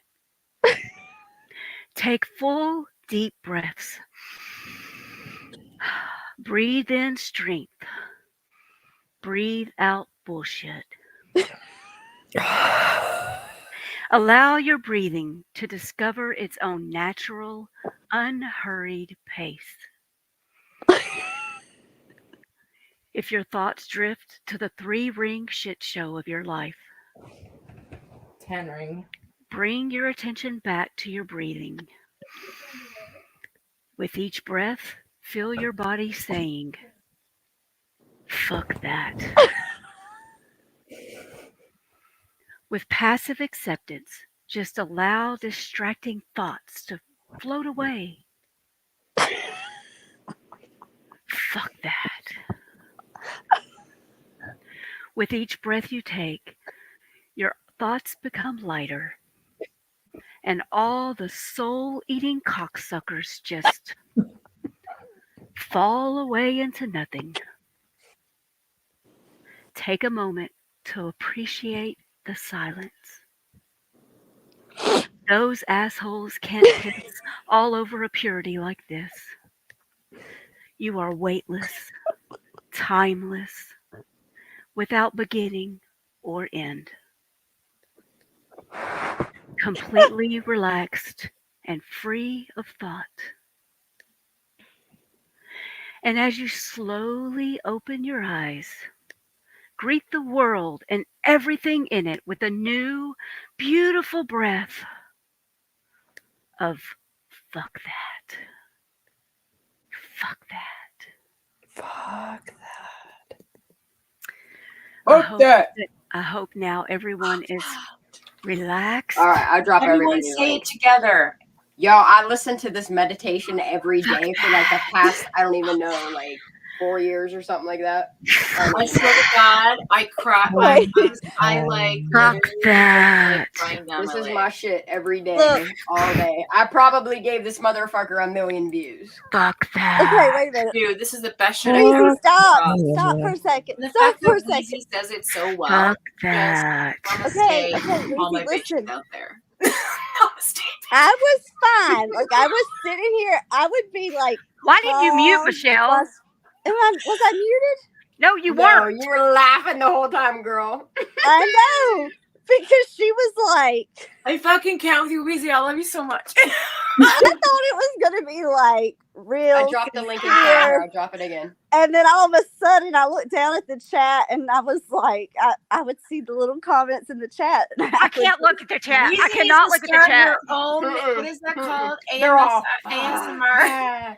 Take full, deep breaths. Breathe in strength. Breathe out bullshit. Allow your breathing to discover its own natural, unhurried pace. If your thoughts drift to the 3-ring shit show of your life, 10-ring. Bring your attention back to your breathing. With each breath, feel your body saying, fuck that. With passive acceptance, just allow distracting thoughts to float away. Fuck that. With each breath you take, your thoughts become lighter, and all the soul-eating cocksuckers just fall away into nothing. Take a moment to appreciate the silence. Those assholes can't piss all over a purity like this. You are weightless, timeless, without beginning or end. Completely relaxed and free of thought. And as you slowly open your eyes, greet the world and everything in it with a new, beautiful breath of fuck that. Fuck that. Fuck I hope now everyone is relaxed. All right, I drop Everyone everybody. say it together. Yo, I listen to this meditation every day for like the past, I don't even know, like 4 years or something like that. I swear to God, I cry. I like fuck that. crying down This my is leg. my shit every day, all day. I probably gave this motherfucker 1 million views. Fuck that. Okay, wait a minute. Dude, this is the best shit I've Breezy, ever stop. Stop for a second. The Stop fact for a that second. Breezy says it so well. Fuck that. Namaste, Okay, all my Breezy, listen. bitches out there. I was fine. Like I was sitting here. I would be like, why did you mute, Michelle? Was I muted? No, you No, weren't. you were laughing the whole time, girl. I know. because she was like, I fucking can't with you, Weezy. I love you so much. I thought it was gonna be like real. I dropped the link in chat here. sincere. I'll drop it again. And then all of a sudden, I looked down at the chat, and I was like, I would see the little comments in the chat. And I can't look at the chat. Weezy I needs cannot to look at the start chat. her own. What is that called? They're all ASMR.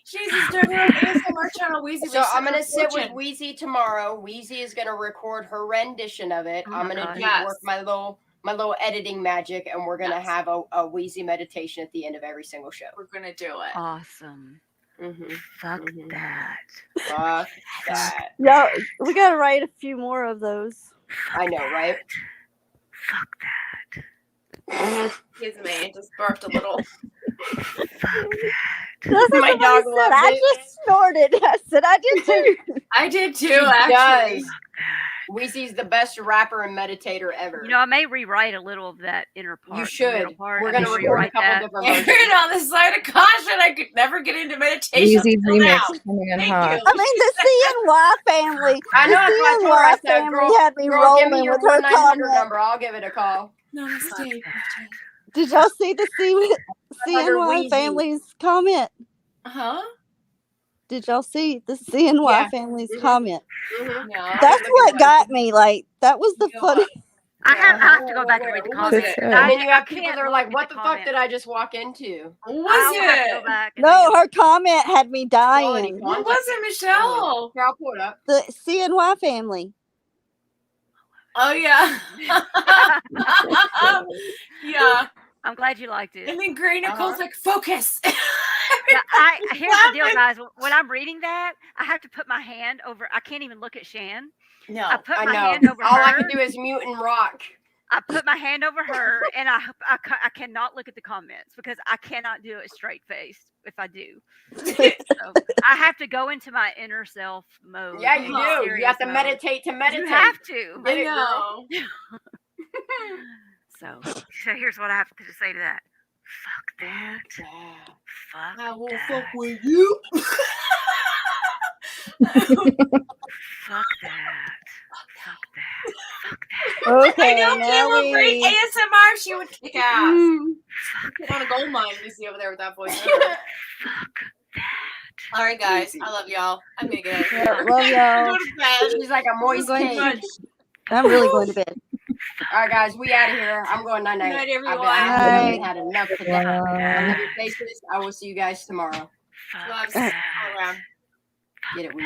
She's just doing her own ASMR channel, Weezy. So I'm gonna sit with Weezy tomorrow. Weezy is gonna record her rendition of it. I'm gonna work my little editing magic, and we're gonna have a Weezy meditation at the end of every single show. We're gonna do it. Awesome. Fuck that. Fuck that. Yeah, we gotta write a few more of those. I know, right? Excuse me, I just barked a little. That's what My somebody dog said. loved I it. just snorted. I said I did too. I did too, She actually. does. Weezy's the best rapper and meditator ever. You know, I may rewrite a little of that inner part. You the should. middle part. We're I gonna may record a rewrite couple that. different versions. You're on the side of caution. I could never get into meditation. Weezy until now. remix coming in Thank hot. you. I mean, the CNY family. I know, The that's what I told her. I CNY said, family had me girl, give me rolling your with her 1-900 comment. number. I'll give it a call. Namaste. Did y'all see the CNY Weezy. family's comment? Huh? Did y'all see the CNY Yeah. family's comment? No, That's what got me. Like, that was the funny. I have to go back and read the What was comments. it? Good. I And then you have I people can't that are look like, at what the the fuck did comments. I just walk into? What was I'll have to it? go back and No, read her comment had me Quality dying. What content. was it, Michelle? Here, I'll pull it up. The CNY family. Oh yeah. Yeah. I'm glad you liked it. And then Gray Nicole's like, focus. Yeah, here's the deal, guys. When I'm reading that, I have to put my hand over. I can't even look at Shan. No, I put I my know. hand over All her. I can do is mute and rock. I put my hand over her, and I cannot look at the comments because I cannot do it straight faced if I do. So I have to go into my inner self mode. Yeah, you do. You serious have to mode. meditate to meditate. You have to. Get it, girl. So here's what I have to say to that. Fuck that. Fuck I will that. fuck with you. Fuck that. Fuck that. Fuck that. Okay, I know now Kim will great we. ASMR. She would kick ass. Put on a gold mine, you see over there with that voice. All right, guys. I love y'all. I'm gonna get out of here. Yeah, love y'all. Go to bed. She's like a moist going cake. I'm really going to bed. All right, guys, we out of here. I'm going night night. Good night, I've everyone. I've had enough today. I Bye. love your faces. I will see you guys tomorrow. Loves all around. Get it, Weezy.